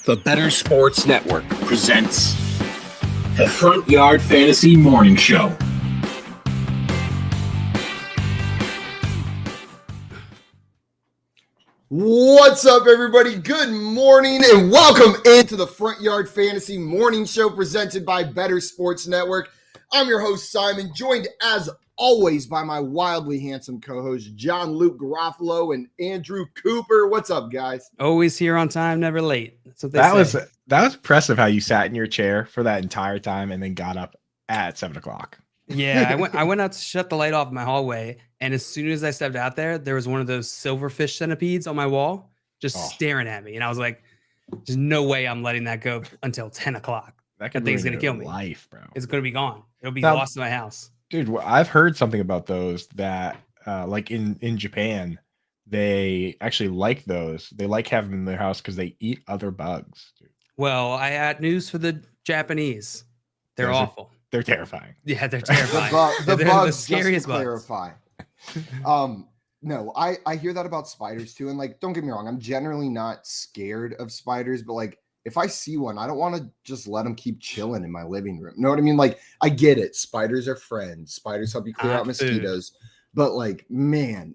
The Better Sports Network presents the Front Yard Fantasy Morning Show. What's up, everybody? Good morning and welcome into the Front Yard Fantasy Morning Show presented by Better Sports Network. I'm your host, Simon, joined as always by my wildly handsome co-hosts, John Luke Garofalo and Andrew Cooper. What's up, guys? Always here on time, never late. That's what they say. That was impressive how you sat in your chair for that entire time and then got up at 7 o'clock. Yeah, I went out to shut the light off in my hallway, and as soon as I stepped out there was one of those silverfish centipedes on my wall just staring at me. And I was like, there's no way I'm letting that go until 10 o'clock. That thing's going to kill me. Life, bro. It's going to be gone. It'll be lost in my house. Dude, I've heard something about those that, like in Japan, they actually like those. They like having them in their house because they eat other bugs. Dude. Well, I had news for the Japanese. They're awful. They're terrifying. Yeah, they're terrifying. The they're bugs, the scariest just to bugs. clarify. No, I hear that about spiders too. And like, don't get me wrong, I'm generally not scared of spiders, but like, if I see one, I don't want to just let them keep chilling in my living room. Know what I mean? Like, I get it. Spiders are friends. Spiders help you clear out mosquitoes. But like, man,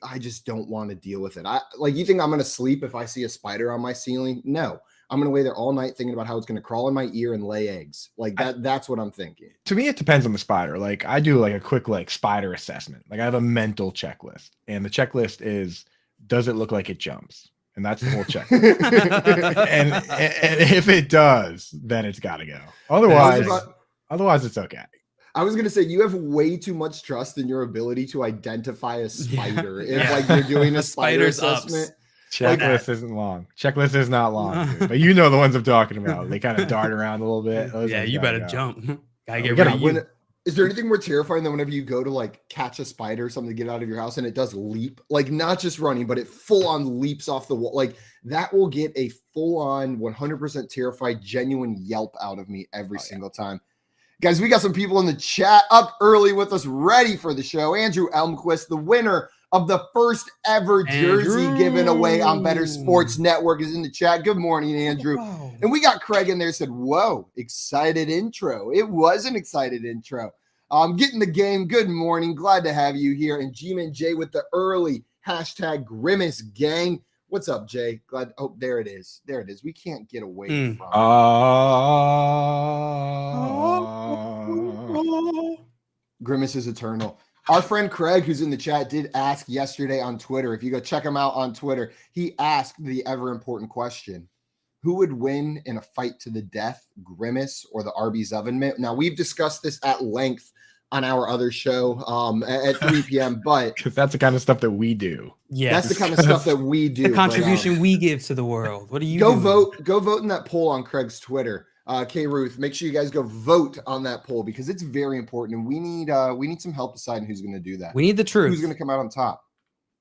I just don't want to deal with it. You think I'm going to sleep if I see a spider on my ceiling? No. I'm going to lay there all night thinking about how it's going to crawl in my ear and lay eggs. Like that's what I'm thinking. To me, it depends on the spider. Like I do like a quick spider assessment. Like I have a mental checklist, and the checklist is, does it look like it jumps? And that's the whole check. and if it does, then it's got to go. Otherwise, it's okay. I was going to say, you have way too much trust in your ability to identify a spider. If you're doing a spider assessment. Checklist isn't long. Checklist is not long, dude. But you know the ones I'm talking about. They kind of dart around a little bit. You better jump. Gotta get rid of you. Is there anything more terrifying than whenever you go to catch a spider or something to get out of your house and it does leap? Like not just running, but it full on leaps off the wall. Like that will get a full on 100% terrified, genuine yelp out of me every single time. Guys, we got some people in the chat up early with us, ready for the show. Andrew Elmquist, the winner of the first ever jersey given away on Better Sports Network, is in the chat. Good morning, Andrew. Whoa. And we got Craig in there, said, whoa, excited intro. It was an excited intro. Getting the game. Good morning. Glad to have you here. And G-Man J with the early hashtag Grimace Gang. What's up, Jay? Glad. Oh, there it is. There it is. We can't get away from it. Grimace is eternal. Our friend Craig, who's in the chat, did ask yesterday on Twitter. If you go check him out on Twitter, he asked the ever important question: who would win in a fight to the death, Grimace or the Arby's Oven Mitt? Now, we've discussed this at length on our other show at 3 p.m., but that's the kind of stuff that we do. Yeah, that's the kind of stuff that we do. The contribution we give to the world. What do you go vote in that poll on Craig's Twitter. K Ruth, make sure you guys go vote on that poll because it's very important, and we need some help deciding who's going to do that. We need the truth. Who's going to come out on top?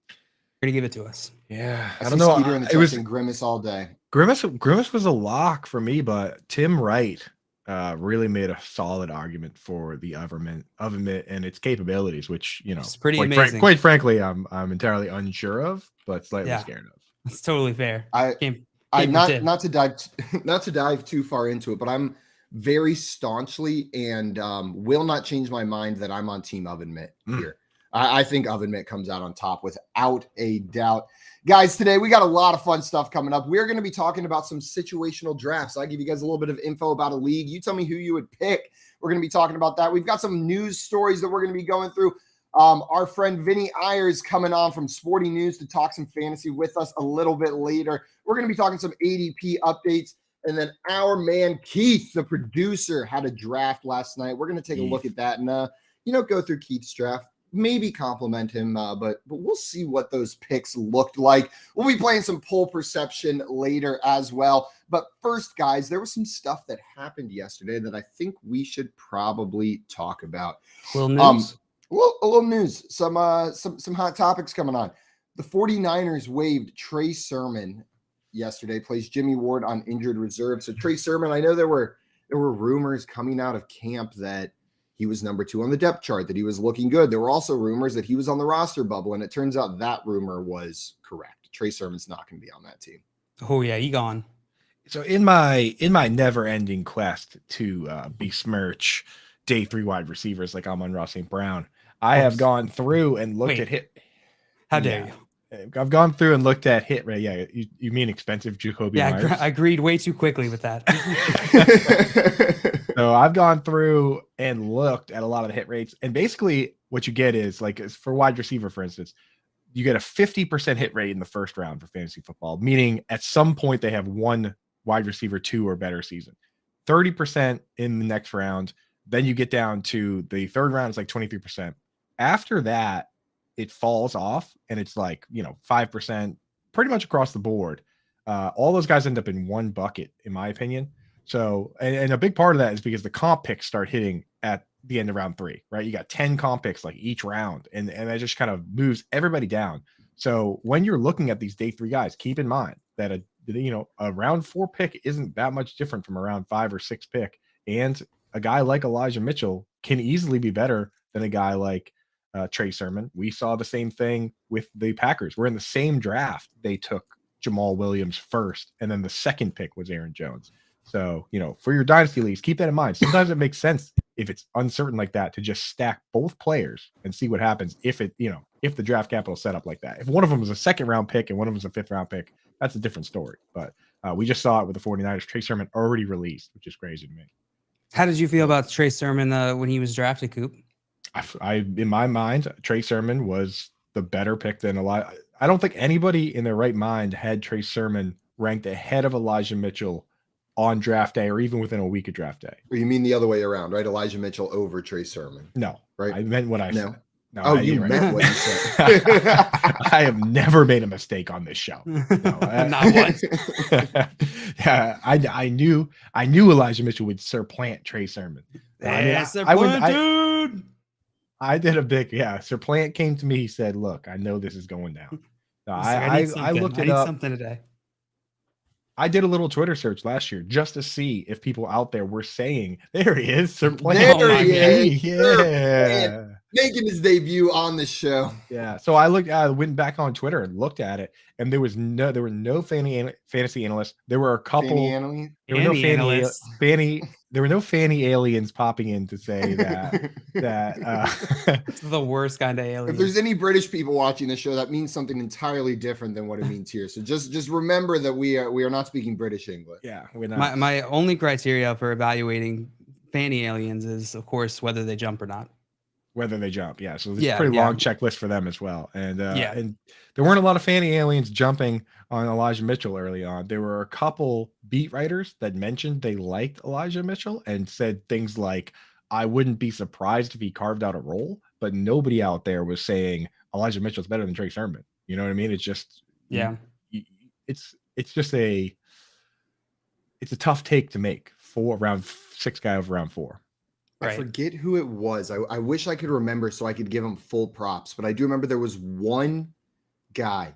You're going to give it to us. Yeah, I don't know. It was Grimace all day. Grimace was a lock for me, but Tim Wright really made a solid argument for the oven mitt and its capabilities, which it's pretty amazing. Quite frankly, I'm entirely unsure of, but slightly scared of. It's totally fair. Not to dive too far into it, but I'm very staunchly and will not change my mind that I'm on Team Oven Mitt here. I think Oven Mitt comes out on top without a doubt. Guys, today we got a lot of fun stuff coming up. We're going to be talking about some situational drafts. I give you guys a little bit of info about a league. You tell me who you would pick. We're going to be talking about that. We've got some news stories that we're going to be going through. Our friend Vinny Ayers coming on from Sporting News to talk some fantasy with us a little bit later. We're going to be talking some ADP updates. And then our man Keif, the producer, had a draft last night. We're going to take a look at that and, go through Keith's draft. Maybe compliment him, but we'll see what those picks looked like. We'll be playing some poll perception later as well. But first, guys, there was some stuff that happened yesterday that I think we should probably talk about. Little news. A little news. Some hot topics coming on. The 49ers waived Trey Sermon yesterday, placed Jimmy Ward on injured reserve. So Trey Sermon, I know there were rumors coming out of camp that he was number 2 on the depth chart, that he was looking good. There were also rumors that he was on the roster bubble, and it turns out that rumor was correct. Trey Sermon's not going to be on that team. Oh, yeah, he gone. So in my never-ending quest to besmirch day 3 wide receivers like Amon-Ra St. Brown, I have gone through and looked at hit. How dare you? I've gone through and looked at hit rate. Yeah, you mean expensive Jacoby Myers? I agreed way too quickly with that. So I've gone through and looked at a lot of the hit rates, and basically what you get is like for wide receiver, for instance, you get a 50% hit rate in the first round for fantasy football, meaning at some point they have one wide receiver 2 or better season. 30% in the next round. Then you get down to the third round, it's like 23%. After that, it falls off and it's like, 5% pretty much across the board. All those guys end up in one bucket, in my opinion. So, and a big part of that is because the comp picks start hitting at the end of round 3, right? You got 10 comp picks like each round, and that just kind of moves everybody down. So when you're looking at these day 3 guys, keep in mind that a round 4 pick isn't that much different from a round 5 or 6 pick. And a guy like Elijah Mitchell can easily be better than a guy like Trey Sermon. We saw the same thing with the Packers. We're in the same draft. They took Jamal Williams first, and then the second pick was Aaron Jones. So, for your dynasty leagues, keep that in mind. Sometimes it makes sense if it's uncertain like that to just stack both players and see what happens if the draft capital is set up like that. If one of them is a 2nd round pick and one of them is a 5th round pick, that's a different story. But we just saw it with the 49ers. Trey Sermon already released, which is crazy to me. How did you feel about Trey Sermon when he was drafted, Coop? In my mind, Trey Sermon was the better pick than Elijah. I don't think anybody in their right mind had Trey Sermon ranked ahead of Elijah Mitchell on draft day or even within a week of draft day. Or you mean the other way around, right? Elijah Mitchell over Trey Sermon. No, right? I meant what I said. No, you meant what you said. I have never made a mistake on this show. No, not once. Yeah, I knew Elijah Mitchell would supplant Trey Sermon. Dude. I did a big supplant came to me. He said, "Look, I know this is going down." No, I looked it up. Something today. I did a little Twitter search last year just to see if people out there were saying, "There he is, supplant." There he is. Yeah. Making his debut on the show. Yeah. So I went back on Twitter and looked at it, and there were no fantasy analysts. There were a couple. There were no fanny aliens popping in to say that it's the worst kind of alien. If there's any British people watching the show, that means something entirely different than what it means here. So just remember that we are not speaking British English. Yeah, we're not. My only criteria for evaluating fanny aliens is, of course, whether they jump or not. Whether they jump, yeah. So there's a pretty long checklist for them as well. And and there weren't a lot of fanny aliens jumping on Elijah Mitchell early on. There were a couple beat writers that mentioned they liked Elijah Mitchell and said things like, "I wouldn't be surprised if he carved out a role," but nobody out there was saying Elijah Mitchell's better than Trey Sermon. You know what I mean? It's just it's just it's a tough take to make for round 6 guy over round 4. I forget who it was. I wish I could remember so I could give him full props, but I do remember there was one guy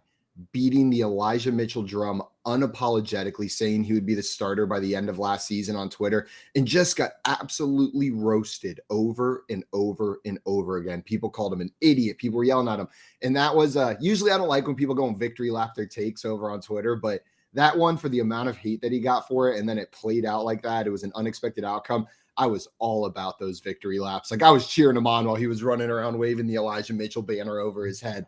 beating the Elijah Mitchell drum unapologetically, saying he would be the starter by the end of last season on Twitter, and just got absolutely roasted over and over and over again. People called him an idiot. People were yelling at him. And that was usually I don't like when people go and victory lap their takes over on Twitter, but that one, for the amount of hate that he got for it, and then it played out like that, it was an unexpected outcome. I was all about those victory laps. Like, I was cheering him on while he was running around waving the Elijah Mitchell banner over his head.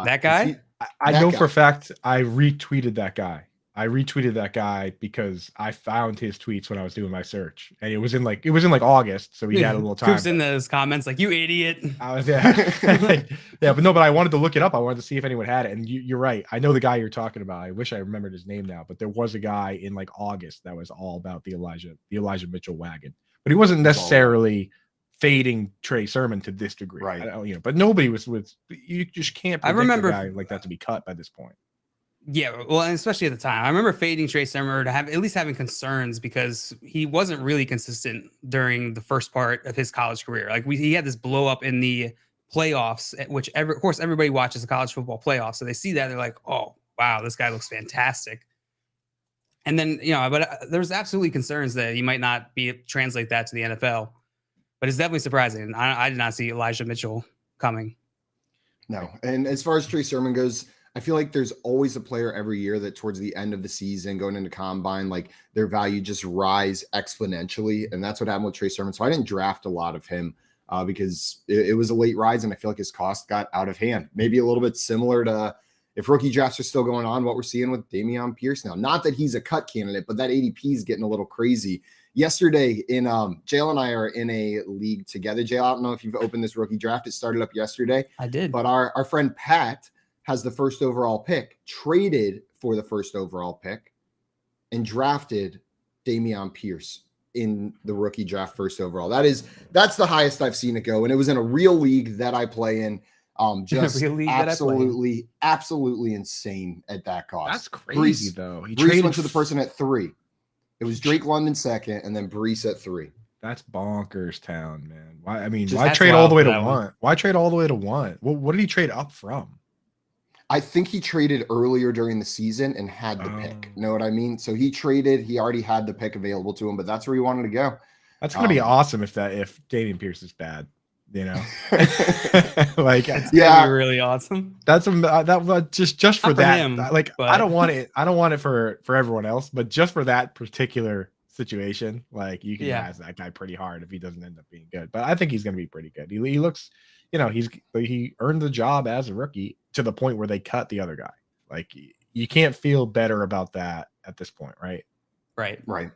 That guy? I know for a fact I retweeted that guy. I retweeted that guy because I found his tweets when I was doing my search, and it was in like August, so he had a little time. Coop's in those comments like, "You idiot!" I was but I wanted to look it up. I wanted to see if anyone had it, and you're right. I know the guy you're talking about. I wish I remembered his name now, but there was a guy in like August that was all about the Elijah Mitchell wagon, but he wasn't necessarily fading Trey Sermon to this degree, right? But nobody was with. You just can't. I remember a guy like that to be cut by this point. Yeah, well, and especially at the time, I remember fading Trey Sermon to have at least having concerns because he wasn't really consistent during the first part of his college career. Like he had this blow up in the playoffs, which of course everybody watches the college football playoffs, so they see that they're like, "Oh, wow, this guy looks fantastic." And then but there's absolutely concerns that he might not translate that to the NFL. But it's definitely surprising. I did not see Elijah Mitchell coming. No, and as far as Trey Sermon goes, I feel like there's always a player every year that towards the end of the season, going into combine, like their value just rise exponentially. And that's what happened with Trey Sermon. So I didn't draft a lot of him because it was a late rise, and I feel like his cost got out of hand. Maybe a little bit similar to if rookie drafts are still going on, what we're seeing with Dameon Pierce now. Not that he's a cut candidate, but that ADP is getting a little crazy. Yesterday in JL and I are in a league together. JL, I don't know if you've opened this rookie draft. It started up yesterday. I did. But our friend Pat has the first overall pick, traded for the first overall pick, and drafted Dameon Pierce in the rookie draft first overall. That's the highest I've seen it go. And it was in a real league that I play in. Just absolutely insane at that cost. That's crazy though. Brees went to the person at 3. It was Drake London second, and then Brees at 3. That's bonkers town, man. Why? I mean, Just why that's trade all the way wild to for that one? one. Why trade all the way to one? What did he trade up from? I think he traded earlier during the season and had the pick. Know what I mean? So he traded. He already had the pick available to him, but that's where he wanted to go. That's gonna be awesome if Dameon Pierce is bad. You know, like It's gonna be really awesome. That's that just for Not for that. him, like but- I don't want it. I don't want it for everyone else, but just for that particular situation, like you can gas that guy pretty hard if he doesn't end up being good. But I think he's gonna be pretty good. He looks, you know, he earned the job as a rookie to the point where they cut the other guy. Like you can't feel better about that at this point, right? Right.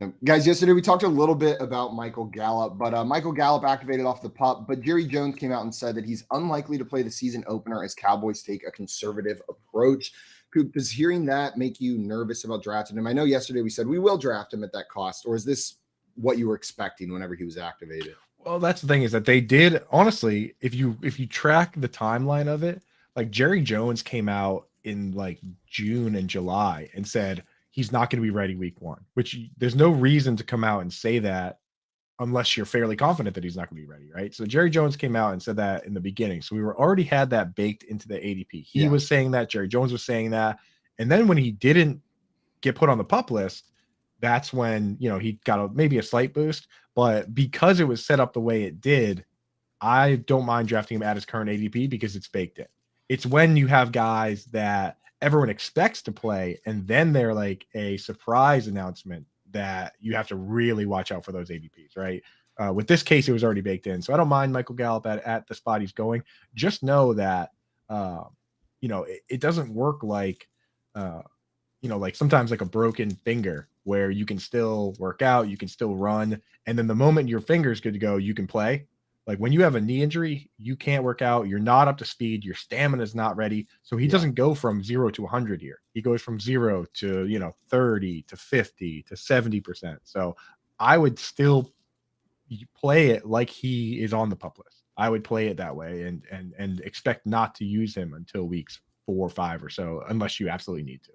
Now, guys, yesterday we talked a little bit about Michael Gallup, but Michael Gallup activated off the pup, but Jerry Jones came out and said that he's unlikely to play the season opener as Cowboys take a conservative approach. Does hearing that make you nervous about drafting him? I know yesterday we said we will draft him at that cost, or is this what you were expecting whenever he was activated? Well, that's the thing, is that they did, honestly, if you track the timeline of it, like Jerry Jones came out in like June and July and said he's not going to be ready week 1, which there's no reason to come out and say that unless you're fairly confident that he's not going to be ready, right? So Jerry Jones came out and said that in the beginning. So we already had that baked into the ADP. He was saying that, Jerry Jones was saying that. And then when he didn't get put on the pup list, that's when, you know, he got maybe a slight boost. But because it was set up the way it did, I don't mind drafting him at his current ADP because it's baked in. It's when you have guys that everyone expects to play, and then they're like a surprise announcement that you have to really watch out for those ADPs, right? With this case, it was already baked in. So I don't mind Michael Gallup at the spot he's going. Just know that, you know, it doesn't work like, you know, like sometimes like a broken finger where you can still work out, you can still run. And then the moment your finger's good to go, you can play. Like when you have a knee injury, you can't work out. You're not up to speed. Your stamina is not ready. So he doesn't go from 0 to 100 here. He goes from 0 to, you know, 30 to 50 to 70%. So I would still play it like he is on the pup list. I would play it that way and expect not to use him until weeks 4 or 5 or so, unless you absolutely need to.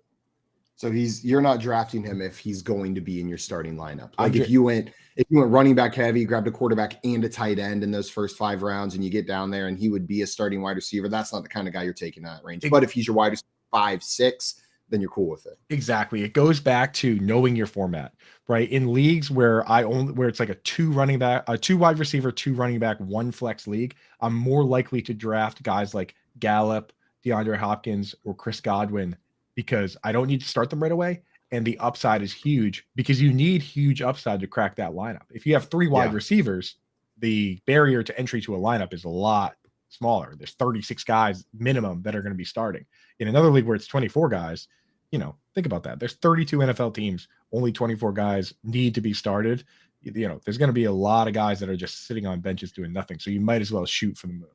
So you're not drafting him if he's going to be in your starting lineup. Like if you went running back heavy, grabbed a quarterback and a tight end in those first 5 rounds, and you get down there and he would be a starting wide receiver, that's not the kind of guy you're taking that range. But if he's your wide receiver 5, 6, then you're cool with it. Exactly. It goes back to knowing your format, right? In leagues where it's like a 2 wide receiver, 2 running back, 1 flex league, I'm more likely to draft guys like Gallup, DeAndre Hopkins, or Chris Godwin, because I don't need to start them right away. And the upside is huge because you need huge upside to crack that lineup. If you have 3 wide receivers, the barrier to entry to a lineup is a lot smaller. There's 36 guys minimum that are going to be starting. In another league where it's 24 guys, you know, think about that. There's 32 NFL teams, only 24 guys need to be started. You know, there's going to be a lot of guys that are just sitting on benches doing nothing. So you might as well shoot for the moon.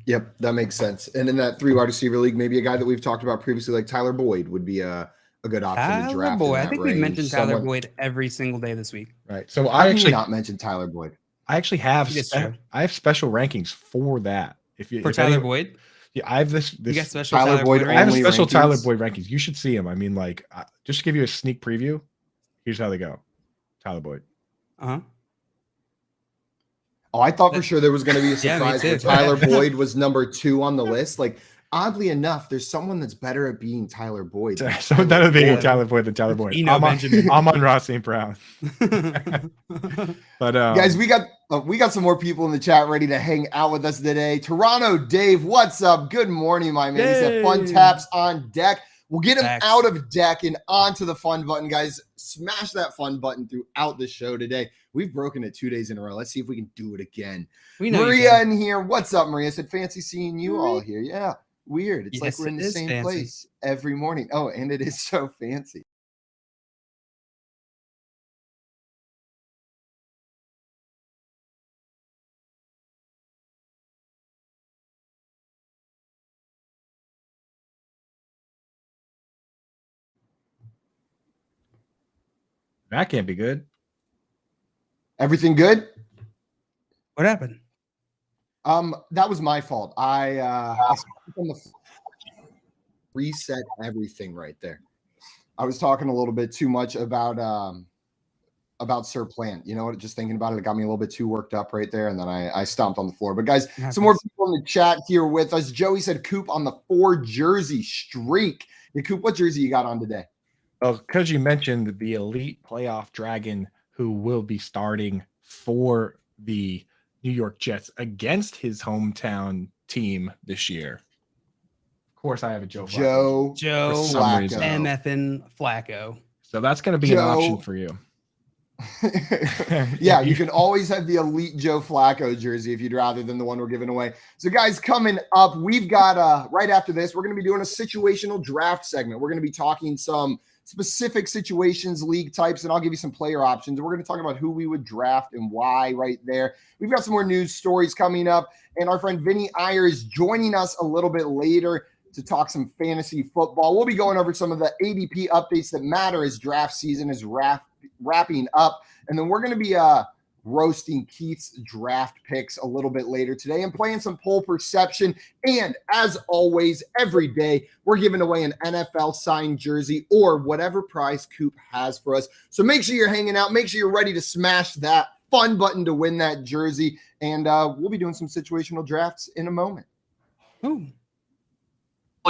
Yep, that makes sense. And in that 3 wide receiver league, maybe a guy that we've talked about previously, like Tyler Boyd, would be a good option to draft. I think we've mentioned Tyler Boyd every single day this week. Right. So I actually not mentioned Tyler Boyd. I actually have I have special rankings for that. If Tyler Boyd. Yeah, I have this. You got special Tyler Boyd. I have a special rankings. Tyler Boyd rankings. You should see him. I mean, like, just to give you a sneak preview. Here's how they go. Tyler Boyd. Oh, I thought for sure there was going to be a surprise where Tyler Boyd was number 2 on the list. Like, oddly enough, there's someone that's better at being Tyler Boyd. Someone better being Tyler Boyd than Tyler Boyd. I'm on Ross St. Brown. But guys, we got some more people in the chat ready to hang out with us today. Toronto Dave, what's up? Good morning, my man. He said fun taps on deck. We'll get him out of deck and onto the fun button, guys. Smash that fun button throughout the show today. We've broken it 2 days in a row. Let's see if we can do it again. Maria in here. What's up, Maria? Said fancy seeing you all here. Yeah, weird. It's like we're in the same place every morning. Oh, and it is so fancy. That can't be good. Everything good? What happened? That was my fault. I reset everything right there. I was talking a little bit too much about Sir Plant. You know what? Just thinking about it got me a little bit too worked up right there, and then I stomped on the floor. But guys, some more people in the chat here with us. Joey said Coop on the 4 jersey streak. Yeah, Coop, what jersey you got on today? Well, because you mentioned the elite playoff dragon who will be starting for the New York Jets against his hometown team this year. Of course, I have a Joe Flacco. Flacco. MFN Flacco. So that's going to be an option for you. Yeah, you can always have the elite Joe Flacco jersey if you'd rather than the one we're giving away. So guys, coming up, we've got right after this, we're going to be doing a situational draft segment. We're going to be talking some specific situations, league types, and I'll give you some player options. We're going to talk about who we would draft and why right there. We've got some more news stories coming up, and our friend Vinny Iyer is joining us a little bit later to talk some fantasy football. We'll be going over some of the ADP updates that matter as draft season is wrapping up, and then we're going to be roasting Keith's draft picks a little bit later today and playing some poll perception. And as always, every day we're giving away an NFL signed jersey or whatever prize Coop has for us. So make sure you're hanging out. Make sure you're ready to smash that fun button to win that jersey. And we'll be doing some situational drafts in a moment. Ooh.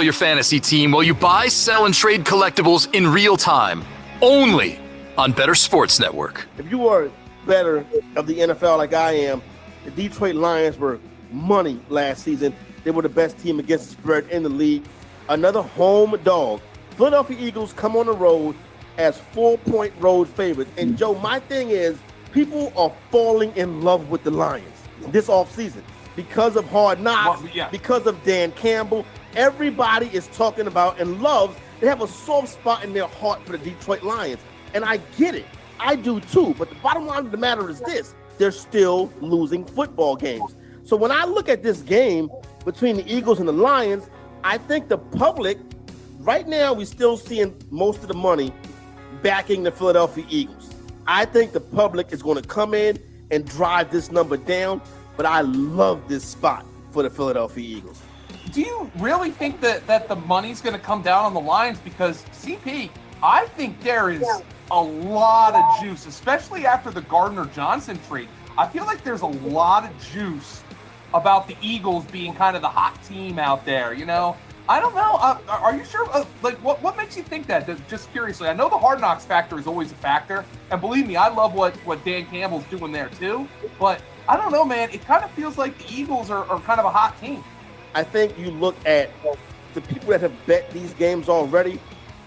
Your fantasy team while you buy, sell, and trade collectibles in real time. Only on Better Sports Network. If you are better of the NFL like I am, the Detroit Lions were money last season. They were the best team against the spread in the league. Another home dog. Philadelphia Eagles come on the road as 4-point road favorites. And Joe, my thing is, people are falling in love with the Lions this offseason because of Hard Knocks, because of Dan Campbell. Everybody is talking about and loves. They have a soft spot in their heart for the Detroit Lions. And I get it. I do too, but the bottom line of the matter is this: they're still losing football games. So when I look at this game between the Eagles and the Lions, I think the public, right now, we're still seeing most of the money backing the Philadelphia Eagles. I think the public is going to come in and drive this number down, but I love this spot for the Philadelphia Eagles. Do you really think that the money's going to come down on the Lions? Because CP, I think there is a lot of juice, especially after the Gardner-Johnson trade. I feel like there's a lot of juice about the Eagles being kind of the hot team out there, you know? I don't know. Are you sure? What makes you think that? Just curiously. I know the Hard Knocks factor is always a factor. And believe me, I love what Dan Campbell's doing there too. But I don't know, man. It kind of feels like the Eagles are kind of a hot team. I think you look at the people that have bet these games already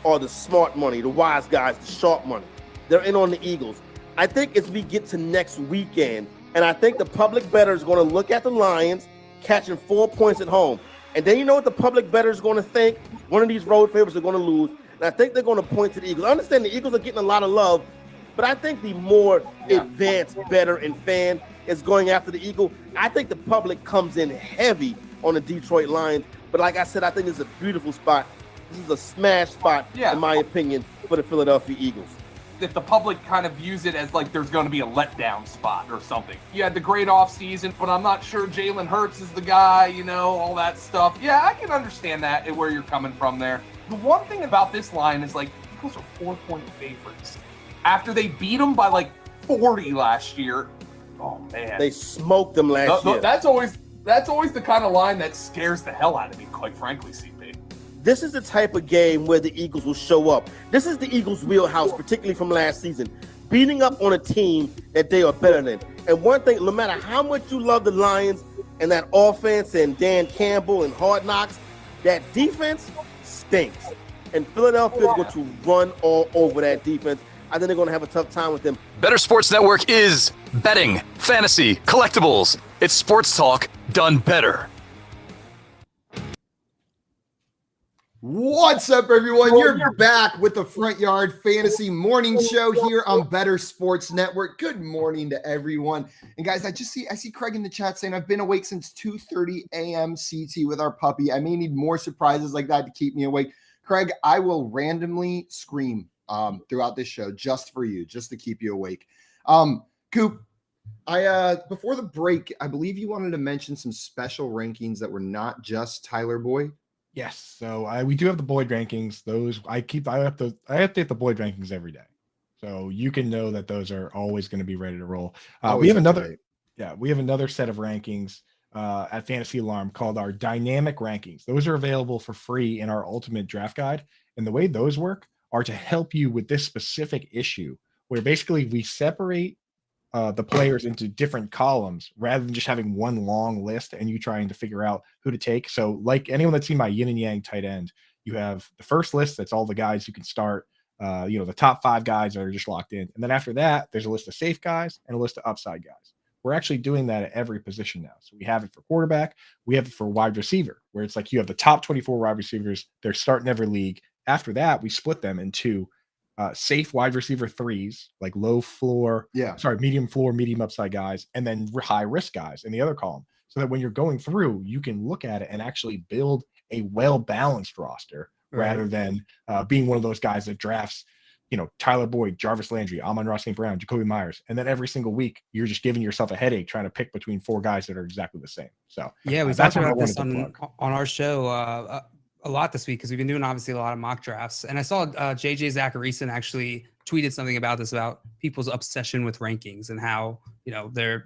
are the smart money, the wise guys, the sharp money. They're in on the Eagles. I think as we get to next weekend, and I think the public bettor is going to look at the Lions catching 4 points at home. And then you know what the public bettor is going to think? One of these road favorites are going to lose. And I think they're going to point to the Eagles. I understand the Eagles are getting a lot of love, but I think the more advanced bettor and fan is going after the Eagle. I think the public comes in heavy on the Detroit Lions. But like I said, I think it's a beautiful spot. This is a smash spot, in my opinion, for the Philadelphia Eagles. If the public kind of views it as like there's going to be a letdown spot or something. You had the great offseason, but I'm not sure Jalen Hurts is the guy, you know, all that stuff. Yeah, I can understand that and where you're coming from there. The one thing about this line is like Eagles are 4-point favorites. After they beat them by like 40 last year, oh man. They smoked them last year. That's always That's always the kind of line that scares the hell out of me, quite frankly, CP. This is the type of game where the Eagles will show up. This is the Eagles' wheelhouse, particularly from last season, beating up on a team that they are better than. And one thing, no matter how much you love the Lions and that offense and Dan Campbell and Hard Knocks, that defense stinks. And Philadelphia is going to run all over that defense. I think they're going to have a tough time with them. Better Sports Network is betting, fantasy, collectibles. It's sports talk done better. What's up, everyone? You're back with the Front Yard Fantasy Morning Show here on Better Sports Network. Good morning to everyone. And guys, I see Craig in the chat saying I've been awake since 2:30 a.m. CT with our puppy. I may need more surprises like that to keep me awake. Craig, I will randomly scream throughout this show just for you, just to keep you awake. Coop, I before the break, I believe you wanted to mention some special rankings that were not just Tyler Boyd. Yes, so we do have the Boyd rankings. Those I update the Boyd rankings every day, so you can know that those are always going to be ready to roll. We have another set of rankings at Fantasy Alarm called our dynamic rankings. Those are available for free in our Ultimate Draft Guide, and the way those work are to help you with this specific issue, where basically we separate the players into different columns rather than just having one long list and you trying to figure out who to take. So like anyone that's seen my yin and yang tight end, you have the first list. That's all the guys you can start, the top 5 guys that are just locked in. And then after that, there's a list of safe guys and a list of upside guys. We're actually doing that at every position now. So we have it for quarterback. We have it for wide receiver, where it's like you have the top 24 wide receivers. They're starting every league. After that, we split them into safe wide receiver 3s, like medium floor, medium upside guys, and then high risk guys in the other column. So that when you're going through, you can look at it and actually build a well-balanced roster rather than being one of those guys that drafts, Tyler Boyd, Jarvis Landry, Amon-Ra St. Brown, Jacoby Myers. And then every single week, you're just giving yourself a headache trying to pick between 4 guys that are exactly the same. So yeah, we talked about this on our show a lot this week because we've been doing obviously a lot of mock drafts. And I saw JJ Zacharyson actually tweeted something about this, about people's obsession with rankings and how, they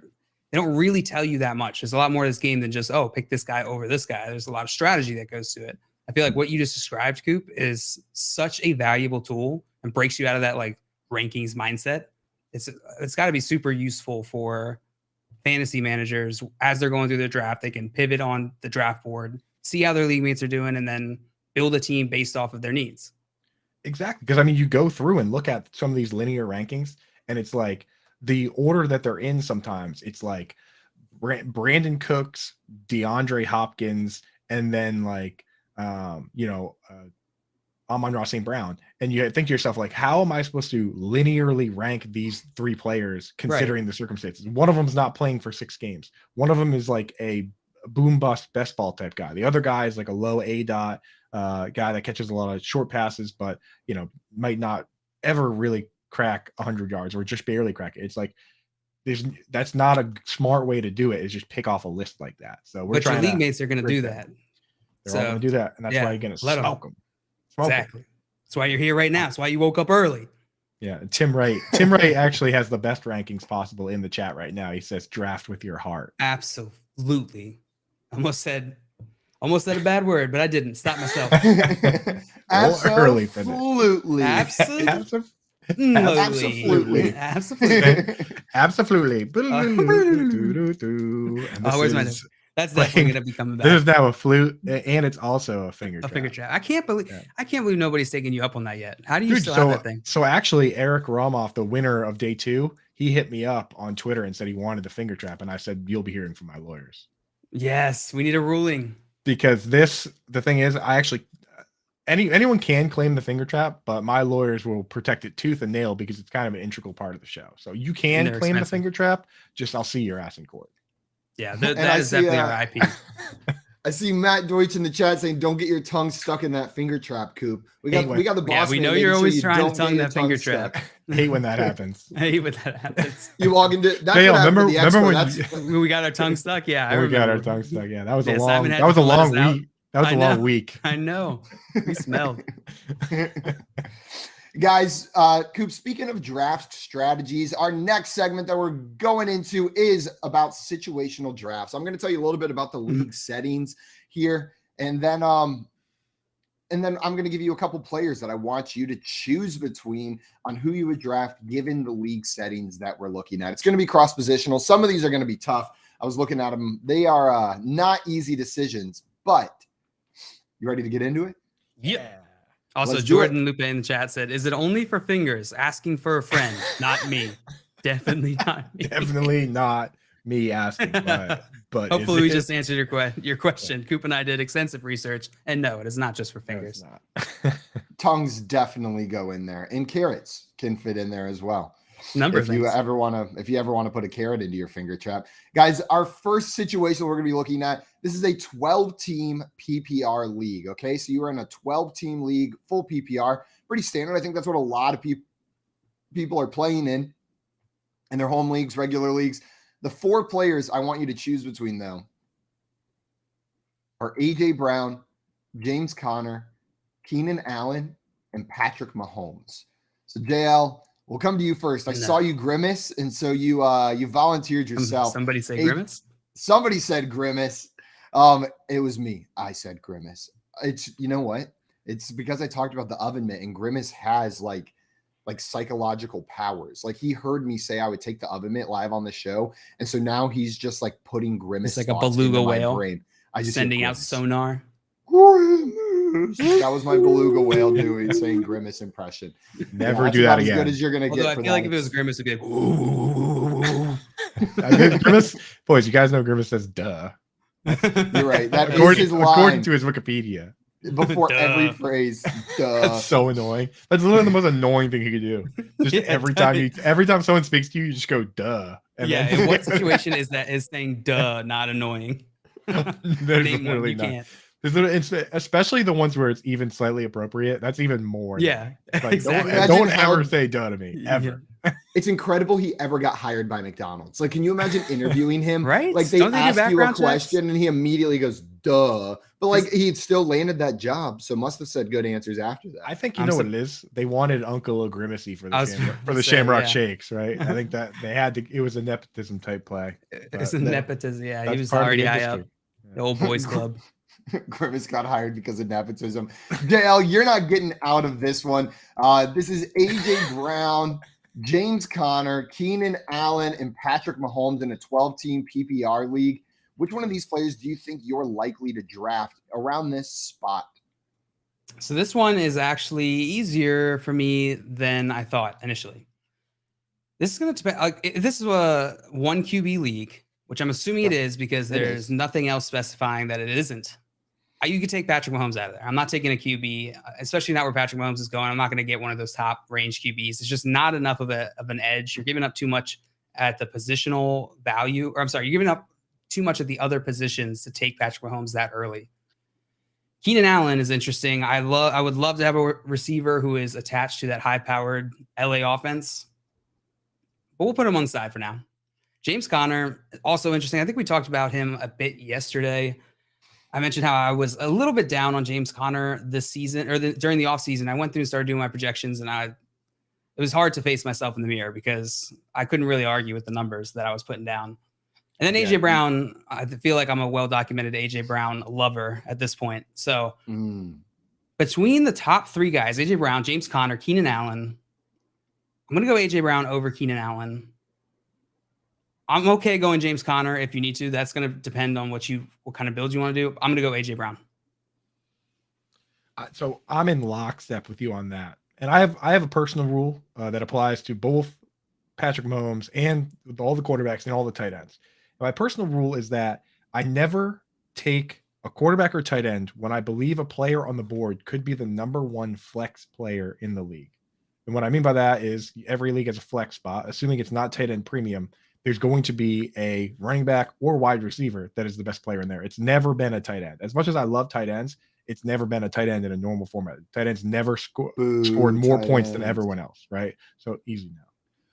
don't really tell you that much. There's a lot more to this game than just, pick this guy over this guy. There's a lot of strategy that goes to it. I feel like what you just described, Coop, is such a valuable tool and breaks you out of that like rankings mindset. It's got to be super useful for fantasy managers as they're going through their draft. They can pivot on the draft board, see how their league mates are doing, and then build a team based off of their needs. Exactly. Because you go through and look at some of these linear rankings, and it's like the order that they're in sometimes. It's like Brandon Cooks, DeAndre Hopkins, and then Amon-Ra St. Brown. And you think to yourself, like, how am I supposed to linearly rank these 3 players considering the circumstances? One of them is not playing for 6 games. One of them is like a boom bust best ball type guy. The other guy is like a low A dot guy that catches a lot of short passes, but might not ever really crack 100 yards or just barely crack it. It's like that's not a smart way to do it. Is just pick off a list like that. So but your league mates are going to do that. They're all going to do that, and that's why you're going to smoke them. Exactly. That's why you're here right now. That's why you woke up early. Yeah, Tim Wright actually has the best rankings possible in the chat right now. He says draft with your heart. Absolutely. Almost said a bad word, but I didn't. Stop myself. Early for this. Absolutely. Where's my note? That's definitely going to be coming back. This is now a flute, and it's also a finger trap. Finger trap. I can't believe nobody's taking you up on that yet. How do you still have that thing? So actually, Eric Romoff, the winner of day 2, he hit me up on Twitter and said he wanted the finger trap, and I said, you'll be hearing from my lawyers. Yes, we need a ruling. Because the thing is, I actually anyone can claim the finger trap, but my lawyers will protect it tooth and nail because it's kind of an integral part of the show. So you can claim the finger trap, just I'll see your ass in court. Yeah, that is definitely our IP. I see Matt Deutsch in the chat saying, "Don't get your tongue stuck in that finger trap, Coop." We got the boss. Yeah, we know you're always trying to tongue that finger trap. I hate when that happens. You walk into that. Remember when we got our tongue stuck? Yeah, we got our tongue stuck. Yeah, that was a long week. That was a long week. I know. We smelled. Guys, Coop, speaking of draft strategies, our next segment that we're going into is about situational drafts. I'm going to tell you a little bit about the league settings here, and then I'm going to give you a couple players that I want you to choose between on who you would draft given the league settings that we're looking at. It's going to be cross-positional. Some of these are going to be tough. I was looking at them. They are not easy decisions, but you ready to get into it? Yeah. Also, Let's do Jordan Lupe in the chat said, "Is it only for fingers? Asking for a friend, not me. Definitely not me." Definitely not me asking, but Hopefully we just answered your question. Coop and I did extensive research, and no, it is not just for fingers. No, Tongues definitely go in there, and carrots can fit in there as well. Number if you ever want to put a carrot into your finger trap. Guys, our first situation we're going to be looking at, this is a 12-team PPR league, okay? So you are in a 12-team league, full PPR, pretty standard. I think that's what a lot of people are playing in their home leagues, regular leagues. The 4 players I want you to choose between, though, are A.J. Brown, James Conner, Keenan Allen, and Patrick Mahomes. So, JL, we'll come to you first. I saw you grimace, and so you volunteered yourself. Somebody say grimace? Somebody said grimace. It was me. I said grimace. It's, you know what? It's because I talked about the oven mitt, and grimace has like psychological powers. Like, he heard me say I would take the oven mitt live on the show, and so now he's just like putting grimace. It's like a beluga whale. Brain. I just sending out sonar. That was my beluga whale saying grimace impression. Never do that again. As good as you're gonna get. I feel like if it was grimace, it'd be like, Grimace, boys, you guys know Grimace says "duh." You're right. That according, is his line. According to his Wikipedia. Before every phrase, duh. That's so annoying. That's literally the most annoying thing you could do. Just every time someone speaks to you, you just go "duh." And in what situation is saying "duh" not annoying? There's literally not. Especially the ones where it's even slightly appropriate. That's even more. Yeah. Like, Exactly. don't ever say "duh" to me ever. Yeah. It's incredible he ever got hired by McDonald's. Like, can you imagine interviewing him? Right? Like, they ask you a question and he immediately goes, "duh." But like, he still landed that job, so must have said good answers after that. I think you know what it is. They wanted Uncle O'Grimacy for the Shamrock Shakes, right? I think that they had to. It was a nepotism type play. It's a nepotism. Yeah, he was already high up. The old boys club. Grimace got hired because of nepotism. JL, you're not getting out of this one. This is AJ Brown, James Conner, Keenan Allen, and Patrick Mahomes in a 12-team PPR league. Which one of these players do you think you're likely to draft around this spot? So this one is actually easier for me than I thought initially. This is going to depend. This is a 1 QB league, which I'm assuming it is because there's nothing else specifying that it isn't. You could take Patrick Mahomes out of there. I'm not taking a QB, especially not where Patrick Mahomes is going. I'm not going to get one of those top range QBs. It's just not enough of an edge. You're giving up too much at the positional value, or I'm sorry, you're giving up too much at the other positions to take Patrick Mahomes that early. Keenan Allen is interesting. I would love to have a receiver who is attached to that high-powered LA offense, but we'll put him on the side for now. James Conner, also interesting. I think we talked about him a bit yesterday. I mentioned how I was a little bit down on James Conner this season, or during the offseason. I went through and started doing my projections, and it was hard to face myself in the mirror because I couldn't really argue with the numbers that I was putting down. And then AJ Brown, I feel like I'm a well-documented AJ Brown lover at this point. So between the top 3 guys, AJ Brown, James Conner, Keenan Allen, I'm going to go AJ Brown over Keenan Allen. I'm okay going James Conner if you need to. That's going to depend on what kind of build you want to do. I'm going to go AJ Brown. So I'm in lockstep with you on that. And I have a personal rule that applies to both Patrick Mahomes and all the quarterbacks and all the tight ends. And my personal rule is that I never take a quarterback or tight end when I believe a player on the board could be the number 1 flex player in the league. And what I mean by that is every league has a flex spot, assuming it's not tight end premium. There's going to be a running back or wide receiver that is the best player in there. It's never been a tight end. As much as I love tight ends, it's never been a tight end in a normal format. Tight ends never scored more points than everyone else, right? So easy now.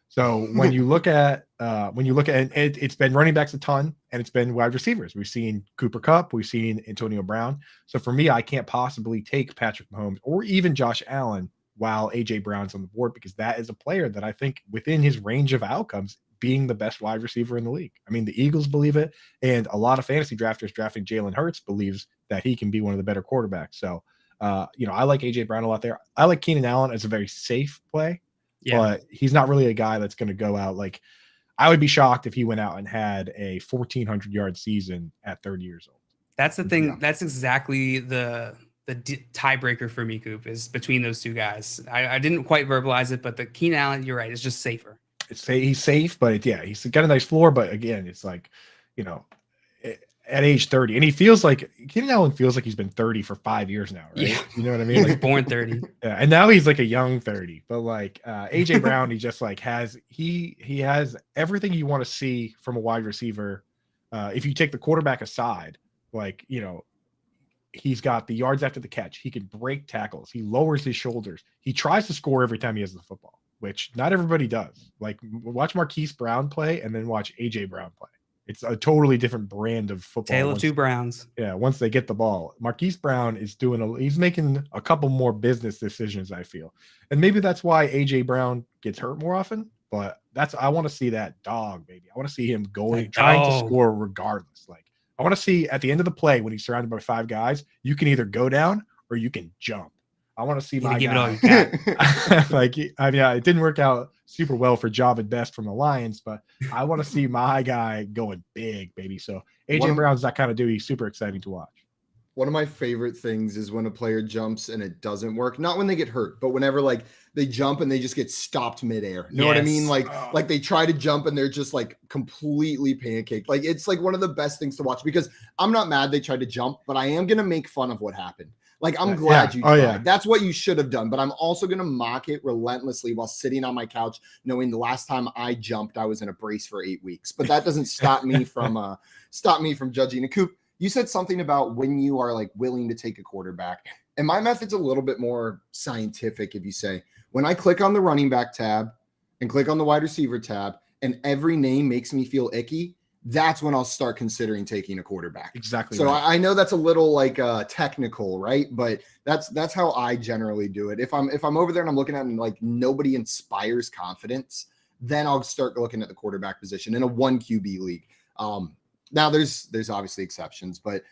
So when you look at it's been running backs a ton, and it's been wide receivers. We've seen Cooper Kupp, we've seen Antonio Brown. So for me, I can't possibly take Patrick Mahomes or even Josh Allen while AJ Brown's on the board, because that is a player that I think within his range of outcomes being the best wide receiver in the league. I mean, the Eagles believe it, and a lot of fantasy drafters drafting Jalen Hurts believes that he can be one of the better quarterbacks. So, I like AJ Brown a lot there. I like Keenan Allen as a very safe play, but he's not really a guy that's going to go out. Like, I would be shocked if he went out and had a 1,400 yard season at 30 years old. That's the thing. Yeah. That's exactly the tiebreaker for me, Coop, is between those two guys. I didn't quite verbalize it, but the Keenan Allen, you're right, it's just safer. He's safe, but he's got a nice floor. But again, it's like, at age 30, and he feels like Keenan Allen feels like he's been 30 for 5 years now, right? Yeah. You know what I mean? He was like, born 30. Yeah, and now he's like a young 30. But like AJ Brown, he just like has everything you want to see from a wide receiver. If you take the quarterback aside, like, he's got the yards after the catch. He can break tackles. He lowers his shoulders. He tries to score every time he has the football, which not everybody does. Like, watch Marquise Brown play and then watch AJ Brown play. It's a totally different brand of football. Tale of two Browns. Yeah, once they get the ball. Marquise Brown is he's making a couple more business decisions, I feel. And maybe that's why AJ Brown gets hurt more often, but I want to see that dog, baby. I want to see him trying to score regardless. Like, I want to see at the end of the play when he's surrounded by 5 guys, you can either go down or you can jump. I want to see my give guy. It all you can. Like, it didn't work out super well for Javid Best from the Lions, but I want to see my guy going big, baby. So AJ Brown's that kind of dude. He's super exciting to watch. One of my favorite things is when a player jumps and it doesn't work. Not when they get hurt, but whenever like they jump and they just get stopped midair. You know what I mean? Like they try to jump and they're just like completely pancaked. Like, it's like one of the best things to watch, because I'm not mad they tried to jump, but I am going to make fun of what happened. Like, I'm glad you tried. Yeah. That's what you should have done. But I'm also going to mock it relentlessly while sitting on my couch, knowing the last time I jumped, I was in a brace for 8 weeks. But that doesn't stop me from judging. And Coop, you said something about when you are like willing to take a quarterback. And my method's a little bit more scientific. If you say, when I click on the running back tab and click on the wide receiver tab and every name makes me feel icky, that's when I'll start considering taking a quarterback. Exactly. So right. I know that's a little like technical, right? But that's how I generally do it. If I'm over there and I'm looking at it and like nobody inspires confidence, then I'll start looking at the quarterback position in a 1 QB league. Now there's obviously exceptions, but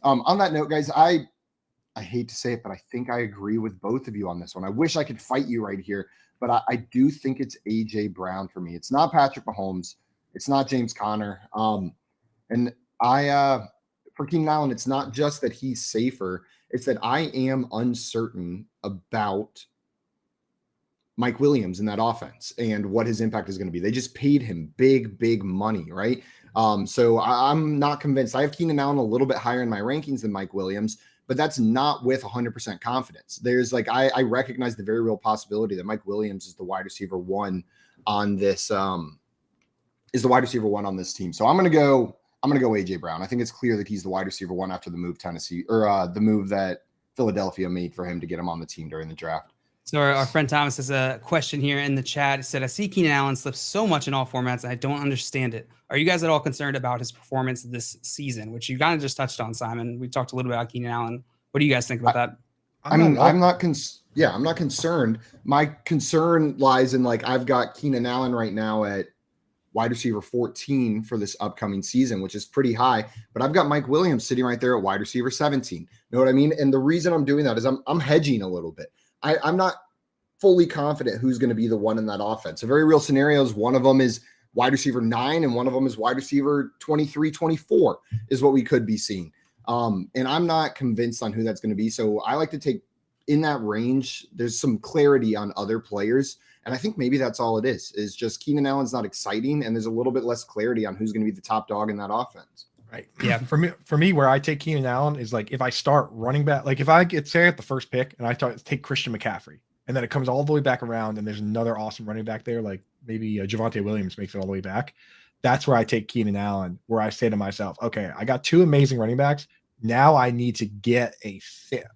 on that note, guys, I hate to say it, but I think I agree with both of you on this one. I wish I could fight you right here, but I do think it's AJ Brown for me. It's not Patrick Mahomes. It's not James Conner. And for Keenan Allen, it's not just that he's safer. It's that I am uncertain about Mike Williams in that offense and what his impact is going to be. They just paid him big money, right? So I'm not convinced. I have Keenan Allen a little bit higher in my rankings than Mike Williams, but that's not with 100% confidence. There's like, I recognize the very real possibility that Mike Williams is the wide receiver 1 on this, is the wide receiver 1 on this team. So I'm going to go AJ Brown. I think it's clear that he's the wide receiver 1 after the move the move that Philadelphia made for him to get him on the team during the draft. So our friend Thomas has a question here in the chat. It said, I see Keenan Allen slip so much in all formats, and I don't understand it. Are you guys at all concerned about his performance this season, which you kind of just touched on, Simon? We talked a little bit about Keenan Allen. What do you guys think about that? I'm not concerned. My concern lies in like, I've got Keenan Allen right now at wide receiver 14 for this upcoming season, which is pretty high, but I've got Mike Williams sitting right there at wide receiver 17. You know what I mean? And the reason I'm doing that is I'm hedging a little bit. I'm not fully confident who's going to be the one in that offense. So very real scenarios. One of them is wide receiver 9 and one of them is wide receiver 23, 24 is what we could be seeing. And I'm not convinced on who that's going to be. So I like to take in that range. There's some clarity on other players. And I think maybe that's all it is just Keenan Allen's not exciting. And there's a little bit less clarity on who's going to be the top dog in that offense. Right. Yeah. For me, where I take Keenan Allen is like, if I start running back, like if I get say at the first pick and I take Christian McCaffrey and then it comes all the way back around and there's another awesome running back there, like maybe Javonte Williams makes it all the way back. That's where I take Keenan Allen, where I say to myself, okay, I got 2 amazing running backs. Now I need to get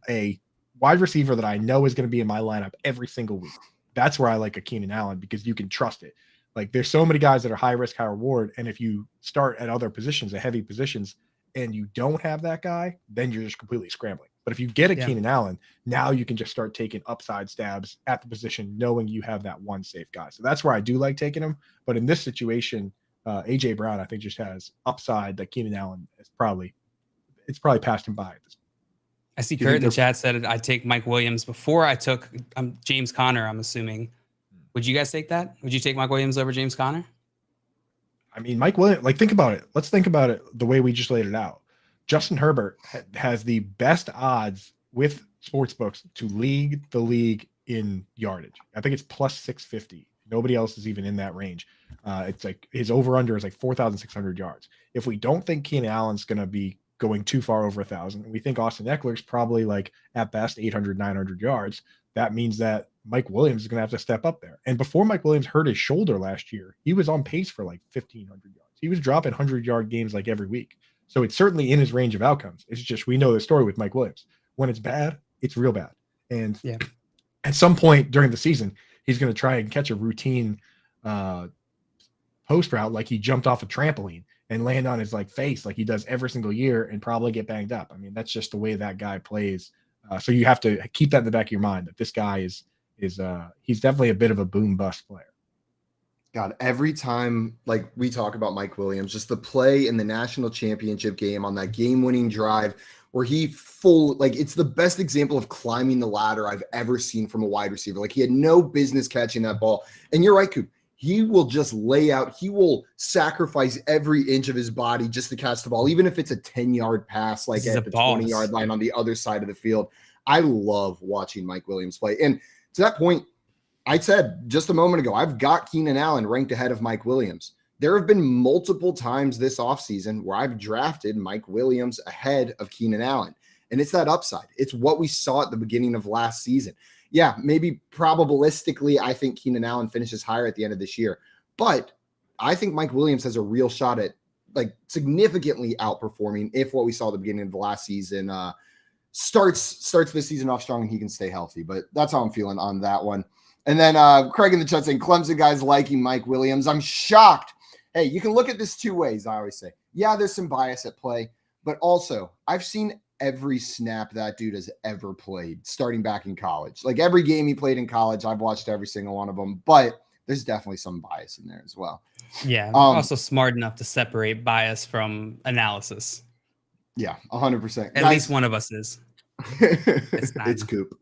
a wide receiver that I know is going to be in my lineup every single week. That's where I like a Keenan Allen, because you can trust it. Like, there's so many guys that are high risk, high reward. And if you start at other positions, at heavy positions, and you don't have that guy, then you're just completely scrambling. But if you get a Yeah. Keenan Allen, now you can just start taking upside stabs at the position, knowing you have that one safe guy. So that's where I do like taking him. But in this situation, AJ Brown, I think, just has upside that Keenan Allen is probably passed him by at this point. I see Kurt in the chat said I'd take Mike Williams before I took James Conner, I'm assuming. Would you guys take that? Would you take Mike Williams over James Conner? I mean, Mike Williams, like, think about it. Let's think about it the way we just laid it out. Justin Herbert has the best odds with sportsbooks to lead the league in yardage. I think it's plus 650. Nobody else is even in that range. It's like his over-under is like 4,600 yards. If we don't think Keenan Allen's going to be going too far over 1,000, we think Austin Eckler's probably like at best 800, 900 yards. That means that Mike Williams is going to have to step up there. And before Mike Williams hurt his shoulder last year, he was on pace for like 1,500 yards. He was dropping 100-yard games like every week. So it's certainly in his range of outcomes. It's just, we know the story with Mike Williams. When it's bad, it's real bad. And at some point during the season, he's going to try and catch a routine post route like he jumped off a trampoline and land on his like face like he does every single year and probably get banged up. I mean, that's just the way that guy plays. So you have to keep that in the back of your mind that this guy is he's definitely a bit of a boom bust player. God, every time like we talk about Mike Williams, just the play in the national championship game on that game-winning drive where it's the best example of climbing the ladder I've ever seen from a wide receiver. Like, he had no business catching that ball. And you're right, Coop. He will just lay out. He will sacrifice every inch of his body just to catch the ball, even if it's a 10-yard pass, like at the 20-yard line on the other side of the field. I love watching Mike Williams play. And to that point, I said just a moment ago, I've got Keenan Allen ranked ahead of Mike Williams. There have been multiple times this offseason where I've drafted Mike Williams ahead of Keenan Allen. And it's that upside. It's what we saw at the beginning of last season. Yeah, maybe probabilistically, I think Keenan Allen finishes higher at the end of this year. But I think Mike Williams has a real shot at like significantly outperforming if what we saw at the beginning of the last season starts this season off strong and he can stay healthy. But that's how I'm feeling on that one. And then Craig in the chat saying Clemson guys liking Mike Williams. I'm shocked. Hey, you can look at this two ways, I always say. Yeah, there's some bias at play, but also I've seen every snap that dude has ever played starting back in college. Like, every game he played in college, I've watched every single one of them, but there's definitely some bias in there as well. Yeah, I'm also smart enough to separate bias from analysis. Yeah, 100%. At least one of us is. It's Coop.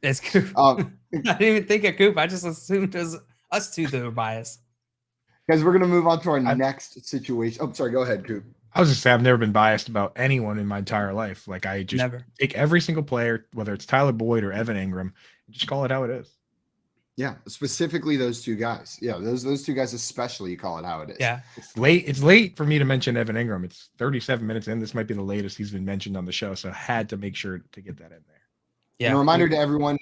It's Coop. I didn't even think of Coop. I just assumed it was us two that were biased. Guys, we're going to move on to our next situation. Oh, sorry. Go ahead, Coop. I was just saying, I've never been biased about anyone in my entire life. Like, I just take every single player, whether it's Tyler Boyd or Evan Ingram, and just call it how it is. Yeah, specifically those two guys. Yeah, those two guys especially, you call it how it is. Yeah. It's late for me to mention Evan Ingram. It's 37 minutes in. This might be the latest he's been mentioned on the show, so I had to make sure to get that in there. Yeah. And a reminder to everyone,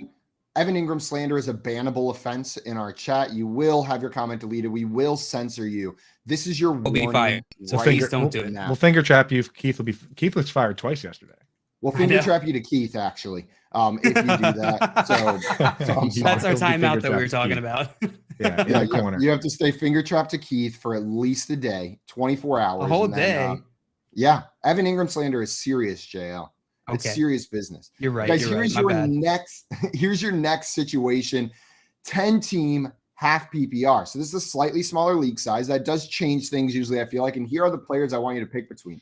Evan Ingram slander is a bannable offense in our chat. You will have your comment deleted. We will censor you. This is your warning. Be fired. So please don't do it. We'll finger trap you. Keith was fired twice yesterday. We'll finger trap you to Keith, actually, if you do that. So that's our timeout that we were talking about. You have to stay finger trapped to Keith for at least a day, 24 hours. A whole day. Evan Ingram slander is serious, JL. It's serious business. You're right. Guys, here's your next situation. 10-team half PPR. So this is a slightly smaller league size. That does change things usually, I feel like. And here are the players I want you to pick between.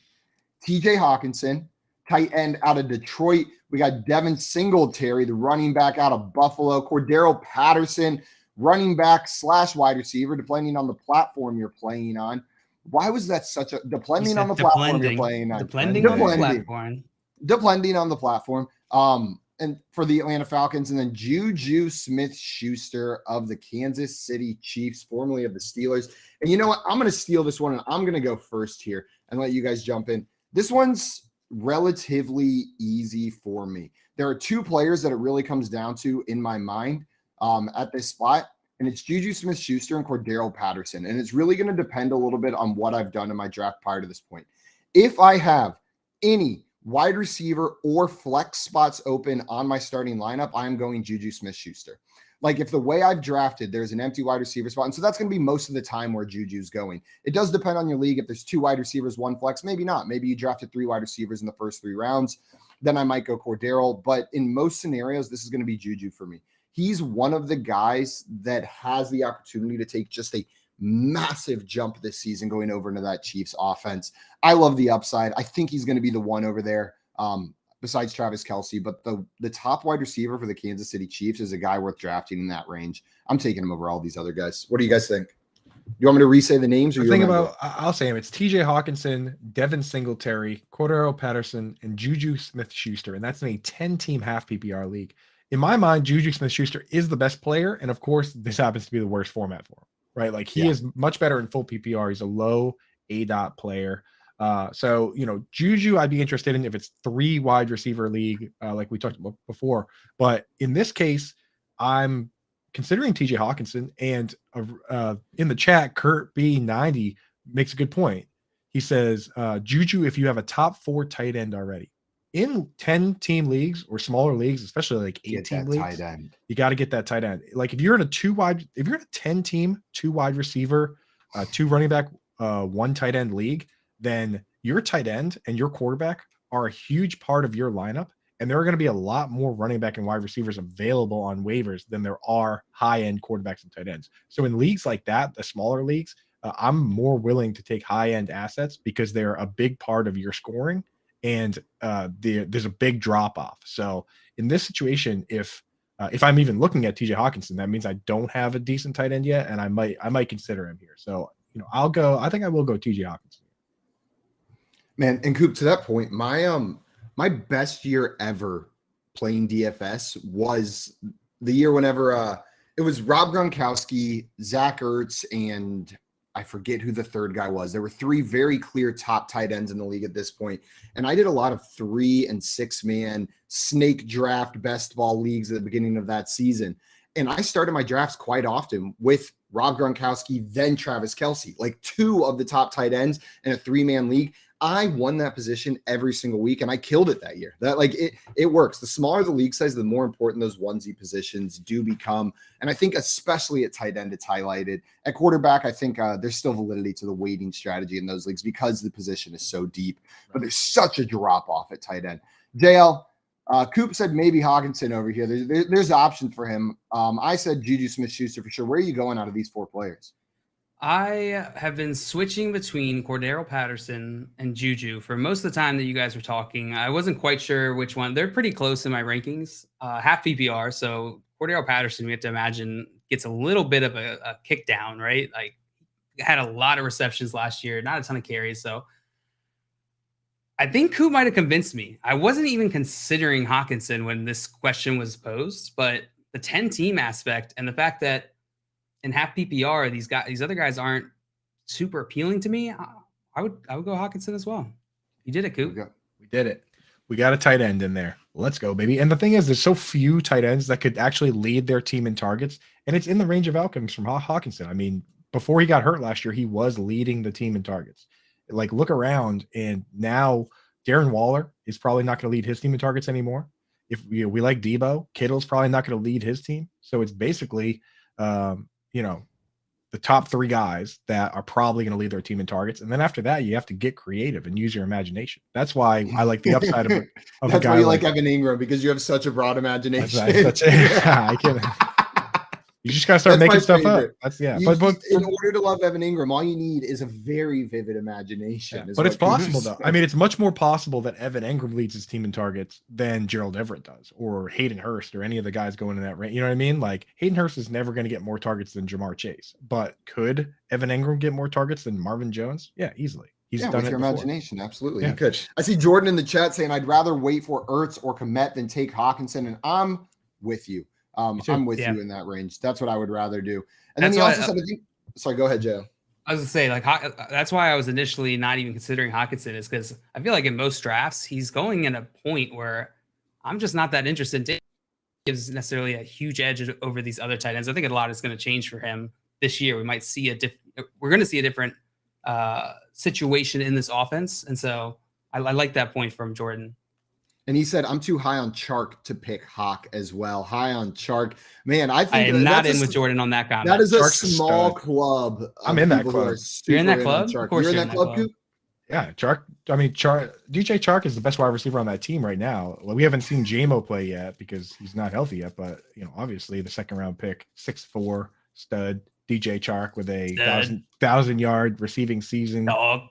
TJ Hawkinson, tight end out of Detroit. We got Devin Singletary, the running back out of Buffalo. Cordero Patterson, running back / wide receiver, depending on the platform you're playing on. Why was that such a depending on the platform you're playing on? Depending on the platform. Depending on the platform. And for the Atlanta Falcons, and then Juju Smith-Schuster of the Kansas City Chiefs, formerly of the Steelers. And you know what? I'm going to steal this one, and I'm going to go first here and let you guys jump in. This one's relatively easy for me. There are two players that it really comes down to in my mind at this spot, and it's Juju Smith-Schuster and Cordero Patterson. And it's really going to depend a little bit on what I've done in my draft prior to this point. If I have any wide receiver or flex spots open on my starting lineup, I'm going Juju Smith-Schuster. Like, if the way I've drafted, there's an empty wide receiver spot. And so that's going to be most of the time where Juju's going. It does depend on your league. If there's 2 wide receivers, 1 flex, maybe not. Maybe you drafted 3 wide receivers in the first 3 rounds. then I might go Cordero. But in most scenarios, this is going to be Juju for me. He's one of the guys that has the opportunity to take just a massive jump this season going over into that Chiefs offense. I love the upside. I think he's going to be the one over there, besides Travis Kelce. But the top wide receiver for the Kansas City Chiefs is a guy worth drafting in that range. I'm taking him over all these other guys. What do you guys think? You want me to re-say the names? Or I'll say him. It's T.J. Hawkinson, Devin Singletary, Cordero Patterson, and Juju Smith-Schuster, and that's in a 10-team half PPR league. In my mind, Juju Smith-Schuster is the best player, and of course, this happens to be the worst format for him, right? Like he is much better in full PPR. He's a low ADOT player. So, Juju, I'd be interested in if it's 3 wide receiver league, like we talked about before. But in this case, I'm considering TJ Hawkinson, and in the chat, Kurt B90 makes a good point. He says, Juju, if you have a top 4 tight end already in 10-team leagues or smaller leagues, especially like 8-team leagues, you got to get that tight end. Like if you're in a 10-team, 2 wide receiver, 2 running back, 1 tight end league, then your tight end and your quarterback are a huge part of your lineup. And there are going to be a lot more running back and wide receivers available on waivers than there are high-end quarterbacks and tight ends. So in leagues like that, the smaller leagues, I'm more willing to take high-end assets because they're a big part of your scoring, and there's a big drop-off. So in this situation, if I'm even looking at TJ Hawkinson, that means I don't have a decent tight end yet, and I might consider him here. So I think I will go TJ Hawkinson. Man, and Coop, to that point, my best year ever playing DFS was the year whenever it was Rob Gronkowski, Zach Ertz, and I forget who the third guy was. There were 3 very clear top tight ends in the league at this point. And I did a lot of 3 and 6 man snake draft best ball leagues at the beginning of that season. And I started my drafts quite often with Rob Gronkowski, then Travis Kelce, like 2 of the top tight ends in a 3-man league. I won that position every single week, and I killed it that year. That it works. The smaller the league size, the more important those onesie positions do become. And I think especially at tight end, it's highlighted. At quarterback, I think there's still validity to the weighting strategy in those leagues because the position is so deep. But there's such a drop off at tight end. JL, Coop said maybe Hawkinson over here. There's options for him. I said Juju Smith-Schuster for sure. Where are you going out of these 4 players? I have been switching between Cordero Patterson and Juju for most of the time that you guys were talking. I wasn't quite sure which one. They're pretty close in my rankings, half PPR. So Cordero Patterson, we have to imagine, gets a little bit of a kick down, right? Like had a lot of receptions last year, not a ton of carries. So I think Coop might have convinced me. I wasn't even considering Hawkinson when this question was posed, but the 10-team aspect and the fact that in half PPR, these other guys aren't super appealing to me. I would go Hawkinson as well. You did it, Coop. We did it. We got a tight end in there. Let's go, baby. And the thing is, there's so few tight ends that could actually lead their team in targets, and it's in the range of outcomes from Hawkinson. I mean, before he got hurt last year, he was leading the team in targets. Like, look around, and now Darren Waller is probably not going to lead his team in targets anymore. If we like Debo, Kittle's probably not going to lead his team. So it's basically the top 3 guys that are probably going to lead their team in targets. And then after that, you have to get creative and use your imagination. That's why I like the upside of That's a guy why you like Evan Ingram, because you have such a broad imagination. I can't. You just gotta start making stuff up. That's But in order to love Evan Ingram, all you need is a very vivid imagination. Yeah, but it's possible though. I mean, it's much more possible that Evan Ingram leads his team in targets than Gerald Everett does, or Hayden Hurst, or any of the guys going in that range. You know what I mean? Like Hayden Hurst is never going to get more targets than Jamar Chase, but could Evan Ingram get more targets than Marvin Jones? Yeah, easily. He's done with it your before. Imagination, absolutely. You could. I see Jordan in the chat saying, "I'd rather wait for Ertz or Komet than take Hawkinson," and I'm with you. I'm with you in that range. That's what I would rather do. And then he also said, sorry, go ahead, Joe. I was gonna say, like, that's why I was initially not even considering Hawkinson, is because I feel like in most drafts he's going at a point where I'm just not that interested in. Gives necessarily a huge edge over these other tight ends. I think a lot is going to change for him this year. We might see we're going to see a different situation in this offense, and so I like that point from Jordan. And he said, I'm too high on Chark to pick Hawk as well. High on Chark. Man, I think I am not in with Jordan on that comment. That is Chark's a small club. I'm in that club. You're in that club? Of course, you're in that club, Coop? Yeah, Chark. I mean, DJ Chark is the best wide receiver on that team right now. Well, we haven't seen JMO play yet because he's not healthy yet. But obviously the second round pick, 6'4" stud DJ Chark with a 1,000-yard receiving season. Dog.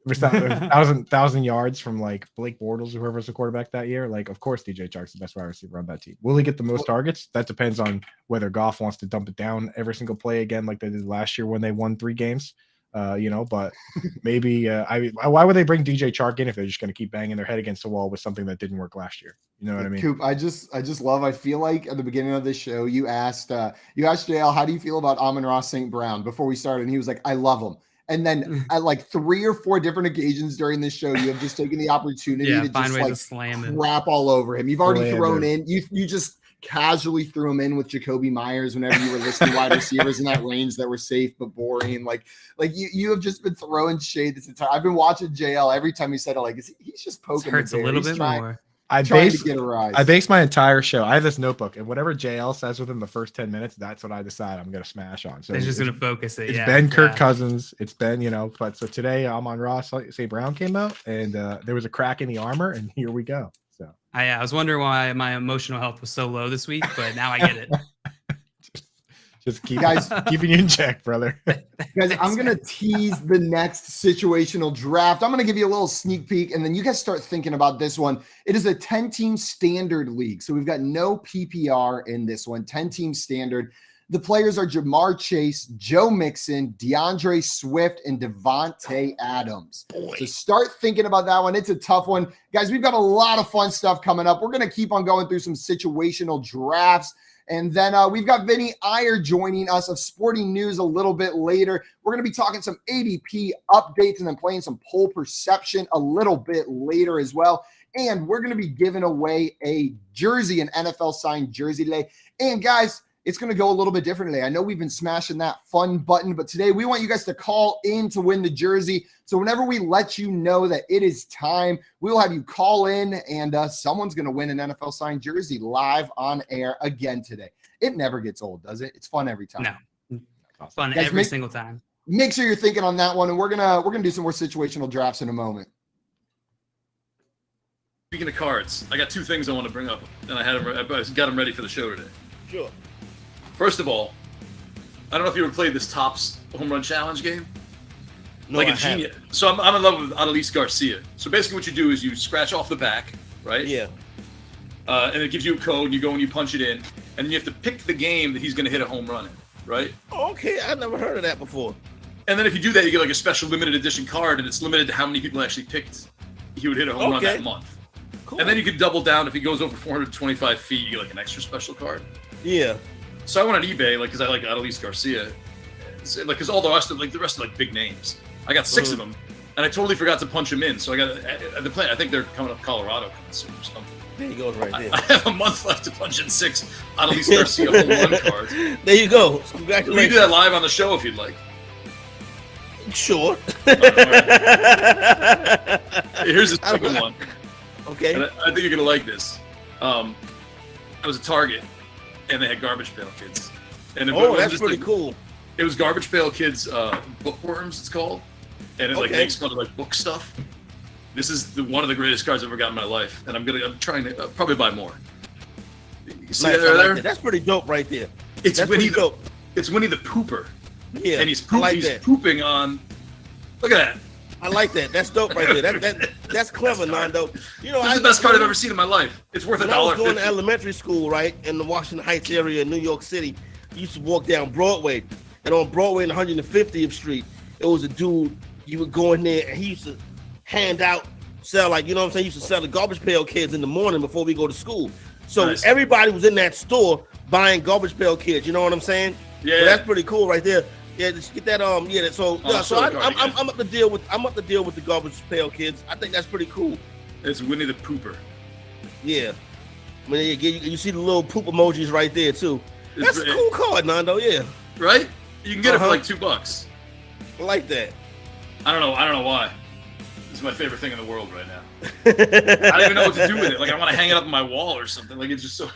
1,000 yards from like Blake Bortles, whoever's the quarterback that year. Like, of course, DJ Chark's the best wide receiver on that team. Will he get the most targets? That depends on whether Goff wants to dump it down every single play again, like they did last year when they won 3 games. But maybe why would they bring DJ Chark in if they're just going to keep banging their head against the wall with something that didn't work last year? You know what I mean? Coop, I just love. I feel like at the beginning of this show, you asked JL, how do you feel about Amon-Ra St. Brown before we started, and he was like, I love him. And then at like 3 or 4 different occasions during this show, you have just taken the opportunity to just like slam crap all over him. You've already thrown in. You just casually threw him in with Jacoby Myers whenever you were listing wide receivers in that range that were safe but boring. Like you have just been throwing shade this entire. I've been watching JL every time he said it. Like he's just poking. It hurts a little bit more. I base my entire show. I have this notebook, and whatever JL says within the first 10 minutes, that's what I decide I'm going to smash on. So it's just going to focus it. It's been Kirk Cousins. It's been, but so today Amon-Ra St. Brown came out, and there was a crack in the armor, and here we go. So I was wondering why my emotional health was so low this week, but now I get it. Just keeping you in check, brother. Guys, I'm going to tease the next situational draft. I'm going to give you a little sneak peek, and then you guys start thinking about this one. It is a 10-team standard league, so we've got no PPR in this one, 10-team standard. The players are Jamar Chase, Joe Mixon, DeAndre Swift, and Devontae Adams. So start thinking about that one. It's a tough one. Guys, we've got a lot of fun stuff coming up. We're going to keep on going through some situational drafts. And then we've got Vinny Iyer joining us of Sporting News a little bit later. We're going to be talking some ADP updates and then playing some poll perception a little bit later as well. And we're going to be giving away a jersey, an NFL signed jersey today. And guys, it's going to go a little bit different today. I know we've been smashing that fun button, but today we want you guys to call in to win the jersey. So whenever we let you know that it is time, we'll have you call in, and someone's going to win an NFL signed jersey live on air again today. It never gets old, does it? It's fun every time. No, fun guys, every single time. Make sure you're thinking on that one, and we're gonna do some more situational drafts in a moment. Speaking of cards, I got 2 things I want to bring up, and I got them ready for the show today. Sure. First of all, I don't know if you ever played this Topps Home Run Challenge game. No, like I a genius. So I'm in love with Adolis Garcia. So basically what you do is you scratch off the back, right? Yeah. And it gives you a code, and you go and you punch it in, and then you have to pick the game that he's going to hit a home run in, right? Okay, I've never heard of that before. And then if you do that, you get like a special limited edition card, and it's limited to how many people actually picked he would hit a home run that month. Cool. And then you could double down if he goes over 425 feet, you get like an extra special card. Yeah. So I went on eBay, like, because I like Adolis Garcia, because all the rest are like big names. I got 6 of them, and I totally forgot to punch them in. So I got the play. I think they're coming up Colorado soon or something. There you go, right there. I have a month left to punch in 6 Adolis Garcia home run cards. There you go. Congratulations. We can do that live on the show if you'd like. Sure. Right. Here's the second one. Okay. And I think you're gonna like this. I was at Target, and they had Garbage Pail Kids. And that's pretty cool. It was Garbage Pail Kids Bookworms, it's called, and it like makes fun of like book stuff. This is one of the greatest cards I've ever got in my life, and I'm trying to probably buy more. You see nice, that right there? That's pretty dope right there. It's Winnie the Pooper. Yeah, and he's pooping on. Look at that. I like that. That's dope right there. That's clever, Nando. You know, this is the best card I've ever seen in my life. It's worth $1.50. I was going to elementary school, right, in the Washington Heights area in New York City. You used to walk down Broadway, and on Broadway and 150th Street, it was a dude. You would go in there, and he used to sell like, you know what I'm saying? He used to sell the Garbage Pail Kids in the morning before we go to school. So everybody was in that store buying Garbage Pail Kids. You know what I'm saying? Yeah, so that's pretty cool right there. Yeah, just get that. So I'm up to deal with the Garbage Pail Kids. I think that's pretty cool. It's Winnie the Pooper. Yeah, I mean, you see the little poop emojis right there too. That's a cool card, Nando. Yeah, right. You can get it for like $2. I like that. I don't know why. This is my favorite thing in the world right now. I don't even know what to do with it. Like I want to hang it up on my wall or something. Like it's just so.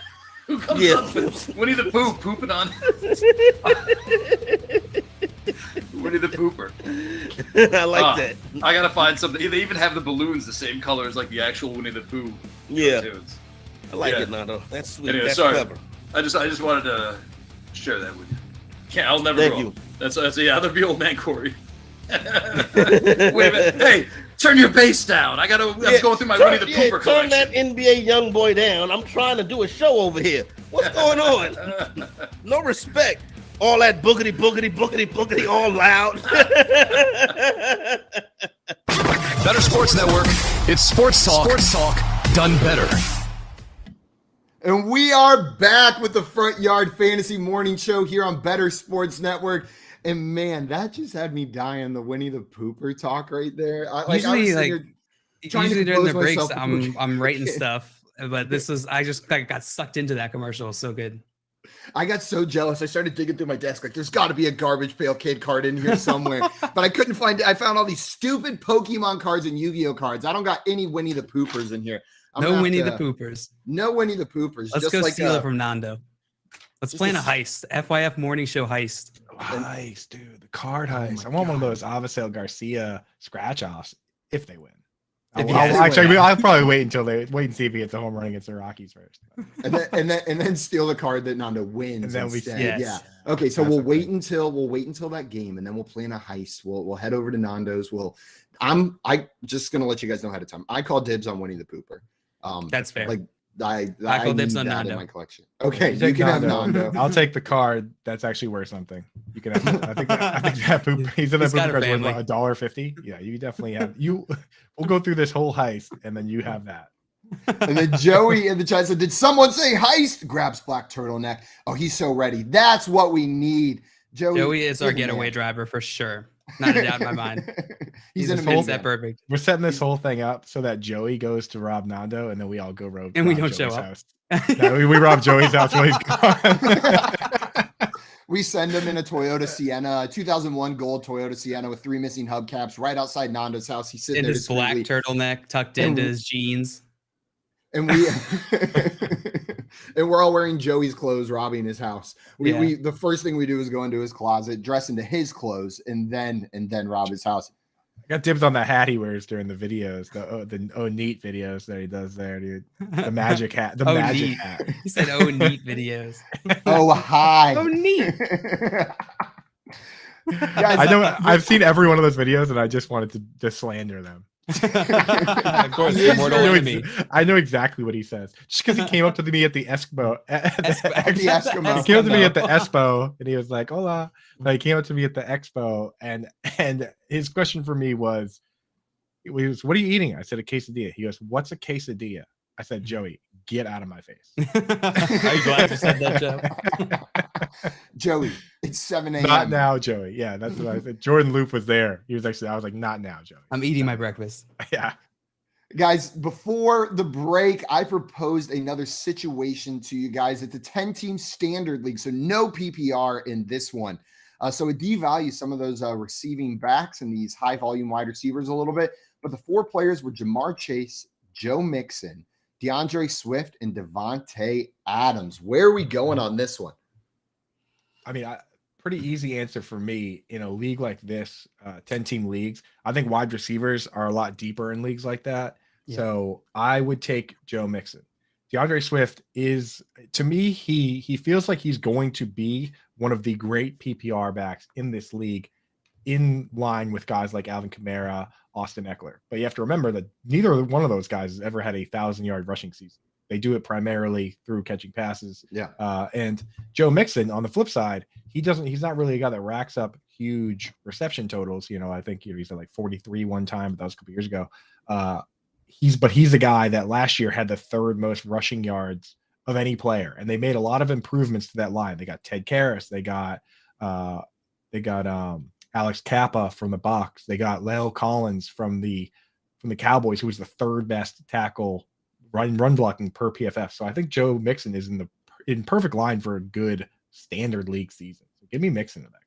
Who comes up with Winnie the Pooh pooping on? Winnie the Pooper. I like that. I gotta find something. They even have the balloons the same color as like the actual Winnie the Pooh cartoons. I like it, Nando. That's sweet. Anyway, That's sorry. clever. I just wanted to share that with you. I'll never Thank grow you. up. That's that'll be old man Corey. Wait a minute. Hey, turn your bass down. I'm going through my Winnie the Pooper Turn collection. that NBA young boy down. I'm trying to do a show over here. What's going on? No respect. All that boogity, boogity, boogity, boogity, all loud. Better Sports Network. It's sports talk. Sports talk done better. And we are back with the Front Yard Fantasy Morning Show here on Better Sports Network. And man, that just had me dying. The Winnie the Pooper talk right there. Usually during the breaks, I'm writing stuff, but I just got sucked into that commercial. So good. I got so jealous. I started digging through my desk. Like, there's got to be a Garbage Pail Kid card in here somewhere, but I couldn't find it. I found all these stupid Pokemon cards and Yu-Gi-Oh cards. I don't got any Winnie the Poopers in here. No Winnie the Poopers. No Winnie the Poopers. Let's just go like steal it from Nando. Let's plan a heist. FYF morning show heist. Heist, dude. The card heist. I want one of those Avasel Garcia scratch offs if they win. I'll probably wait and see if he gets a home run against the Rockies first. and then steal the card that Nando wins. And then instead. Yes. Yeah. Okay, so we'll wait until that game, and then we'll plan a heist. We'll head over to Nando's. I'm just gonna let you guys know ahead of time. I call dibs on Winnie the Pooper. That's fair. Like I call dibs on that Nando in my collection. Okay, you can have Nando. I'll take the card that's actually worth something. You can have. I think that poop. He's in that poop card's worth $1.50. Yeah, you definitely have. We'll go through this whole heist, and then you have that. And then Joey in the chat said, "Did someone say heist?" Grabs black turtleneck. Oh, he's so ready. That's what we need. Joey is our getaway driver for sure. Not a doubt in my mind. He's in a that perfect. We're setting this whole thing up so that Joey goes to rob Nando, and then we all go rob. And we don't Joey's show up. House. No, we rob Joey's house while he's gone. We send him in a Toyota Sienna, 2001 gold Toyota Sienna with 3 missing hubcaps right outside Nando's house. He's sitting in his black turtleneck tucked into his jeans. And we're all wearing Joey's clothes, robbing his house. The first thing we do is go into his closet, dress into his clothes, and then rob his house. I got dibs on the hat he wears during the videos, the neat videos that he does there, dude. The magic hat, magic hat. He said neat videos. Oh hi. Oh neat. Guys, I know I've seen every one of those videos, and I just wanted to slander them. Of course, I know exactly what he says. Just because he came up to me at the Eskimo. Eskimo. He came up to me at the Expo, and he was like, "Hola." Like, he came up to me at the Expo, and his question for me was, "What are you eating?" I said, "A quesadilla." He goes, "What's a quesadilla?" I said, "Joey, get out of my face." Are you glad you said that, Joe? Joey, it's 7 a.m. Not now, Joey. Yeah, that's what I said. Jordan Loop was there. I was like, not now, Joey. I'm eating my breakfast. Yeah. Guys, before the break, I proposed another situation to you guys. It's a 10-team standard league, so no PPR in this one. So it devalues some of those receiving backs and these high-volume wide receivers a little bit. But the 4 players were Jamar Chase, Joe Mixon, DeAndre Swift, and Devontae Adams. Where are we going on this one? I mean, pretty easy answer for me in a league like this, 10-team leagues. I think wide receivers are a lot deeper in leagues like that. Yeah. So I would take Joe Mixon. DeAndre Swift is, to me, he feels like he's going to be one of the great PPR backs in this league, in line with guys like Alvin Kamara, Austin Eckler. But you have to remember that neither one of those guys has ever had a 1,000-yard rushing season. They do it primarily through catching passes. Yeah. And Joe Mixon, on the flip side, he's not really a guy that racks up huge reception totals. I think he's at like 43 one time, but that was a couple years ago. He's a guy that last year had the 3rd most rushing yards of any player. And they made a lot of improvements to that line. They got Ted Karras. They got Alex Kappa from the Bucs. They got La'el Collins from the Cowboys, who was the 3rd best tackle run blocking per PFF. So I think Joe Mixon is in perfect line for a good standard league season. So give me Mixon in that.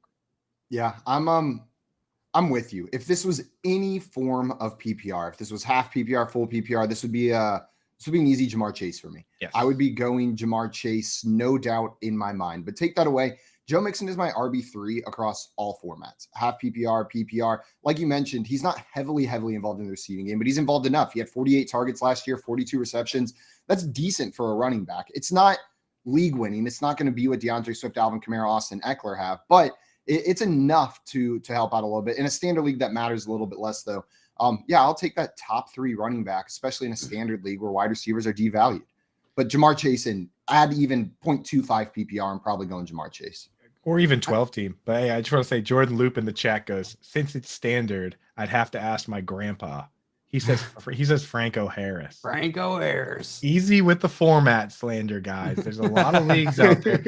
Yeah, I'm with you. If this was any form of PPR, if this was half PPR, full PPR, this would be an easy Jamar Chase for me. Yes. I would be going Jamar Chase, no doubt in my mind. But take that away. Joe Mixon is my RB3 across all formats, half PPR, PPR. Like you mentioned, he's not heavily involved in the receiving game, but he's involved enough. He had 48 targets last year, 42 receptions. That's decent for a running back. It's not league winning. It's not going to be what DeAndre Swift, Alvin Kamara, Austin Eckler have, but it's enough to help out a little bit. In a standard league, that matters a little bit less, though. I'll take that top 3 running back, especially in a standard league where wide receivers are devalued. But Jamar Chase, and add even 0.25 PPR, I'm probably going Jamar Chase. Or even 12 team. But hey, I just want to say Jordan Loop in the chat goes, since it's standard, I'd have to ask my grandpa. He says Franco Harris. Franco Harris. Easy with the format slander, guys. There's a lot of leagues out there.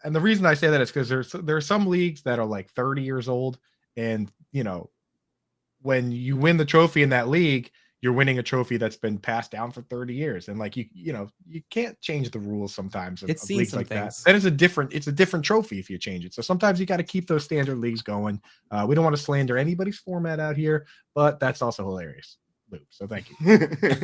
And the reason I say that is because there are some leagues that are like 30 years old, and when you win the trophy in that league, you're winning a trophy that's been passed down for 30 years. And like, you can't change the rules sometimes of leagues like that. That is it's a different trophy if you change it. So sometimes you got to keep those standard leagues going. We don't want to slander anybody's format out here, but that's also hilarious. Luke, so thank you.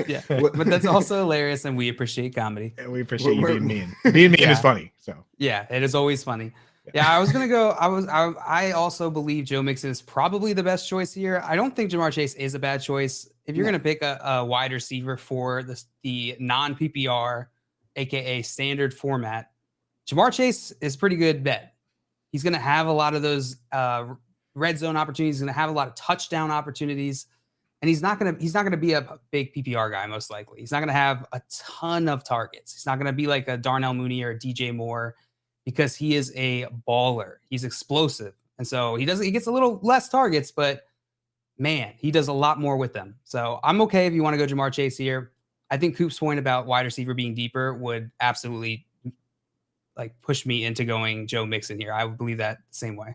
Yeah, but that's also hilarious, and we appreciate comedy. And we appreciate you being mean. Being mean is funny. So yeah, it is always funny. Yeah, I was gonna go. I also believe Joe Mixon is probably the best choice here. I don't think Jamar Chase is a bad choice. If you're gonna pick a wide receiver for the non PPR, aka standard format, Jamar Chase is a pretty good bet. He's gonna have a lot of those red zone opportunities. He's gonna have a lot of touchdown opportunities, and he's not gonna be a big PPR guy most likely. He's not gonna have a ton of targets. He's not gonna be like a Darnell Mooney or a DJ Moore, because he is a baller. He's explosive. And so he gets a little less targets, but man, he does a lot more with them. So I'm okay if you want to go Jamar Chase here. I think Coop's point about wide receiver being deeper would absolutely like push me into going Joe Mixon here. I would believe that the same way.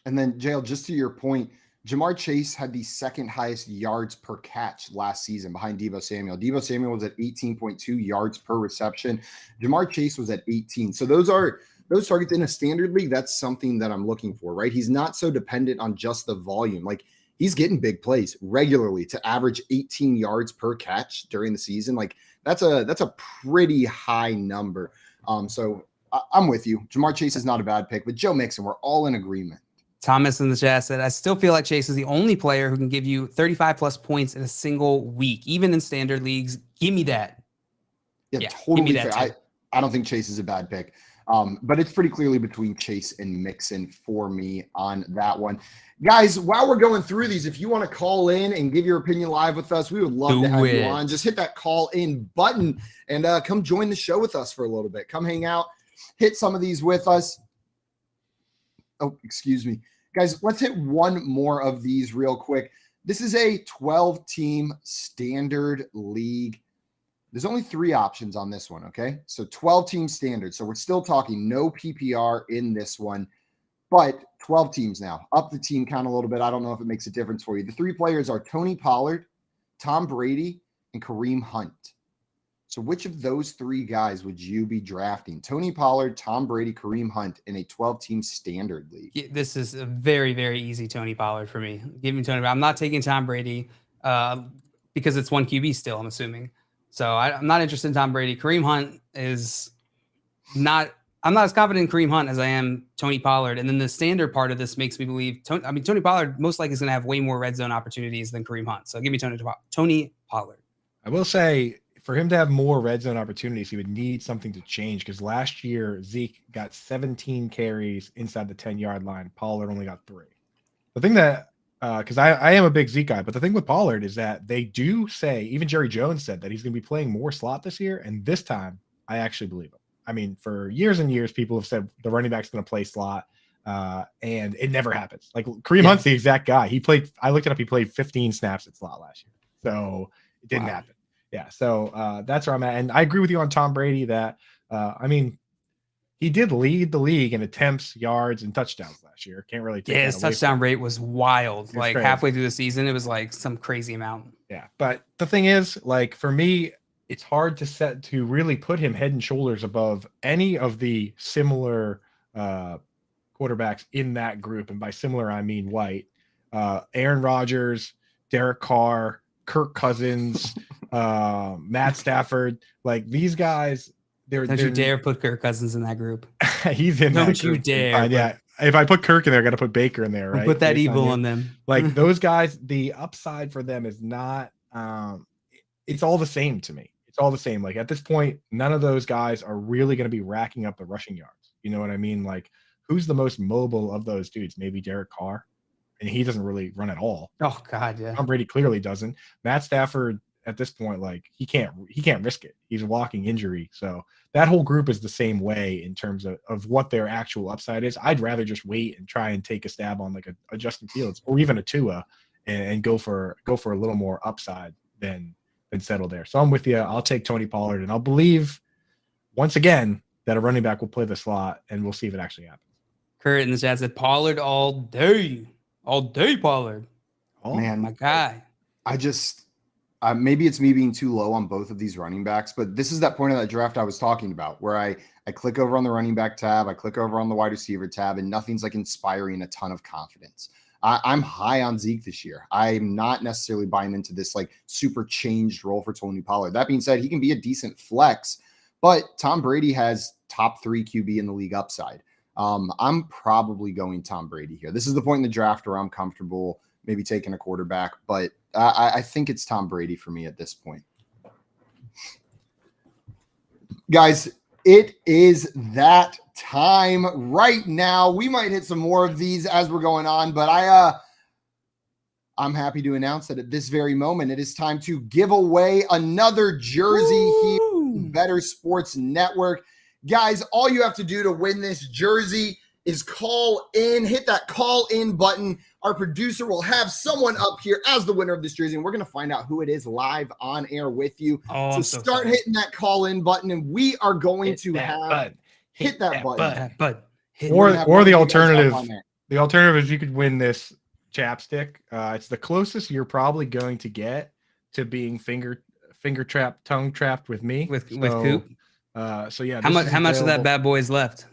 And then Jail, just to your point, Jamar Chase had the second highest yards per catch last season behind Deebo Samuel. Deebo Samuel was at 18.2 yards per reception. Jamar Chase was at 18. So those targets in a standard league, that's something that I'm looking for, right? He's not so dependent on just the volume. Like, he's getting big plays regularly to average 18 yards per catch during the season. Like, that's a pretty high number. So I'm with you. Jamar Chase is not a bad pick, but Joe Mixon, we're all in agreement. Thomas in the chat said, I still feel like Chase is the only player who can give you 35 plus points in a single week, even in standard leagues. Give me that. Yeah, totally fair. I don't think Chase is a bad pick. But it's pretty clearly between Chase and Mixon for me on that one. Guys, while we're going through these, if you want to call in and give your opinion live with us, we would love to have you on. Just hit that call in button and come join the show with us for a little bit. Come hang out, hit some of these with us. Oh, excuse me. Guys, let's hit one more of these real quick. This is a 12-team standard league. There's only 3 options on this one, okay? So 12-team standard. So we're still talking no PPR in this one, but 12 teams now. Up the team count a little bit. I don't know if it makes a difference for you. The 3 players are Tony Pollard, Tom Brady, and Kareem Hunt. So which of those 3 guys would you be drafting? Tony Pollard, Tom Brady, Kareem Hunt in a 12-team standard league. This is a very, very easy Tony Pollard for me. Give me Tony. I'm not taking Tom Brady because it's 1 QB still, I'm assuming. So I'm not interested in Tom Brady. Kareem Hunt is not – I'm not as confident in Kareem Hunt as I am Tony Pollard. And then the standard part of this makes me believe Tony Pollard most likely is going to have way more red zone opportunities than Kareem Hunt. So give me Tony Pollard. I will say for him to have more red zone opportunities, he would need something to change because last year Zeke got 17 carries inside the 10-yard line. Pollard only got 3. The thing that because I am a big Zeke guy, but the thing with Pollard is that they do say, even Jerry Jones said that he's going to be playing more slot this year. And this time I actually believe him. I mean, for years and years, people have said the running back's going to play slot and it never happens. Like Kareem Hunt's the exact guy. I looked it up. He played 15 snaps at slot last year. So it didn't happen. Yeah. So that's where I'm at. And I agree with you on Tom Brady that, he did lead the league in attempts, yards, and touchdowns last year. Can't really take that away. His touchdown rate was wild. Like crazy. Halfway through the season, it was like some crazy amount. Yeah. But the thing is, like for me, it's hard to really put him head and shoulders above any of the similar quarterbacks in that group. And by similar, I mean White, Aaron Rodgers, Derek Carr, Kirk Cousins, Matt Stafford. Like these guys. Don't you dare put Kirk Cousins in that group. He's in Don't that you group. dare, Yeah. If I put Kirk in there, I got to put Baker in there, right? put that Based evil you. on them. Like those guys, the upside for them is not. It's all the same to me. It's all the same. Like at this point, none of those guys are really going to be racking up the rushing yards. You know what I mean? Like who's the most mobile of those dudes? Maybe Derek Carr, and he doesn't really run at all. Oh God, yeah. Tom Brady clearly doesn't. Matt Stafford at this point, like he can't risk it. He's a walking injury. So that whole group is the same way in terms of what their actual upside is. I'd rather just wait and try and take a stab on like a Justin Fields or even a Tua and go for a little more upside than settle there. So I'm with you. I'll take Tony Pollard, and I'll believe once again that a running back will play the slot, and we'll see if it actually happens. Kurt in the chat said Pollard all day Pollard. Oh Man, my guy. I just maybe it's me being too low on both of these running backs, but this is that point of that draft I was talking about where I click over on the running back tab, I click over on the wide receiver tab, and nothing's like inspiring a ton of confidence. I'm high on Zeke this year. I'm not necessarily buying into this like super changed role for Tony Pollard. That being said, he can be a decent flex, but Tom Brady has top 3 QB in the league upside. I'm probably going Tom Brady here. This is the point in the draft where I'm comfortable maybe taking a quarterback, but I think it's Tom Brady for me at this point. Guys, it is that time right now. We might hit some more of these as we're going on, but I'm happy to announce that at this very moment, it is time to give away another jersey here on Better Sports Network. Guys, all you have to do to win this jersey is call in, hit that call in button. Our producer will have someone up here as the winner of this jersey, and we're going to find out who it is live on air with you. So start hitting that call in button, and we are going to have hit that button. Or the alternative. The alternative is you could win this chapstick. It's the closest you're probably going to get to being finger trapped, tongue trapped with me. With Coop. So yeah. How much of that bad boy is left?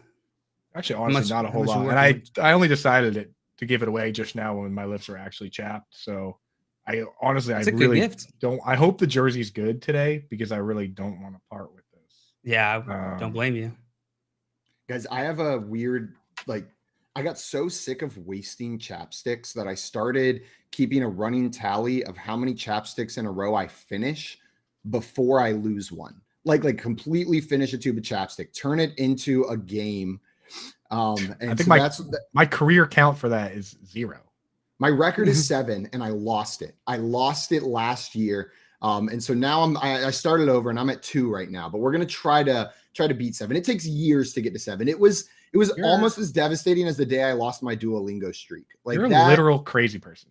Actually, honestly, not a whole lot. And I only decided it to give it away just now when my lips are actually chapped. So I honestly, That's I really gift. don't. I hope the jersey's good today because I really don't want to part with this. Yeah, don't blame you. Guys, I have a weird, I got so sick of wasting chapsticks that I started keeping a running tally of how many chapsticks in a row I finish before I lose one. Like completely finish a tube of chapstick, turn it into a game. And I think my career count for that is 0. My record is 7, and I lost it. I lost it last year. And so now I started over, and I'm at 2 right now. But we're gonna try to beat 7. It takes years to get to 7. It was almost as devastating as the day I lost my Duolingo streak. Like you're a literal crazy person.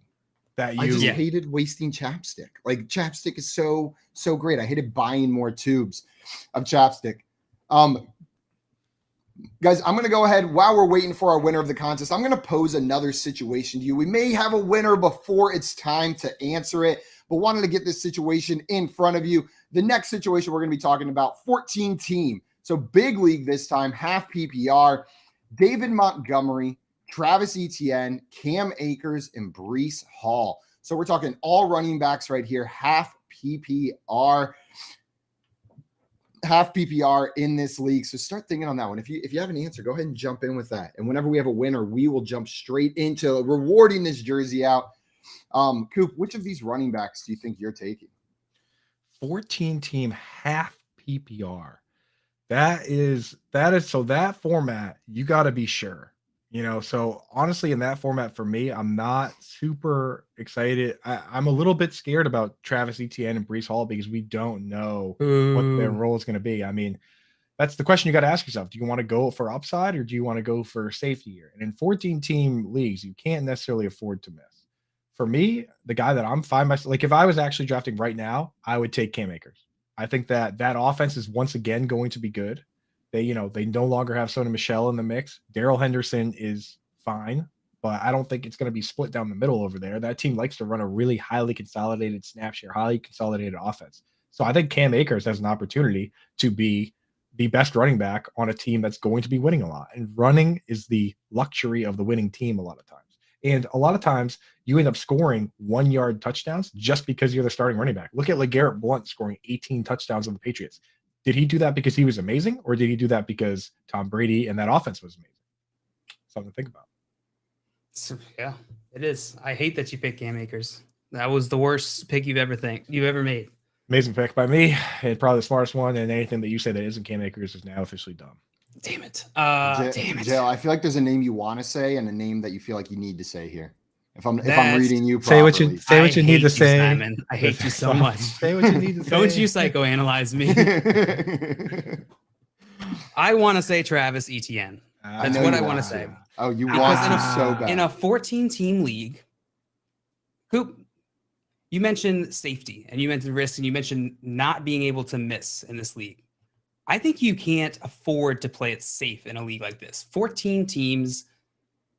I just hated wasting chapstick. Like chapstick is so great. I hated buying more tubes of chapstick. Guys, I'm going to go ahead while we're waiting for our winner of the contest. I'm going to pose another situation to you. We may have a winner before it's time to answer it, but wanted to get this situation in front of you. The next situation we're going to be talking about, 14 team. So big league this time, half PPR. David Montgomery, Travis Etienne, Cam Akers, and Breece Hall. So we're talking all running backs right here, half PPR. Half PPR in this league. So start thinking on that one. If you have an answer, go ahead and jump in with that. And whenever we have a winner, we will jump straight into rewarding this jersey out. Coop, which of these running backs do you think you're taking? 14 team half PPR. That is so that format, you got to be sure. So honestly, in that format for me, I'm not super excited. I'm a little bit scared about Travis Etienne and Breece Hall because we don't know what their role is going to be. I mean, that's the question you got to ask yourself. Do you want to go for upside or do you want to go for safety here? And in 14 team leagues, you can't necessarily afford to miss. For me, the guy that I'm fine myself, like if I was actually drafting right now, I would take Cam Akers. I think that offense is once again going to be good. They no longer have Sony Michel in the mix. Darrell Henderson is fine, but I don't think it's going to be split down the middle over there. That team likes to run a really highly consolidated snap share, highly consolidated offense. So I think Cam Akers has an opportunity to be the best running back on a team that's going to be winning a lot. And running is the luxury of the winning team a lot of times. And a lot of times you end up scoring 1-yard touchdowns just because you're the starting running back. Look at LeGarrette Blount scoring 18 touchdowns on the Patriots. did he do that because he was amazing, or did he do that because Tom Brady and that offense was amazing? Something to think about. So, yeah, it is. I hate that you picked Cam Akers. That was the worst pick you've ever made. Amazing pick by me, and probably the smartest one. And anything that you say that isn't Cam Akers is now officially dumb. Damn it. Damn it. Jail, I feel like there's a name you want to say and a name that you feel like you need to say here. If I'm reading you properly. Say what you need to say. Simon. I hate you so much. Say what you need to say. Don't you psychoanalyze me. I want to say Travis Etienne. That's what I want to say. Oh, you want him so bad. In a 14-team league, Coop, you mentioned safety, and you mentioned risk, and you mentioned not being able to miss in this league. I think you can't afford to play it safe in a league like this. 14 teams,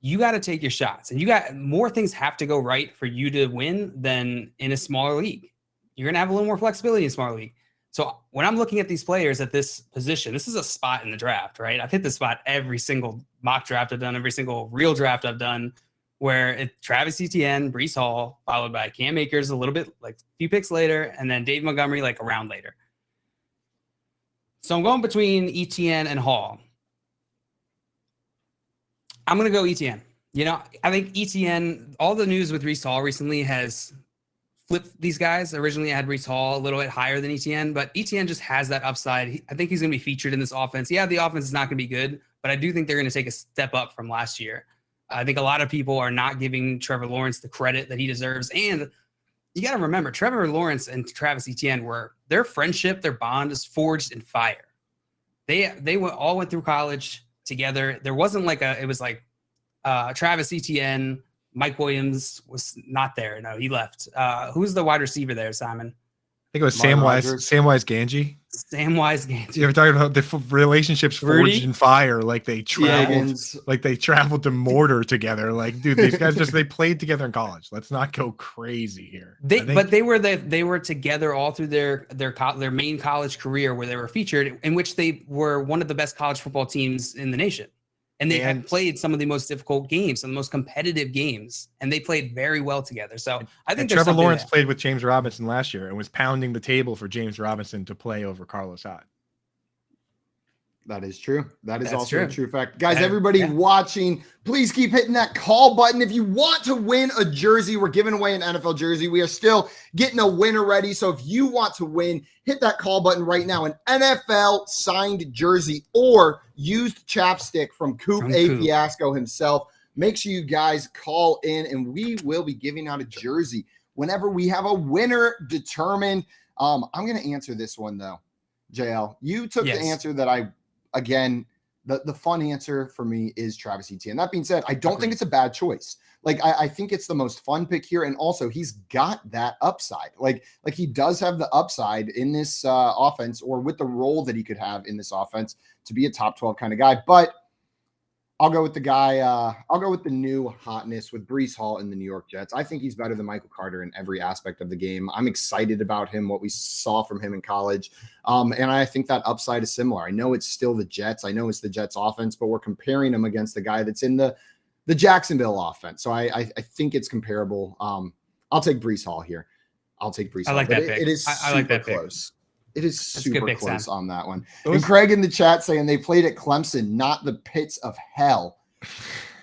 you got to take your shots, and you got more things have to go right for you to win than in a smaller league. You're going to have a little more flexibility in a smaller league. So when I'm looking at these players at this position, this is a spot in the draft, right? I've hit this spot every single mock draft I've done, every single real draft I've done, where it's Travis Etienne, Breece Hall, followed by Cam Akers a little bit, like a few picks later, and then Dave Montgomery like a round later. So I'm going between Etienne and Hall. I'm going to go Etienne. You know, I think Etienne, all the news with Breece Hall recently has flipped these guys. Originally, I had Breece Hall a little bit higher than Etienne, but Etienne just has that upside. I think he's going to be featured in this offense. Yeah, the offense is not going to be good, but I do think they're going to take a step up from last year. I think a lot of people are not giving Trevor Lawrence the credit that he deserves. And you got to remember, Trevor Lawrence and Travis Etienne their friendship, their bond is forged in fire. They all went through college together. There wasn't it was like Travis Etienne, Mike Williams was not there. No, he left. Who's the wide receiver there, Simon? I think it was Samwise Ganji. Samwise Ganji. You're talking about the relationships forged in fire, like they traveled, to Mordor together. Like, dude, these guys they played together in college. Let's not go crazy here. They were together all through their main college career, where they were featured, in which they were one of the best college football teams in the nation. And they had played some of the most difficult games, some of the most competitive games, and they played very well together. So I think Trevor Lawrence played with James Robinson last year and was pounding the table for James Robinson to play over Carlos Hyde. That is true. That's also a true fact. Guys, everybody watching, please keep hitting that call button. If you want to win a jersey, we're giving away an NFL jersey. We are still getting a winner ready. So if you want to win, hit that call button right now. An NFL signed jersey or used chapstick from Coop A. Fiasco himself. Make sure you guys call in, and we will be giving out a jersey whenever we have a winner determined. I'm going to answer this one, though. JL, you took the answer that again, the fun answer for me is Travis Etienne. That being said, I don't think it's a bad choice. Like, I think it's the most fun pick here. And also he's got that upside. Like he does have the upside in this offense, or with the role that he could have in this offense, to be a top 12 kind of guy. But I'll go with the guy. I'll go with the new hotness with Breece Hall in the New York Jets. I think he's better than Michael Carter in every aspect of the game. I'm excited about him, what we saw from him in college. And I think that upside is similar. I know it's still the Jets. I know it's the Jets offense, but we're comparing him against the guy that's in the Jacksonville offense. So I think it's comparable. I'll take Breece Hall here. I'll take Breece Hall. I like that pick. It is I like that close. It is super close on that one. Those, and Craig in the chat saying they played at Clemson, not the pits of hell.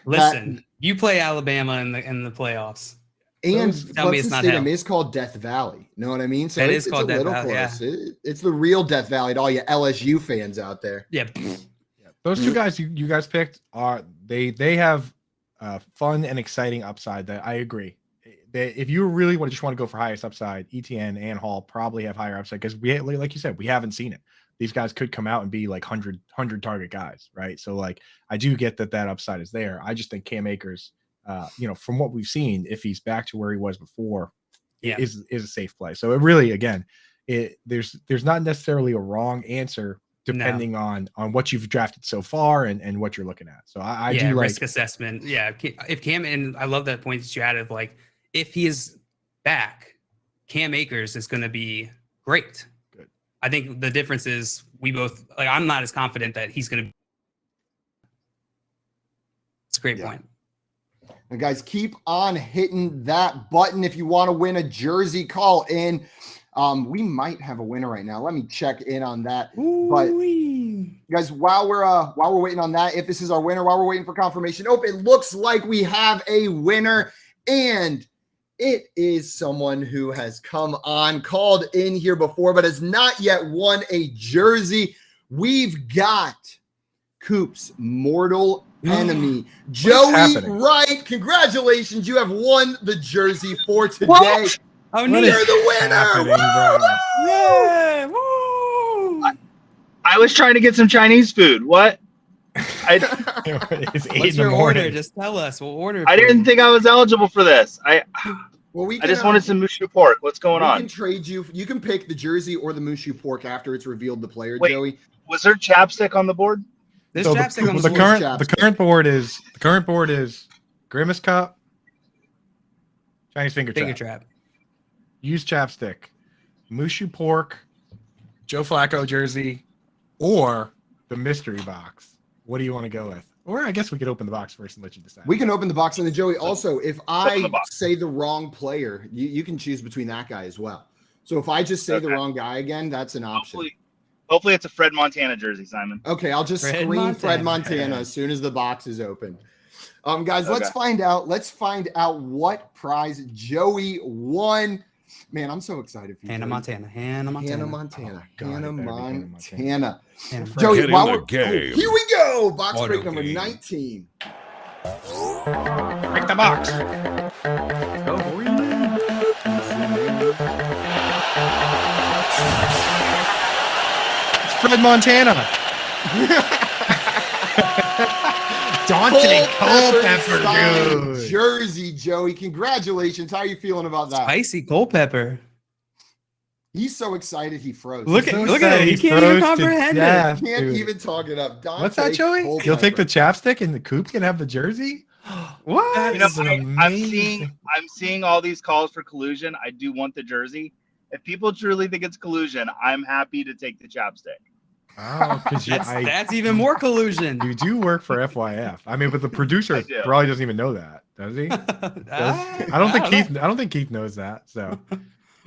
Listen, you play Alabama in the playoffs. And Clemson Stadium is called Death Valley. You know what I mean? So it's called Death Valley. Close. Yeah. It's the real Death Valley to all you LSU fans out there. Yeah. Those two guys you guys picked they have fun and exciting upside. That I agree. If you really want to go for highest upside, Etienne and Hall probably have higher upside, because like you said, we haven't seen it. These guys could come out and be like 100 target guys, right? So like, I do get that upside is there. I just think Cam Akers, from what we've seen, if he's back to where he was before, is a safe play. So it really, again, there's not necessarily a wrong answer depending on what you've drafted so far and what you're looking at. So I do like risk assessment. Yeah, if Cam, and I love that point that you added, like, if he is back, Cam Akers is going to be great. Good. I think the difference is I'm not as confident that he's going to. It's a great point. And guys, keep on hitting that button if you want to win a jersey. Call in. We might have a winner right now. Let me check in on that. Ooh-wee. But guys, while we're waiting on that, if this is our winner, while we're waiting for confirmation, it looks like we have a winner, and it is someone who has come on, called in here before, but has not yet won a jersey. We've got Coop's mortal enemy, Joey Wright. Congratulations, you have won the jersey for today. What? Oh, You're the winner. Yeah. Woo! I was trying to get some Chinese food. What? It's 8 What's in the your morning. order? Just tell us. We'll order. I didn't think I was eligible for this. I just wanted some Mushu pork. What's going on? We can trade you. You can pick the jersey or the Mushu pork after it's revealed the player, Wait, Joey. Was there chapstick on the board? There's So chapstick on the board. current board is Grimace Cup, Chinese finger trap. Use chapstick, Mushu pork, Joe Flacco jersey, or the mystery box. What do you want to go with? Or I guess we could open the box first and let you decide. We can open the box, and then Joey. Also, if I say the wrong player, you can choose between that guy as well. So if I just say the wrong guy again, that's an option. Hopefully it's a Fred Montana jersey, Simon. Okay, I'll just scream Fred Montana as soon as the box is open. Guys, let's find out. Let's find out what prize Joey won. Man, I'm so excited for you. Hannah Montana. Joey, here we go. Box break number 19. Break the box. It's Fred Montana. Dante Culpepper, dude. Jersey, Joey. Congratulations. How are you feeling about that? Spicy Culpepper. He's so excited he froze. Look at it. He can't even comprehend it. He can't even talk it up. Dante What's that, Joey? Culpepper. You'll take the chapstick and the Coop can have the jersey? What? I'm seeing all these calls for collusion. I do want the jersey. If people truly think it's collusion, I'm happy to take the chapstick. Oh, because that's even more collusion. You do work for FYF. I mean, but the producer probably doesn't even know that, does he? I don't think Keith knows that. So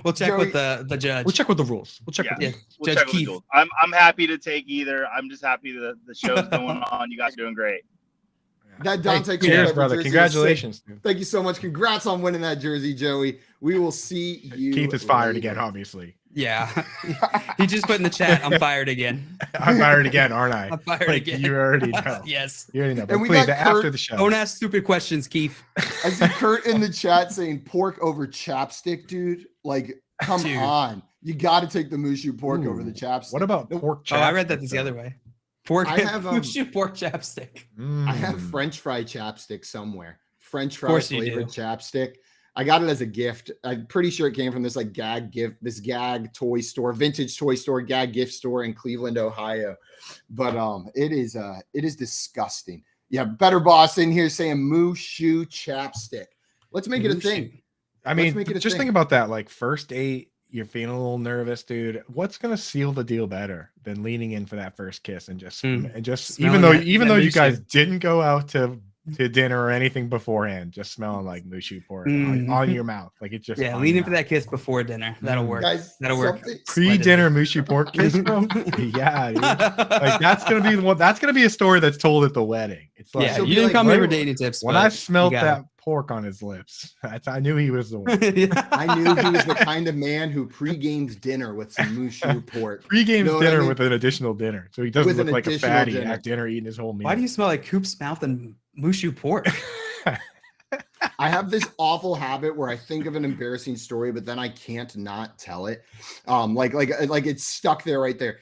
we'll check with the judge. We'll check with the rules. We'll check with Judge Keith. I'm happy to take either. I'm just happy that the show's going on. You guys are doing great. That Dante cheers, brother. Congratulations. Thank you so much. Congrats on winning that jersey, Joey. We will see you. Keith is fired again, obviously. Yeah. He just put in the chat, I'm fired again. I'm fired again, aren't I? I'm fired again. You already know. Yes. You already know. And we please, got after the show. Don't ask stupid questions, Keith. I see Kurt in the chat saying pork over chapstick, dude. Like, come on. You got to take the Mushu pork over the chapstick. What about pork chapstick? Oh, I read that the other way. Pork. I have Mushu pork chapstick. I have French fry chapstick somewhere. French fry flavored chapstick. I got it as a gift. I'm pretty sure it came from this gag toy store, vintage toy store, gag gift store in Cleveland, Ohio. But it is disgusting. Yeah, Better Boss in here saying Mushu chapstick. Let's make it a thing. I mean, just think about that. Like first date, you're feeling a little nervous, dude. What's gonna seal the deal better than leaning in for that first kiss and just even though you guys didn't go out to dinner or anything beforehand, just smelling like Mushu pork on your mouth. Like it just lean in for that kiss before dinner. That'll work. Guys, that'll work. Pre-dinner Mushu pork kiss, bro. Yeah, dude. Like that's gonna be the one. That's gonna be a story that's told at the wedding. It's like you didn't come here for dating tips. When I smelled that pork on his lips, I knew he was the one. I knew he was the kind of man who pre-games dinner with some Mushu pork. Pre-games dinner with an additional dinner, so he doesn't look like a fatty at dinner eating his whole meal. Why do you smell like Coop's mouth and Mushu pork? I have this awful habit where I think of an embarrassing story, but then I can't not tell it. Like it's stuck there right there.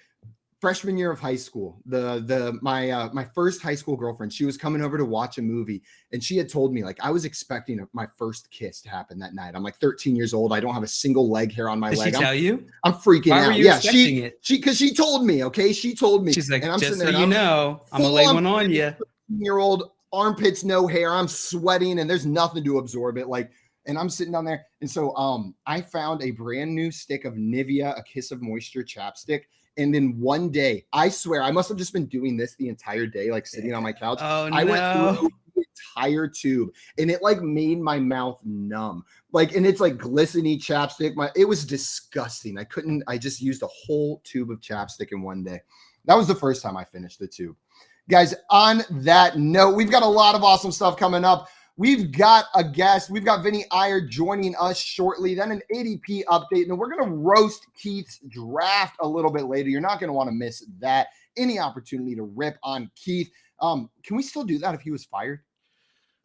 Freshman year of high school, my first high school girlfriend, she was coming over to watch a movie, and she had told me, like, I was expecting my first kiss to happen that night. I'm like 13 years old. I don't have a single leg hair on my leg. Did she tell you? I'm freaking out. Yeah, she told me. Okay, she told me. She's like, and I'm just so you know, I'm gonna lay one on you. 13-year-old armpits, no hair. I'm sweating, and there's nothing to absorb it. Like, and I'm sitting down there, and so I found a brand new stick of Nivea, a Kiss of Moisture chapstick. And then one day, I swear, I must have just been doing this the entire day, like sitting on my couch. Oh, I went through the entire tube, and it like made my mouth numb. Like, and it's like glistening chapstick. It was disgusting. I just used a whole tube of chapstick in one day. That was the first time I finished the tube. Guys, on that note, we've got a lot of awesome stuff coming up. We've got a guest. We've got Vinny Iyer joining us shortly, then an ADP update, and we're going to roast Keith's draft a little bit later. You're not going to want to miss that. Any opportunity to rip on Keith. Can we still do that if he was fired?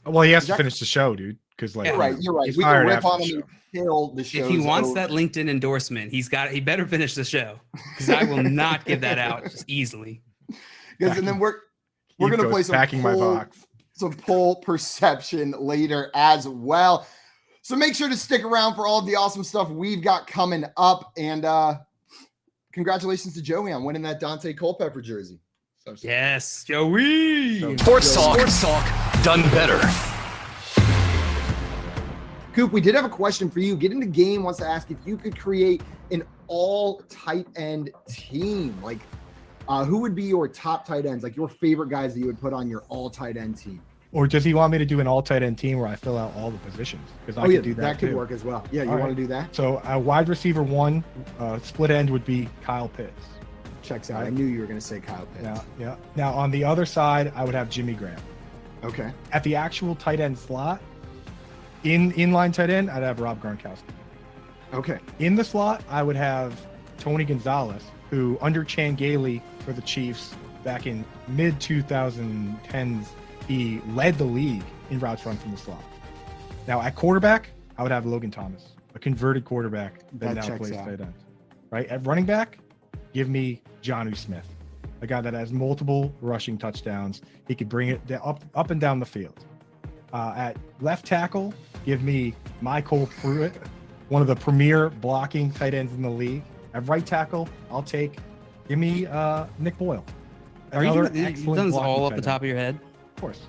Well, he has to finish the show, dude. Because like, you're right. We can rip on him until the show. If he wants that LinkedIn endorsement, he better finish the show, because I will not give that out just easily. Because and then we're going to play some poll perception later as well. So make sure to stick around for all of the awesome stuff we've got coming up. And congratulations to Joey on winning that Dante Culpepper jersey. Yes, Joey. Sports talk done better. Coop, we did have a question for you. Get into Game wants to ask if you could create an all tight end team. Like, who would be your top tight ends? Like your favorite guys that you would put on your all tight end team? Or does he want me to do an all tight end team where I fill out all the positions? Because I could do that. That could too. work as well. Yeah, you want to do that? So wide receiver 1, split end would be Kyle Pitts. Checks out. I knew you were going to say Kyle Pitts. Yeah. Now on the other side, I would have Jimmy Graham. Okay. At the actual tight end slot, inline tight end, I'd have Rob Gronkowski. Okay. In the slot, I would have Tony Gonzalez, who under Chan Gailey for the Chiefs back in mid 2010s, he led the league in routes run from the slot. Now at quarterback, I would have Logan Thomas, a converted quarterback that now plays tight end. Right at running back, give me Jonnu Smith, a guy that has multiple rushing touchdowns. He could bring it up and down the field. At left tackle, give me Michael Pruitt, one of the premier blocking tight ends in the league. At right tackle, give me Nick Boyle. Are you done this all off the top of your head? Of course.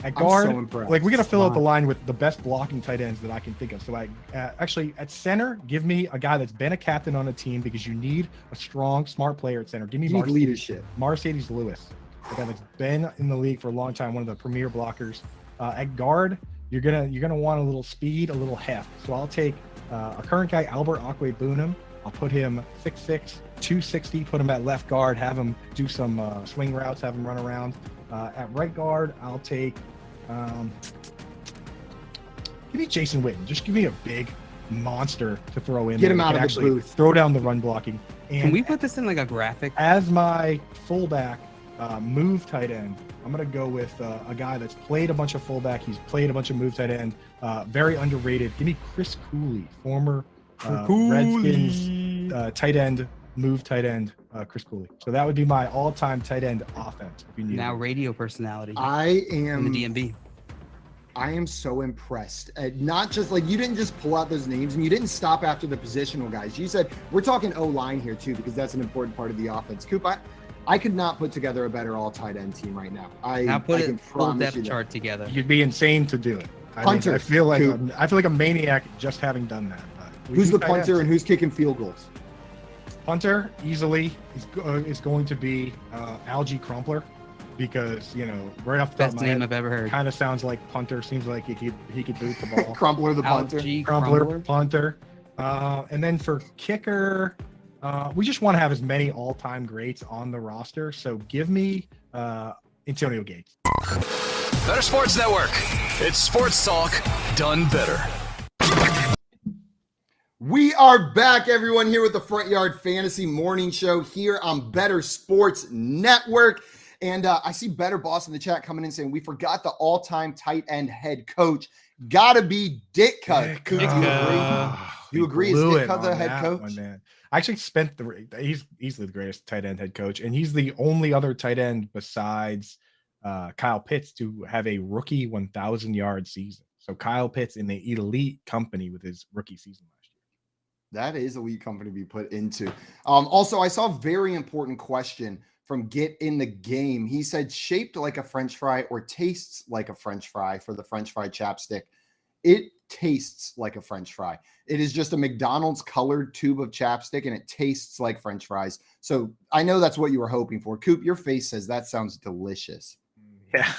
At guard, we got to fill out the line with the best blocking tight ends that I can think of. So actually at center, give me a guy that's been a captain on a team, because you need a strong, smart player at center. Give me leadership. Mercedes Lewis, a guy that's been in the league for a long time, one of the premier blockers. At guard, you're gonna want a little speed, a little heft. So I'll take a current guy, Albert Akwe-Bunam. I'll put him 6'6", 260. Put him at left guard. Have him do some swing routes. Have him run around. At right guard, I'll take. Give me Jason Witten. Just give me a big monster to throw in. Get him out of the booth. Throw down the run blocking. And can we put this in like a graphic? As my fullback, move tight end, I'm going to go with a guy that's played a bunch of fullback. He's played a bunch of move tight end. Very underrated. Give me Chris Cooley, former Redskins tight end, move tight end, Chris Cooley. So that would be my all-time tight end offense. If you need now radio personality. I am in the DMV. I am so impressed. Not just like you didn't just pull out those names and you didn't stop after the positional guys. You said we're talking O-line here too, because that's an important part of the offense. Coop, I could not put together a better all tight end team right now. Now put a full depth chart together. You'd be insane to do it. Punter. I feel like a maniac just having done that. Who's the punter and who's kicking field goals? Punter easily is going to be Algie Crumpler, because right off the top of my head, I've ever heard. Kind of sounds like punter. Seems like he could boot the ball. Crumpler the punter. Crumpler punter. And then for kicker, we just want to have as many all-time greats on the roster. So give me Antonio Gates. Better Sports Network. It's sports talk done better. We are back, everyone, here with the Front Yard Fantasy Morning Show here on Better Sports Network. And I see Better Boss in the chat coming in saying, we forgot the all-time tight end head coach. Gotta be Ditka. Do you agree? Is Ditka the head coach? Man. I actually he's easily the greatest tight end head coach, and he's the only other tight end besides Kyle Pitts to have a rookie 1,000-yard season. So Kyle Pitts in the elite company with his rookie season last year. That is elite company to be put into. Also, I saw a very important question from Get in the Game. He said, shaped like a French fry or tastes like a French fry for the French fry chapstick. It tastes like a French fry. It is just a McDonald's colored tube of chapstick, and it tastes like French fries. So I know that's what you were hoping for. Coop, your face says that sounds delicious. Yeah.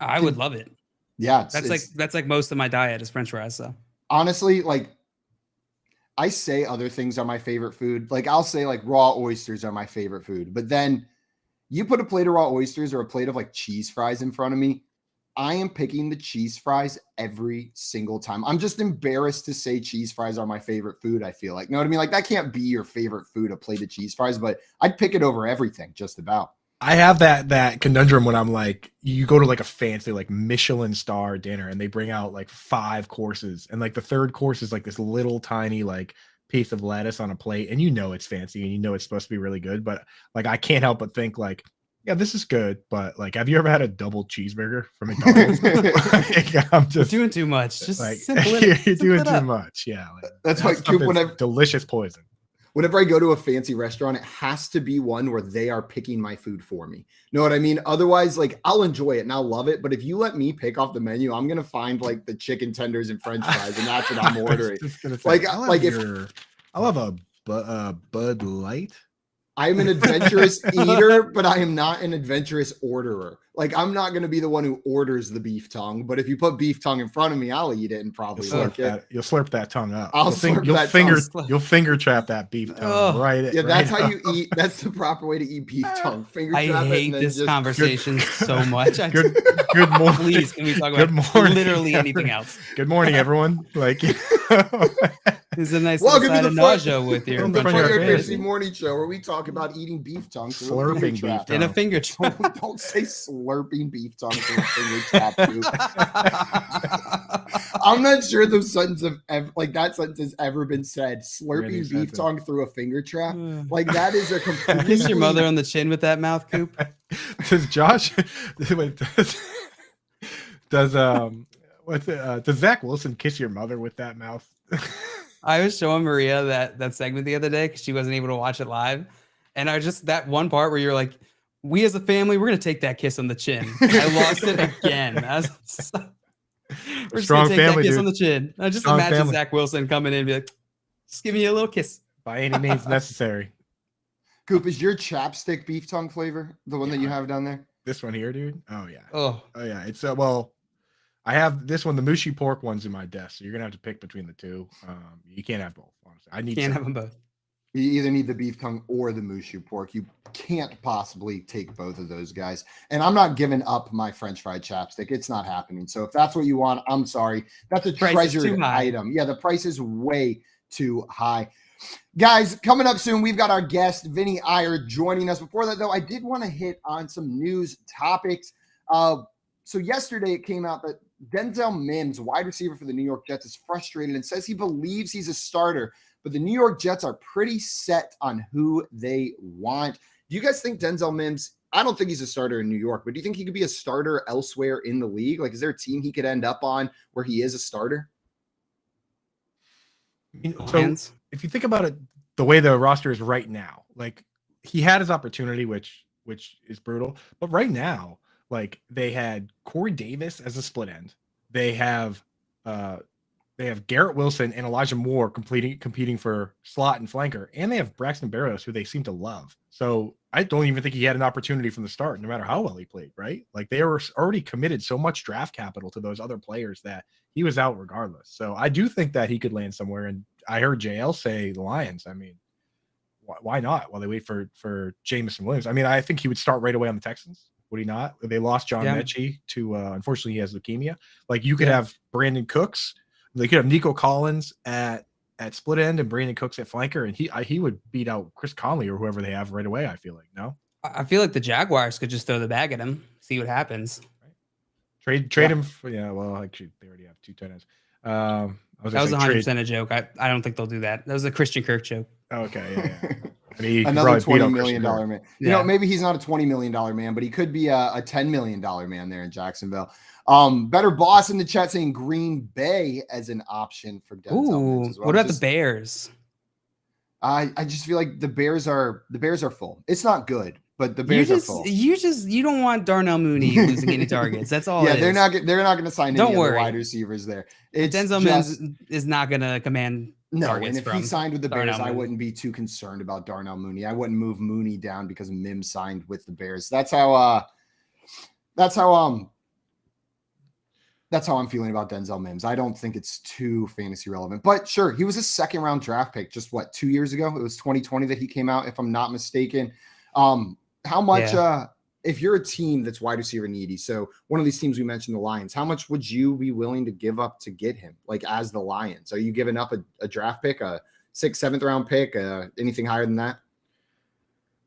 I would love it. Yeah, that's like most of my diet is French fries. So honestly, like I say other things are my favorite food. Like I'll say like raw oysters are my favorite food, but then you put a plate of raw oysters or a plate of like cheese fries in front of me, I am picking the cheese fries every single time. I'm just embarrassed to say cheese fries are my favorite food. I feel like, you know what I mean? Like that can't be your favorite food, a plate of cheese fries, but I'd pick it over everything just about. I have that conundrum when I'm like, you go to like a fancy like Michelin star dinner and they bring out like 5 courses and like the third course is like this little tiny like piece of lettuce on a plate and you know it's fancy and you know it's supposed to be really good, but like I can't help but think like, yeah, this is good, but like, have you ever had a double cheeseburger from McDonald's? Like, I'm just doing too much. Just like you're doing too much. Yeah, like, that's why delicious poison. Whenever I go to a fancy restaurant, it has to be one where they are picking my food for me. Know what I mean? Otherwise, like I'll enjoy it and I'll love it. But if you let me pick off the menu, I'm gonna find like the chicken tenders and French fries, and that's what I'm ordering. I love a Bud Light. I'm an adventurous eater, but I am not an adventurous orderer. Like I'm not going to be the one who orders the beef tongue, but if you put beef tongue in front of me, I'll eat it and probably like it. You'll slurp that tongue up. You'll finger trap that beef tongue. Yeah, that's how you eat. That's the proper way to eat beef tongue. Finger trap I hate this conversation so much. Good morning. Please, can we talk about literally anything else? Good morning, everyone. Like, it's a nice side of nausea with your fantasy morning show where we talk about eating beef tongue, slurping beef tongue in a finger trap. Don't say slurping beef tongue through a finger trap. I'm not sure those sentences that sentence has ever been said. Slurping beef tongue through a finger trap, like that is a complete. Kiss your mother on the chin with that mouth, Coop. Does Josh? Does Zach Wilson kiss your mother with that mouth? I was showing Maria that segment the other day because she wasn't able to watch it live, and I just that one part where you're like, "We as a family, we're gonna take that kiss on the chin." I lost it again. We're just gonna take that kiss on the chin. I just imagine Zach Wilson coming in and be like, "Just give me a little kiss by any means necessary." Coop, is your chapstick beef tongue flavor the one that you have down there? This one here, dude. Oh yeah. Oh yeah. It's well. I have this one, the mushy pork one's in my desk, so you're gonna have to pick between the two. You can't have both, honestly. Can't have them both. You either need the beef tongue or the mushy pork. You can't possibly take both of those, guys. And I'm not giving up my French fried chapstick. It's not happening. So if that's what you want, I'm sorry. That's a treasured item. Yeah, the price is way too high. Guys, coming up soon, we've got our guest, Vinny Iyer, joining us. Before that, though, I did want to hit on some news topics. So yesterday it came out that Denzel Mims, wide receiver for the New York Jets, is frustrated and says he believes he's a starter, but the New York Jets are pretty set on who they want. Do you guys think Denzel Mims, I don't think he's a starter in New York, but do you think he could be a starter elsewhere in the league? Like, is there a team he could end up on where he is a starter? So if you think about it, the way the roster is right now, like he had his opportunity, which is brutal, but right now, like they had Corey Davis as a split end. They have Garrett Wilson and Elijah Moore competing for slot and flanker, and they have Braxton Berrios, who they seem to love. So I don't even think he had an opportunity from the start, no matter how well he played, right? Like they were already committed so much draft capital to those other players that he was out regardless. So I do think that he could land somewhere. And I heard JL say the Lions. I mean, why not? While they wait for Jameson Williams. I mean, I think he would start right away on the Texans. Would he not? They lost John Mechie to unfortunately he has leukemia. Like you could have Brandon Cooks. They could have Nico Collins at split end and Brandon Cooks at flanker, and he would beat out Chris Conley or whoever they have right away. I feel like I feel like the Jaguars could just throw the bag at him, see what happens. Right. Trade him. Well, actually, they already have 2 tight ends. That was 100% a joke. I don't think they'll do that. That was a Christian Kirk joke. Oh, okay. Yeah. I mean, another $20 million man. You know, maybe he's not a $20 million man, but he could be a $10 million man there in Jacksonville. Better Boss in the chat saying Green Bay as an option for Denzel Mims as well. What about the Bears? I just feel like the Bears are full. It's not good, but the Bears are full. You don't want Darnell Mooney losing any targets. That's all. Yeah, they're not going to sign any other wide receivers there. Denzel Mims is not going to command. No, and if he signed with the Bears, I wouldn't be too concerned about Darnell Mooney. I wouldn't move Mooney down because Mims signed with the Bears. That's how that's how I'm feeling about Denzel Mims. I don't think it's too fantasy relevant, but sure, he was a second round draft pick just 2 years ago. It was 2020 that he came out, if I'm not mistaken. How much if you're a team that's wide receiver needy, so one of these teams we mentioned, the Lions, how much would you be willing to give up to get him? Like, as the Lions, are you giving up a draft pick, a 6th, 7th round pick, anything higher than that?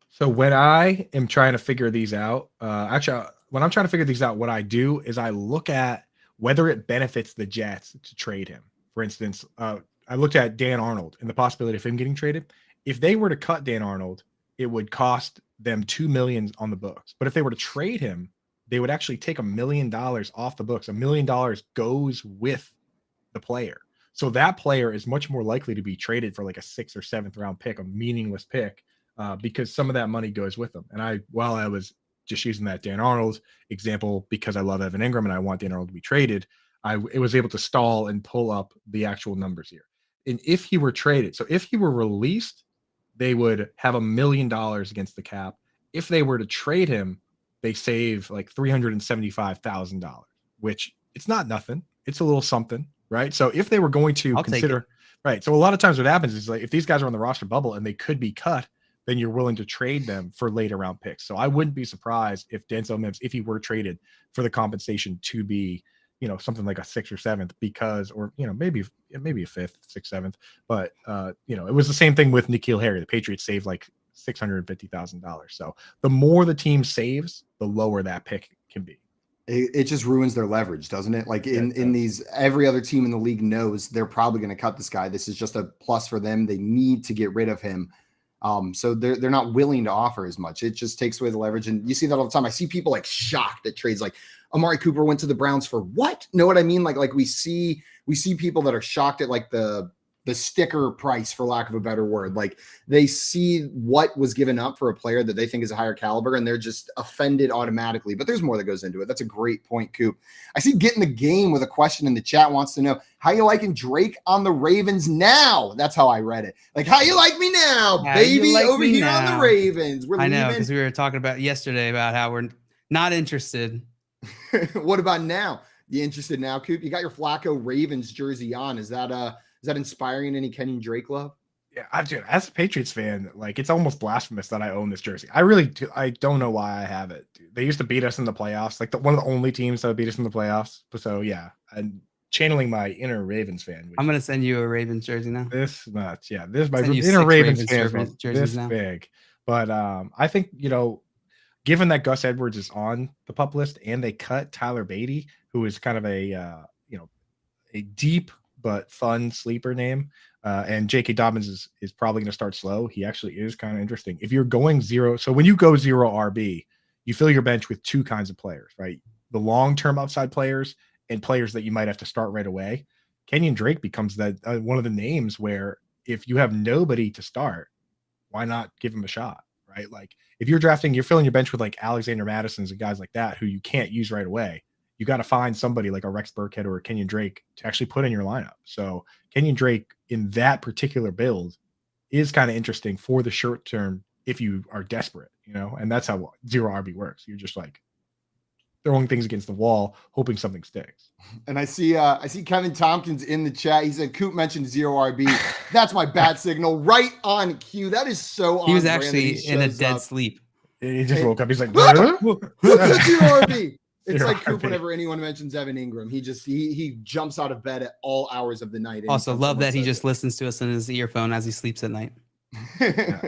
So when I am trying to figure these out, when I'm trying to figure these out, what I do is I look at whether it benefits the Jets to trade him. For instance, I looked at Dan Arnold and the possibility of him getting traded. If they were to cut Dan Arnold, it would cost them $2 million on the books. But if they were to trade him, they would actually take $1 million off the books. $1 million goes with the player. So that player is much more likely to be traded for like a 6th or 7th round pick, a meaningless pick, because some of that money goes with them. And while I was just using that Dan Arnold example, because I love Evan Ingram and I want Dan Arnold to be traded, it was able to stall and pull up the actual numbers here. And if he were traded, so if he were released, they would have $1 million against the cap. If they were to trade him, they save like $375,000, which it's not nothing. It's a little something, right? So if they were going to consider, right. So a lot of times what happens is, like, if these guys are on the roster bubble and they could be cut, then you're willing to trade them for later round picks. So I wouldn't be surprised if Denzel Mims, if he were traded for the compensation to be, something like a 6th or 7th, because, or, maybe a 5th, 6th, 7th. But, it was the same thing with N'Keal Harry. The Patriots saved like $650,000. So the more the team saves, the lower that pick can be. It just ruins their leverage, doesn't it? Like in these, every other team in the league knows they're probably going to cut this guy. This is just a plus for them. They need to get rid of him. So they're not willing to offer as much. It just takes away the leverage. And you see that all the time. I see people like shocked at trades like Amari Cooper went to the Browns for what? Know what I mean? Like we see people that are shocked at like the sticker price, for lack of a better word. Like they see what was given up for a player that they think is a higher caliber, and they're just offended automatically. But there's more that goes into it. That's a great point, Coop. I see Get in the Game with a question in the chat, wants to know, how you liking Drake on the Ravens now? That's how I read it. Like, how you like me now, baby, over here now on the Ravens? I know, because we were talking about yesterday about how we're not interested. What about now? You interested now, Coop? You got your Flacco Ravens jersey on. Is that inspiring any Kenyon Drake love? Yeah, as a Patriots fan, like, it's almost blasphemous that I own this jersey. I don't know why I have it. Dude. They used to beat us in the playoffs, like one of the only teams that beat us in the playoffs. So yeah, and channeling my inner Ravens fan. I'm gonna send you a Ravens jersey now. This my inner Ravens fan this now. Big. But I think, given that Gus Edwards is on the pup list and they cut Tyler Beatty, who is kind of a deep but fun sleeper name, and J.K. Dobbins is probably going to start slow. He actually is kind of interesting. If you're going zero, so when you go zero RB, you fill your bench with two kinds of players, right? The long-term upside players and players that you might have to start right away. Kenyon Drake becomes that one of the names where if you have nobody to start, why not give him a shot, right? Like if you're drafting, you're filling your bench with like Alexander Madisons and guys like that who you can't use right away. You got to find somebody like a Rex Burkhead or a Kenyon Drake to actually put in your lineup. So Kenyon Drake in that particular build is kind of interesting for the short term if you are desperate, and that's how zero RB works. You're just like throwing things against the wall, hoping something sticks. And I see Kevin Tompkins in the chat. He said, Coop mentioned zero RB. That's my bat signal right on cue. That is so He was actually in a dead sleep. He just woke up. He's like, what's a zero RB? It's like Coop whenever anyone mentions Evan Ingram. He jumps out of bed at all hours of the night. Also, love that he just listens to us in his earphone as he sleeps at night. Yeah.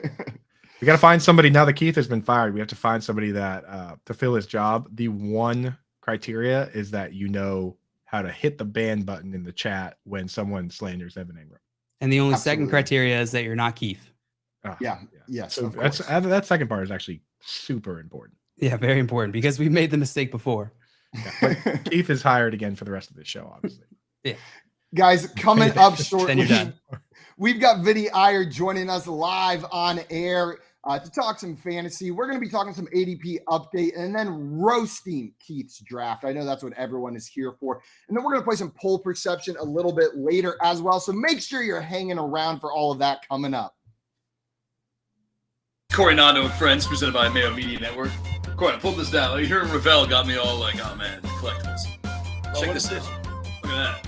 We got to find somebody now that Keith has been fired. We have to find somebody that to fill his job. The one criteria is that how to hit the ban button in the chat when someone slanders Evan Ingram. And the only second criteria is that you're not Keith. Yes. So that second part is actually super important. Yeah, very important because we made the mistake before. Yeah, but Keith is hired again for the rest of this show, obviously. Yeah. Guys, coming up shortly, then you're done. We've got Vinny Iyer joining us live on air to talk some fantasy. We're going to be talking some ADP update and then roasting Keith's draft. I know that's what everyone is here for. And then we're going to play some poll perception a little bit later as well. So make sure you're hanging around for all of that coming up. Corey Nando and Friends, presented by Mayo Media Network. Corey, I pulled this down. Like, hearing Ravel got me all like, oh man, collectibles. Check this out. Look at that.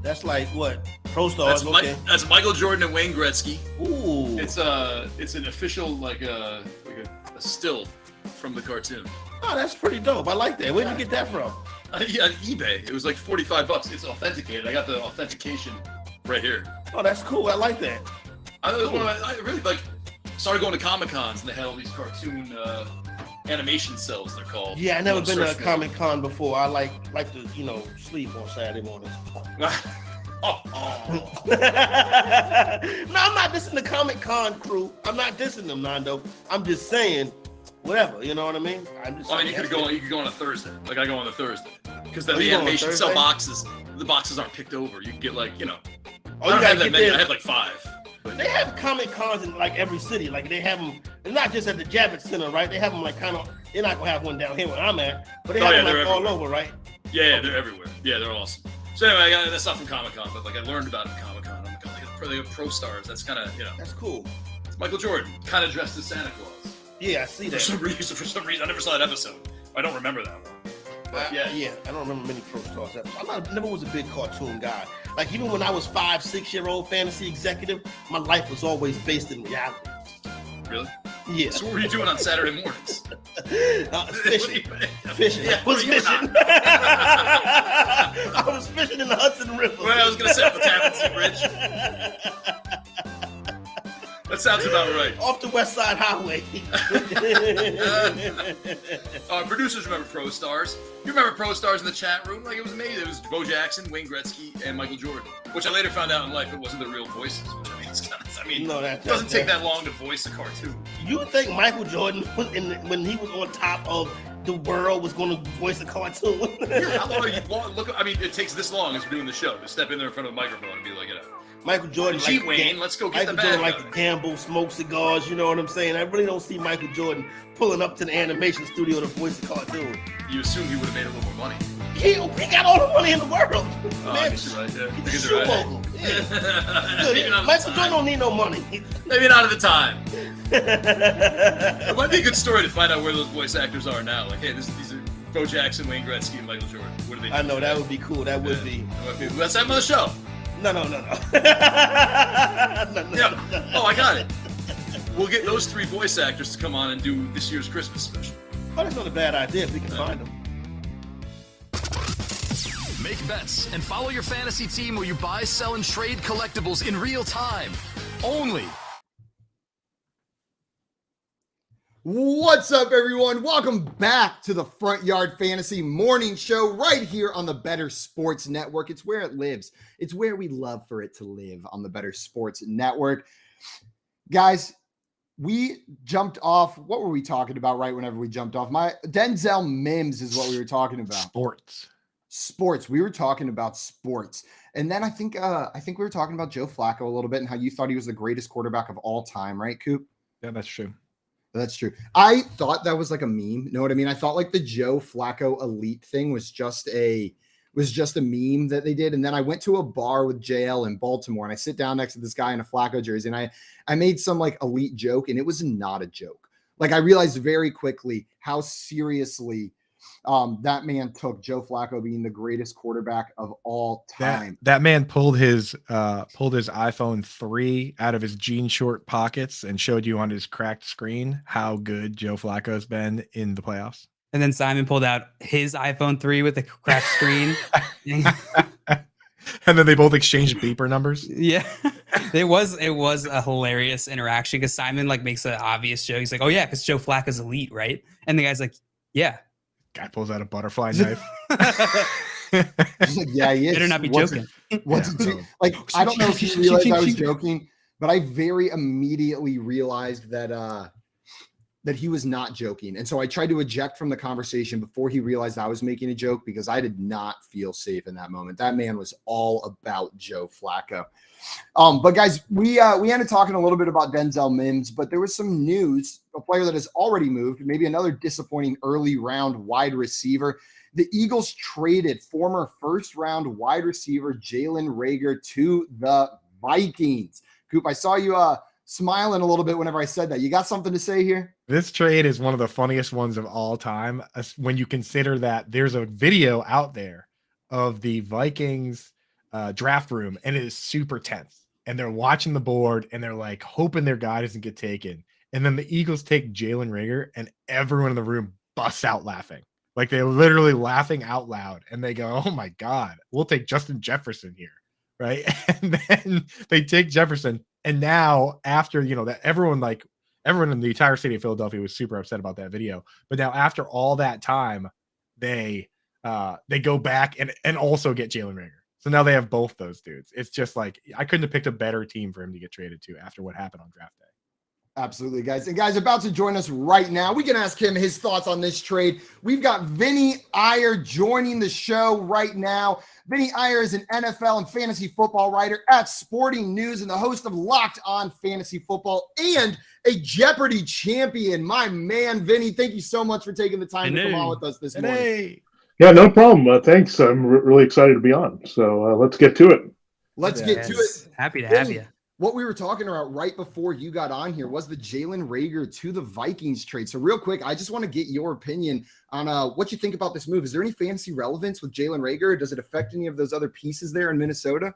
That's like what? Pro Stars. That's Michael Jordan and Wayne Gretzky. Ooh. It's an official like a still from the cartoon. Oh, that's pretty dope. I like that. Where'd you get that from? Yeah, on eBay. It was like $45. It's authenticated. I got the authentication right here. Oh, that's cool. I like that. I really like. Started going to Comic-Cons and they had all these cartoon animation cells. They're called. Yeah, I never been to a Comic-Con before. I like to sleep on Saturday mornings. No, I'm not dissing the Comic-Con crew. I'm not dissing them, Nando. I'm just saying, whatever. You know what I mean? You could go on a Thursday. Like I go on a Thursday because then the animation cell boxes. The boxes aren't picked over. You can get like I don't have that many. I have like 5. They have Comic-Cons in like every city. Like they have them, and not just at the Javits Center, right? They have them like kind of. They're not gonna have one down here where I'm at, but they have them like all over, right? Yeah, they're everywhere. Yeah, they're awesome. So anyway, that's not from Comic-Con, but like I learned about it at Comic-Con. I'm like, they have Pro Stars. That's kind of That's cool. It's Michael Jordan, kind of dressed as Santa Claus. Yeah, I see that. For some reason, I never saw that episode. I don't remember that one. Yeah, I don't remember many Pro Stars. I never was a big cartoon guy. Like even when I was 5-6-year-old fantasy executive, my life was always based in reality. Really? Yeah. So what were you doing on Saturday mornings? Fishing. Yeah, I was fishing. I was fishing in the Hudson River. Well, I was gonna say the Tappan Bridge. That sounds about right. Off the West Side Highway. Producers remember Pro Stars. You remember Pro Stars in the chat room? Like it was amazing. It was Bo Jackson, Wayne Gretzky, and Michael Jordan. Which I later found out in life it wasn't the real voices. Which it doesn't take that long to voice a cartoon. You think Michael Jordan, when he was on top of the world, was going to voice a cartoon? How long are you? Look, I mean, it takes this long as we're doing the show to step in there in front of a microphone and be like, Michael Jordan, Wayne, let's go get the bag. Michael Jordan like to gamble, smoke cigars. You know what I'm saying? I really don't see Michael Jordan pulling up to the animation studio to voice a cartoon. You assume he would have made a little more money. He got all the money in the world. I guess you're right. Yeah. He's a shoe mogul. Yeah. Michael Jordan don't need no money. Maybe not at the time. It might be a good story to find out where those voice actors are now. Like, hey, these are Bo Jackson, Wayne Gretzky, and Michael Jordan. What are they doing? I know, that would be cool. That would be. Let's have them on the show. No. Oh, I got it. We'll get those 3 voice actors to come on and do this year's Christmas special. Oh, that's not a bad idea if we can find them. Make bets and follow your fantasy team while you buy, sell, and trade collectibles in real time. Only. What's up, everyone? Welcome back to the Front Yard Fantasy Morning Show right here on the Better Sports Network. It's where it lives. It's where we love for it to live, on the Better Sports Network. Guys, we jumped off. What were we talking about right whenever we jumped off? My Denzel Mims is what we were talking about. Sports. We were talking about sports. And then I think we were talking about Joe Flacco a little bit and how you thought he was the greatest quarterback of all time, right, Coop? Yeah, that's true. That's true. I thought that was like a meme. Know what I mean? I thought like the Joe Flacco elite thing was just a meme that they did. And then I went to a bar with JL in Baltimore and I sit down next to this guy in a Flacco jersey and I made some like elite joke and it was not a joke. Like I realized very quickly how seriously that man took Joe Flacco being the greatest quarterback of all time. That man pulled his iPhone 3 out of his jean short pockets and showed you on his cracked screen how good Joe Flacco has been in the playoffs. And then Simon pulled out his iPhone 3 with the cracked screen. And then they both exchanged beeper numbers. Yeah. It was a hilarious interaction because Simon like makes an obvious joke. He's like, "Oh yeah, because Joe Flacco's elite, right?" And the guy's like, "Yeah." Guy pulls out a butterfly knife. He's like, "Yeah, he is." Better not be joking. What's it? Like, I don't know if he realized I was joking, but I very immediately realized that he was not joking. And so I tried to eject from the conversation before he realized I was making a joke because I did not feel safe in that moment. That man was all about Joe Flacco. But guys, we ended up talking a little bit about Denzel Mims, but there was some news, a player that has already moved, maybe another disappointing early round wide receiver. The Eagles traded former first round wide receiver Jalen Reagor to the Vikings. Coop, I saw you smiling a little bit whenever I said that. You got something to say here? This trade is one of the funniest ones of all time when you consider that there's a video out there of the Vikings draft room, and it is super tense. And they're watching the board, and they're like hoping their guy doesn't get taken. And then the Eagles take Jalen Reagor, and everyone in the room busts out laughing. Like they're literally laughing out loud, and they go, "Oh my God, we'll take Justin Jefferson here." Right. And then they take Jefferson. And now after, that everyone in the entire city of Philadelphia was super upset about that video. But now after all that time, they go back and also get Jalen Reagor. So now they have both those dudes. It's just like, I couldn't have picked a better team for him to get traded to after what happened on draft day. Absolutely, guys. And guys, about to join us right now. We can ask him his thoughts on this trade. We've got Vinny Iyer joining the show right now. Vinny Iyer is an NFL and fantasy football writer at Sporting News and the host of Locked On Fantasy Football and a Jeopardy champion. My man, Vinny, thank you so much for taking the time to come on with us this morning. Yeah, no problem. Thanks. I'm really excited to be on. So let's get to it. Let's get to it. Happy to have you. What we were talking about right before you got on here was the Jalen Reagor to the Vikings trade. So real quick, I just want to get your opinion on what you think about this move. Is there any fantasy relevance with Jalen Reagor? Does it affect any of those other pieces there in Minnesota?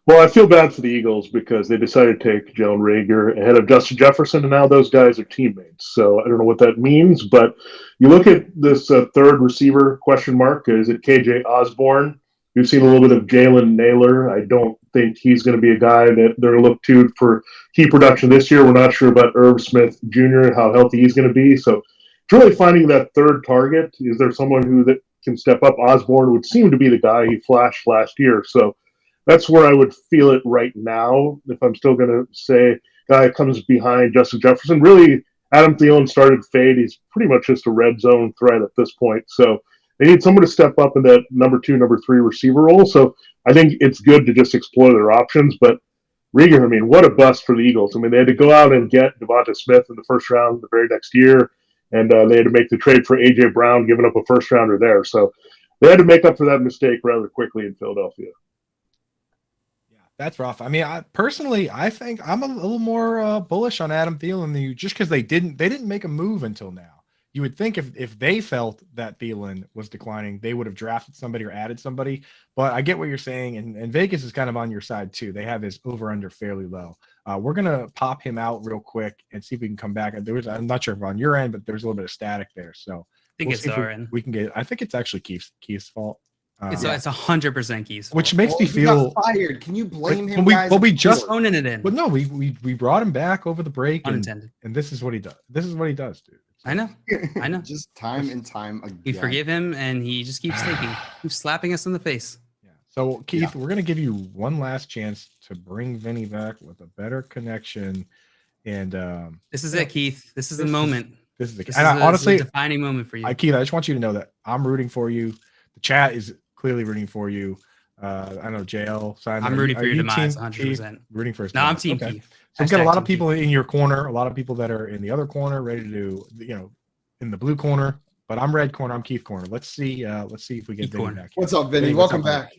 Well, I feel bad for the Eagles because they decided to take Jalen Reagor ahead of Justin Jefferson, and now those guys are teammates. So I don't know what that means, but you look at this third receiver question mark. Is it KJ Osborne? We've seen a little bit of Jalen Naylor. I don't think he's going to be a guy that they're going to look to for key production this year. We're not sure about Irv Smith Jr., how healthy he's going to be. So it's really finding that third target. Is there someone who that can step up? Osborne would seem to be the guy he flashed last year. So that's where I would feel it right now. If I'm still going to say guy comes behind Justin Jefferson, really Adam Thielen started fade. He's pretty much just a red zone threat at this point. So they need someone to step up in that number 2, number 3 receiver role. So I think it's good to just explore their options. But Reagor, what a bust for the Eagles. They had to go out and get Devonta Smith in the first round the very next year. And they had to make the trade for A.J. Brown, giving up a first rounder there. So they had to make up for that mistake rather quickly in Philadelphia. Yeah, that's rough. I personally think I'm a little more bullish on Adam Thielen than you, just because they didn't make a move until now. You would think if they felt that Thielen was declining, they would have drafted somebody or added somebody. But I get what you're saying, and Vegas is kind of on your side too. They have his over/under fairly low. We're gonna pop him out real quick and see if we can come back. I'm not sure if on your end, but there's a little bit of static there. So I think it's our end. We can get. I think it's actually Keith's fault. It's 100% Keith's fault. Which makes me feel fired. Can you blame him? We just owning it in. But no, we brought him back over the break. Unintended. And this is what he does. This is what he does, dude. I know. Just time and time again. We forgive him, and he just keeps keeps slapping us in the face. Yeah. So, Keith, we're going to give you one last chance to bring Vinny back with a better connection. And this is it, Keith. This is the moment. This is honestly a defining moment for you. Keith, I just want you to know that I'm rooting for you. The chat is clearly rooting for you. I know JL, Simon. I'm rooting for your demise, 100%. Rooting for his I'm Team Keith. So we've got a lot of people in your corner, a lot of people that are in the other corner, ready to do, in the blue corner. But I'm red corner. I'm Keith corner. Let's see if we get Vinny back. What's up, Vinny? Welcome back.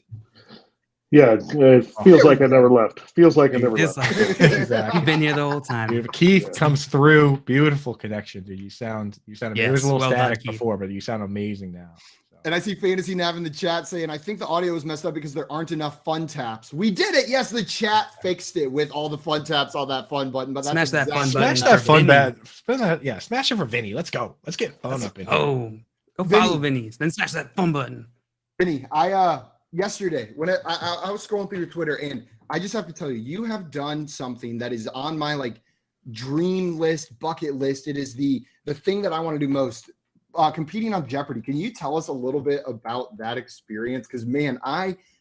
Yeah, it feels like I never left. Feels like I never left. Exactly. You've been here the whole time. Dude, Keith comes through. Beautiful connection, dude. You sound. Yes, there was a little static before, but you sound amazing now. And I see Fantasy Nav in the chat saying, I think the audio was messed up because there aren't enough fun taps. We did it. Yes, the chat fixed it with all the fun taps on that fun button. But smash that fun Smash button. that fun button. Yeah, smash it for Vinny. Let's go. Let's get fun up in here. Oh, go follow Vinny's. Then smash that fun button. Vinny, yesterday when I was scrolling through your Twitter, and I just have to tell you, you have done something that is on my dream list, bucket list. It is the thing that I want to do most. Competing on Jeopardy. Can you tell us a little bit about that experience? Because man,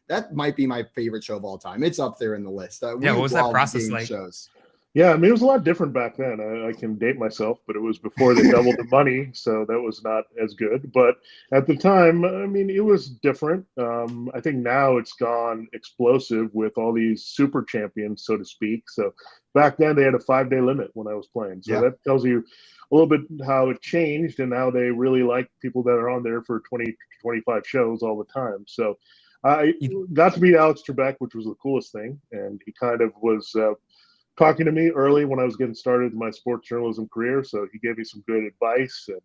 that might be my favorite show of all time. It's up there in the list. What was that process like? Shows. Yeah, it was a lot different back then. I can date myself, but it was before they doubled the money, so that was not as good. But at the time, it was different. I think now it's gone explosive with all these super champions, so to speak. So back then they had a 5-day limit when I was playing. So that tells you a little bit how it changed and how they really like people that are on there for 20, 25 shows all the time. So I got to meet Alex Trebek, which was the coolest thing. And he kind of was talking to me early when I was getting started in my sports journalism career. So he gave me some good advice and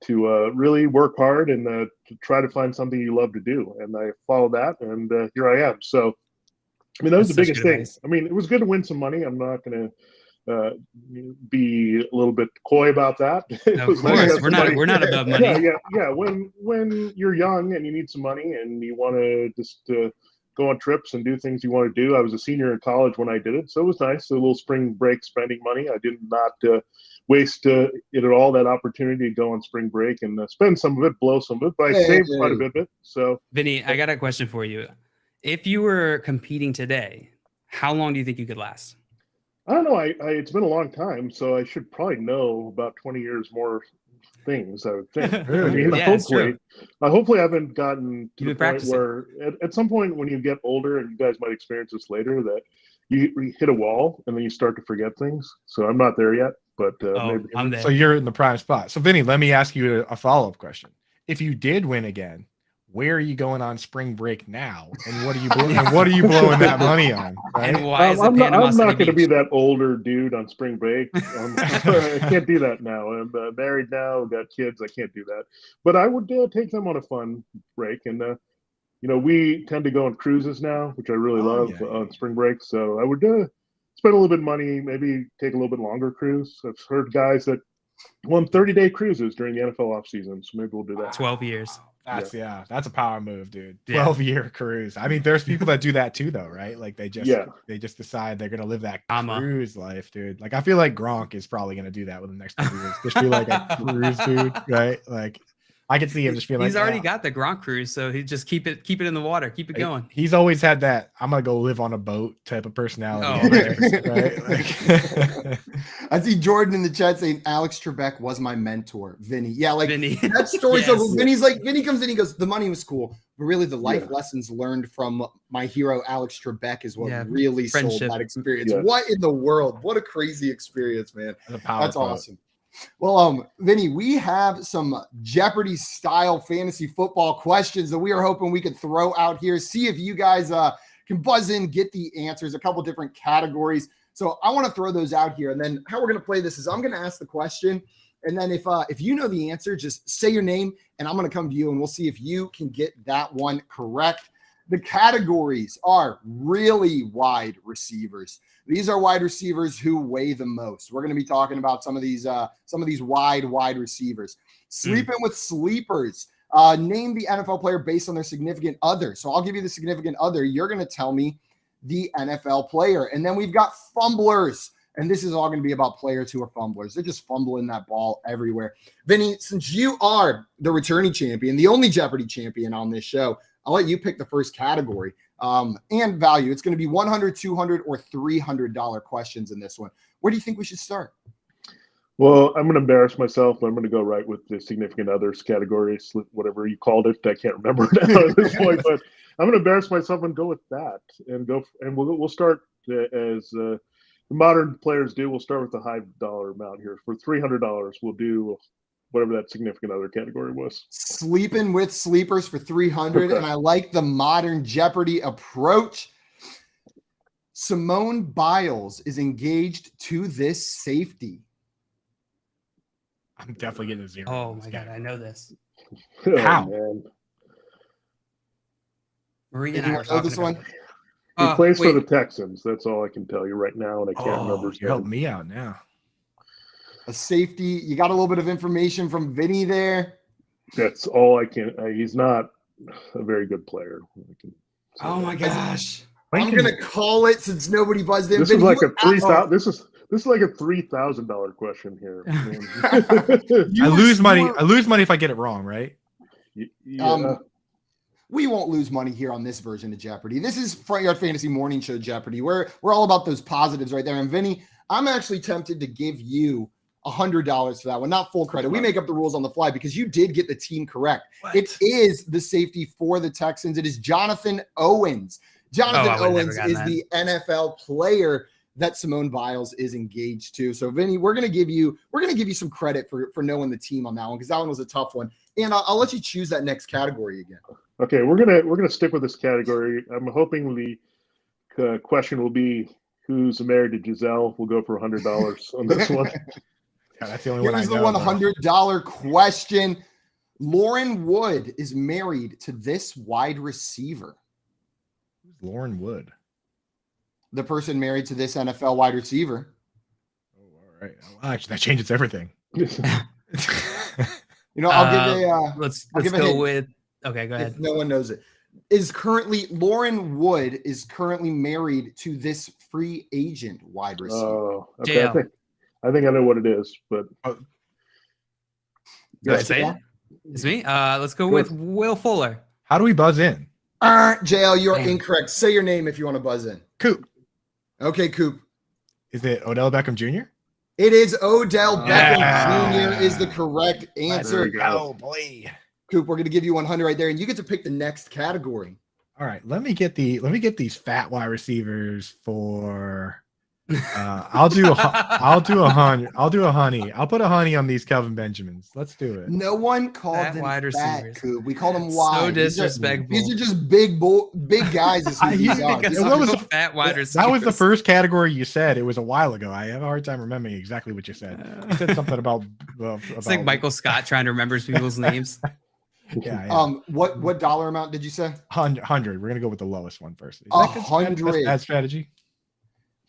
to really work hard and to try to find something you love to do. And I followed that, and here I am. So, I mean, that was the biggest thing. I mean, it was good to win some money. I'm not going to be a little bit coy about that. No, of course, we're not above money. Yeah. When you're young and you need some money and you want to just go on trips and do things you want to do. I was a senior in college when I did it, so it was nice. A little spring break spending money. I did not waste it at all. That opportunity to go on spring break and spend some of it, blow some of it, but I saved quite a bit of it. So, Vinny, I got a question for you. If you were competing today, how long do you think you could last? I don't know. It's been a long time, so I should probably know about 20 years more things, I would think. I mean, hopefully I haven't gotten to the point where at some point when you get older, and you guys might experience this later, that you hit a wall and then you start to forget things. So I'm not there yet, but maybe I'm there. So you're in the prime spot. So Vinny, let me ask you a follow-up question. If you did win again, where are you going on spring break now, and what are you blowing that money on? Right? And why is I'm not going to be that older dude on spring break. I can't do that now. I'm married now, got kids. I can't do that. But I would take them on a fun break, and we tend to go on cruises now, which I really love on spring break. So I would spend a little bit of money, maybe take a little bit longer cruise. I've heard guys that won 30-day cruises during the NFL offseason, so maybe we'll do that. 12 years. That's a power move, dude. 12-year cruise. I mean, there's people that do that too, though, right? Like they just decide they're gonna live that cruise life, dude. Like I feel like Gronk is probably gonna do that within the next 2 years. Just be like a cruise dude, right? Like I can see him just being like, he's already got the Gronk cruise, so he just keep it in the water, keep it going. He's always had that I'm gonna go live on a boat type of personality. Right? Like, I see Jordan in the chat saying Alex Trebek was my mentor, Vinny. Yeah, like Vinny. That story. Yes. So Vinny comes in, he goes, the money was cool, but really the life lessons learned from my hero Alex Trebek is what really sold that experience. Yeah. What in the world? What a crazy experience, man. That's awesome. Well, Vinny, we have some Jeopardy style fantasy football questions that we are hoping we could throw out here. See if you guys can buzz in, get the answers, a couple different categories. So I want to throw those out here. And then how we're going to play this is I'm going to ask the question. And then if you know the answer, just say your name and I'm going to come to you and we'll see if you can get that one correct. The categories are really wide receivers. These are wide receivers who weigh the most. We're going to be talking about some of these wide receivers. Sleeping with sleepers. Name the NFL player based on their significant other. So I'll give you the significant other. You're going to tell me the NFL player. And then we've got fumblers. And this is all going to be about players who are fumblers. They're just fumbling that ball everywhere. Vinny, since you are the returning champion, the only Jeopardy champion on this show, I'll let you pick the first category and value. It's going to be $100, $200, or $300 questions in this one. Where do you think we should start? Well, I'm going to embarrass myself, but I'm going to go right with the significant others category, whatever you called it. I can't remember now at this point, but I'm going to embarrass myself and go with that. And we'll start as the modern players do. We'll start with the high dollar amount here. For $300, we'll do whatever that significant other category was. Sleeping with sleepers for $300. Okay. And I like the modern Jeopardy approach. Simone Biles is engaged to this safety. I'm definitely getting a 0. Oh my God, I know this. How? Man. Marie and I were talking this one. He plays for the Texans. That's all I can tell you right now, and I can't remember his name. Help me out now. A safety. You got a little bit of information from Vinny there. That's all I can. He's not a very good player. Oh my gosh! I'm gonna call it since nobody buzzed in. This is like a $3,000. This is like a $3,000 question here. I lose money. I lose money if I get it wrong, right? Yeah. We won't lose money here on this version of Jeopardy. This is Front Yard Fantasy Morning Show Jeopardy. We're all about those positives right there. And Vinny, I'm actually tempted to give you $100 for that one. Not full credit. We make up the rules on the fly because you did get the team correct. What? It is the safety for the Texans. It is Jonathan Owens. Jonathan Owens is the NFL player that Simone Biles is engaged to. So Vinny, we're gonna give you some credit for knowing the team on that one because that one was a tough one. And I'll let you choose that next category again. Okay, we're gonna stick with this category. I'm hoping the question will be who's married to Giselle. We'll go for $100 on this one. Yeah, that's the only one I Here's know. the $100 question. Lauren Wood is married to this wide receiver. Who's Lauren Wood? The person married to this NFL wide receiver. Oh, all right. Well, actually, that changes everything. I'll give let's give a go hint. with. Okay, go ahead. If no one knows it. Lauren Wood is currently married to this free agent wide receiver. Oh, okay. JL. I think I know what it is, but Did I say it? It's me. Let's go with Will Fuller. How do we buzz in? JL, you're incorrect. Say your name if you want to buzz in. Coop. Okay, Coop. Is it Odell Beckham Jr.? It is Odell Beckham Jr. is the correct answer. Oh boy. Coop, we're going to give you 100 right there, and you get to pick the next category. All right, let me get these fat wide receivers for. I'll do a honey. I'll put a honey on these Kelvin Benjamins. Let's do it. No one called Fat them wide fat, receivers. Coop. We call them wide. So disrespectful. These are just big guys. Is who these are. Because What was I'm the- fat wide receivers. That was the first category you said. It was a while ago. I have a hard time remembering exactly what you said. You said something about. It's like Michael Scott trying to remember people's names. Yeah. What dollar amount did you say? 100. We're gonna go with the lowest one first. Is that 100. bad strategy?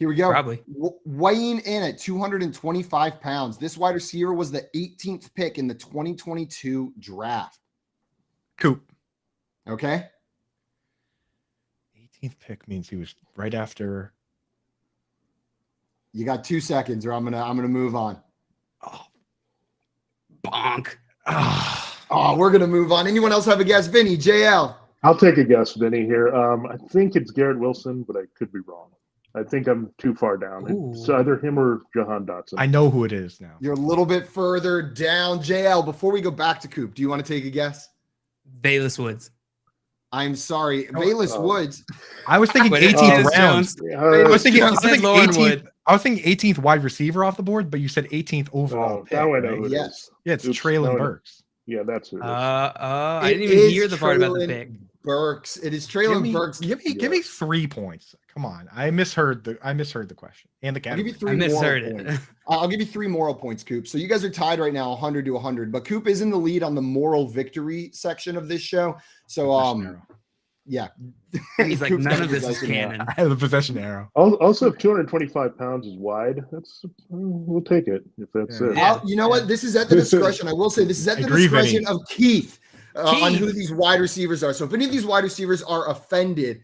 Here we go. Probably. Weighing in at 225 pounds. This wide receiver was the 18th pick in the 2022 draft. Coop. Okay. 18th pick means he was right after. You got 2 seconds, or I'm gonna move on. Oh, Bonk. Oh, we're gonna move on. Anyone else have a guess? Vinny, JL. I'll take a guess, Vinny, here. I think it's Garrett Wilson, but I could be wrong. I think I'm too far down. It's either him or Jahan Dotson. I know who it is now. You're a little bit further down. JL, before we go back to Coop, do you want to take a guess? Bayless Woods. I'm sorry. Bayless Woods. I was thinking But 18th it's round. Jones. I was thinking Lauren 18th. Wood. I was thinking 18th wide receiver off the board, but you said 18th overall. pick, now I know right? who it Yes. is. Yeah, it's Oops, Traylon now I know. Burks. Yeah, that's who it is. I It didn't even is hear the part about the Traylon pick. Burks. It is Traylon Burks. Give me 3 points. Come on, I misheard the question and the I'll give you category. 3 I misheard moral it. points. I'll give you 3 moral points, Coop. So you guys are tied right now, 100 to 100. But Coop is in the lead on the moral victory section of this show. So yeah. He's like, Coop's none got of the this is possession arrow. canon. I have the possession arrow. Also, if 225 pounds is wide, we'll take it if that's it. Yeah. You know what? This is at the discretion. I will say this is at the Agree, discretion Vinny. of Keith on Keith. who these wide receivers are. So if any of these wide receivers are offended,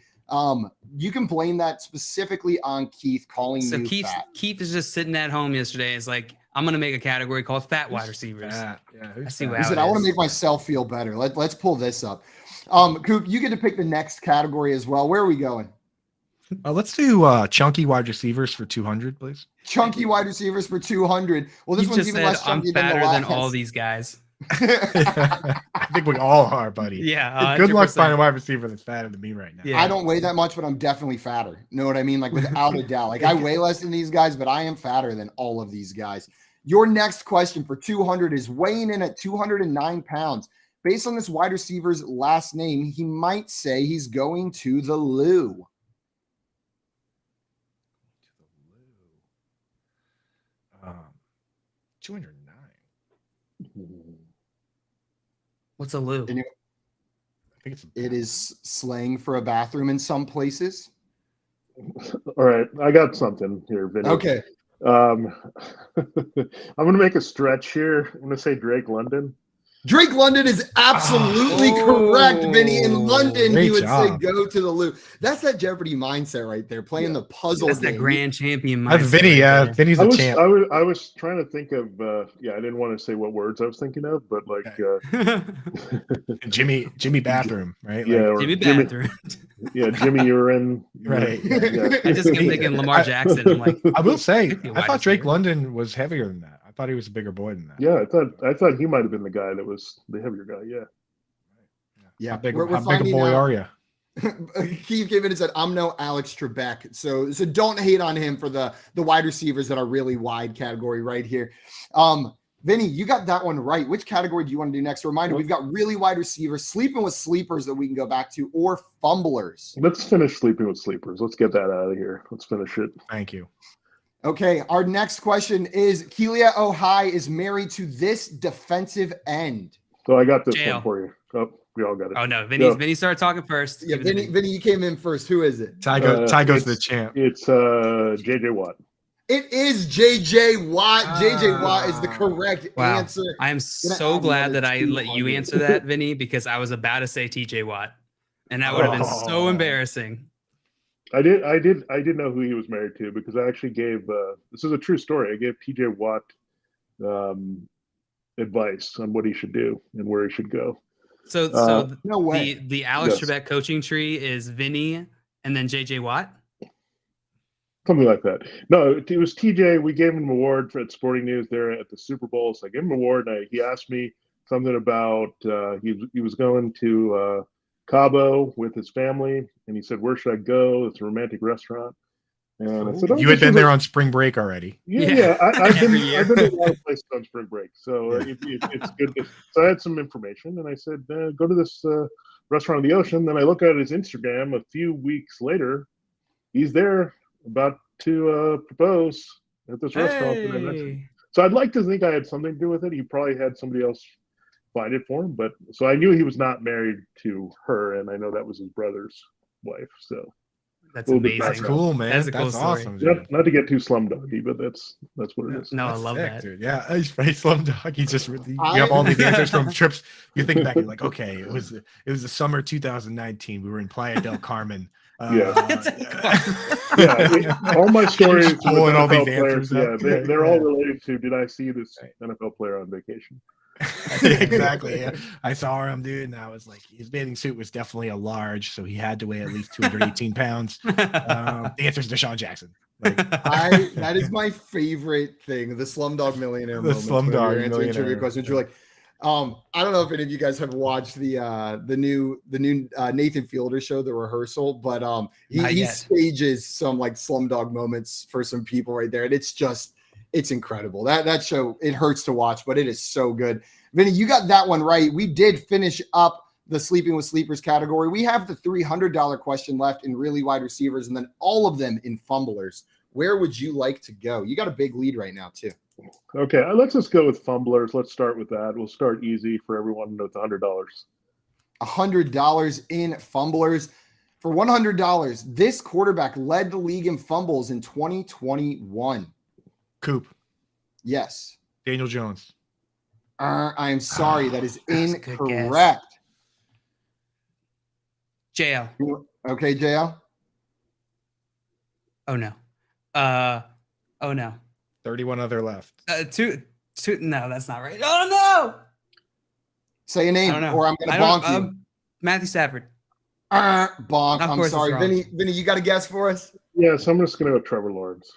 you can blame that specifically on Keith calling So you Keith is just sitting at home yesterday. Is like, I'm gonna make a category called fat wide receivers. Yeah, I see He how said, it I want is. to make myself feel better. Let's pull this up. Coop, you get to pick the next category as well. Where are we going? Let's do chunky wide receivers for 200, please. Chunky wide receivers for 200. Well, this You one's just even said less I'm chunky fatter than than the all last. these guys. I think we all are, buddy. Yeah, Good luck 100%. finding a wide receiver that's fatter than me right now. Yeah. I don't weigh that much, but I'm definitely fatter. Know what I mean? Like without a doubt. Like I weigh less than these guys, but I am fatter than all of these guys. Your next question for 200 is weighing in at 209 pounds. Based on this wide receiver's last name, he might say he's going to the loo. Um, 209. What's a loo? I think it's It is slang for a bathroom in some places. All right, I got something here, Vinny. Okay. I'm going to make a stretch here. I'm going to say Drake London. Drake London is absolutely correct, Vinny. In London, Great he would say job. go to the loo. That's that Jeopardy mindset right there, playing the puzzle That's game. that grand champion. That's mindset Vinny. right Yeah, there. Vinny's I a was, champ. I was trying to think of, I didn't want to say what words I was thinking of, but like, Jimmy Bathroom, right? yeah, or Jimmy Bathroom. Jimmy Urine. Right. Yeah. I just kept thinking Lamar Jackson. I'm like, I will say, Could be a I wide thought Drake receiver. London was heavier than that. I thought he was a bigger boy than that. Yeah, I thought he might have been the guy that was the heavier guy. Yeah. Yeah, How big, we're how big a finding boy out. are you? Keith came in and said, "I'm no Alex Trebek." So don't hate on him for the wide receivers that are really wide category right here. Vinny, you got that one right. Which category do you want to do next? A reminder, we've got really wide receivers, sleeping with sleepers that we can go back to, or fumblers. Let's finish sleeping with sleepers. Let's get that out of here. Let's finish it. Thank you. Okay, our next question is Kelia Ohai is married to this defensive end. So I got this Jail. one for you. Oh, we all got it. Oh no, Vinny started talking first. Yeah, Vinny, you came in first. Who is it? Ty goes the champ. It's JJ Watt. It is JJ Watt. JJ Watt is the correct answer. I am so glad that I let you answer that, Vinny, because I was about to say TJ Watt, and that would have been so embarrassing. I did know who he was married to because I actually gave this is a true story. I gave TJ Watt advice on what he should do and where he should go. So no way. The Alex Trebek coaching tree is Vinny and then JJ Watt. Something like that. No, it was TJ. We gave him an award at Sporting News there at the Super Bowl. So I gave him an award. And he asked me something about he was going to Cabo with his family, and he said, "Where should I go? It's a romantic restaurant." And I said, "You had been there on spring break already." Yeah. I've been to a lot of places on spring break, so it's good. So I had some information, and I said, "Go to this restaurant on the ocean." Then I look at his Instagram. A few weeks later, he's there about to propose at this restaurant that I mentioned. So I'd like to think I had something to do with it. He probably had somebody else find it for him, but so I knew he was not married to her, and I know that was his brother's wife. So that's amazing. That's cool, man. That's a cool story. Awesome. Not to get too slumdoggy, but that's what it is. No, That's I love sick, that. dude. Yeah, he's very Slumdog. He's just really. You have all these answers from trips. You think back, you're like, okay, it was the summer 2019. We were in Playa del Carmen. Yeah, all my stories pulling all these players, answers. They're all related to. Did I see this NFL player on vacation? Exactly. Yeah. I saw him, dude, and I was like, his bathing suit was definitely a large, so he had to weigh at least 218 pounds. The answer is Deshaun Jackson. That is my favorite thing, the Slumdog Millionaire moment. Slumdog answering trivia questions. You're like, I don't know if any of you guys have watched the new Nathan Fielder show, The Rehearsal, but he stages some like Slumdog moments for some people right there, and it's incredible. That show, it hurts to watch, but it is so good. Vinny, you got that one right. We did finish up the Sleeping with Sleepers category. We have the $300 question left in really wide receivers, and then all of them in fumblers. Where would you like to go? You got a big lead right now, too. Okay, let's just go with fumblers. Let's start with that. We'll start easy for everyone with $100. $100 in fumblers. For $100, this quarterback led the league in fumbles in 2021. Coop. Yes. Daniel Jones. I am sorry. That is incorrect. JL. Okay, JL. Oh, no. Oh, no. 31 other left. Two. No, that's not right. Oh, no. Say a name, or I'm going to bonk you. Matthew Stafford. Bonk. I'm sorry. Vinny, you got a guess for us? Yes, I'm just going to go Trevor Lawrence.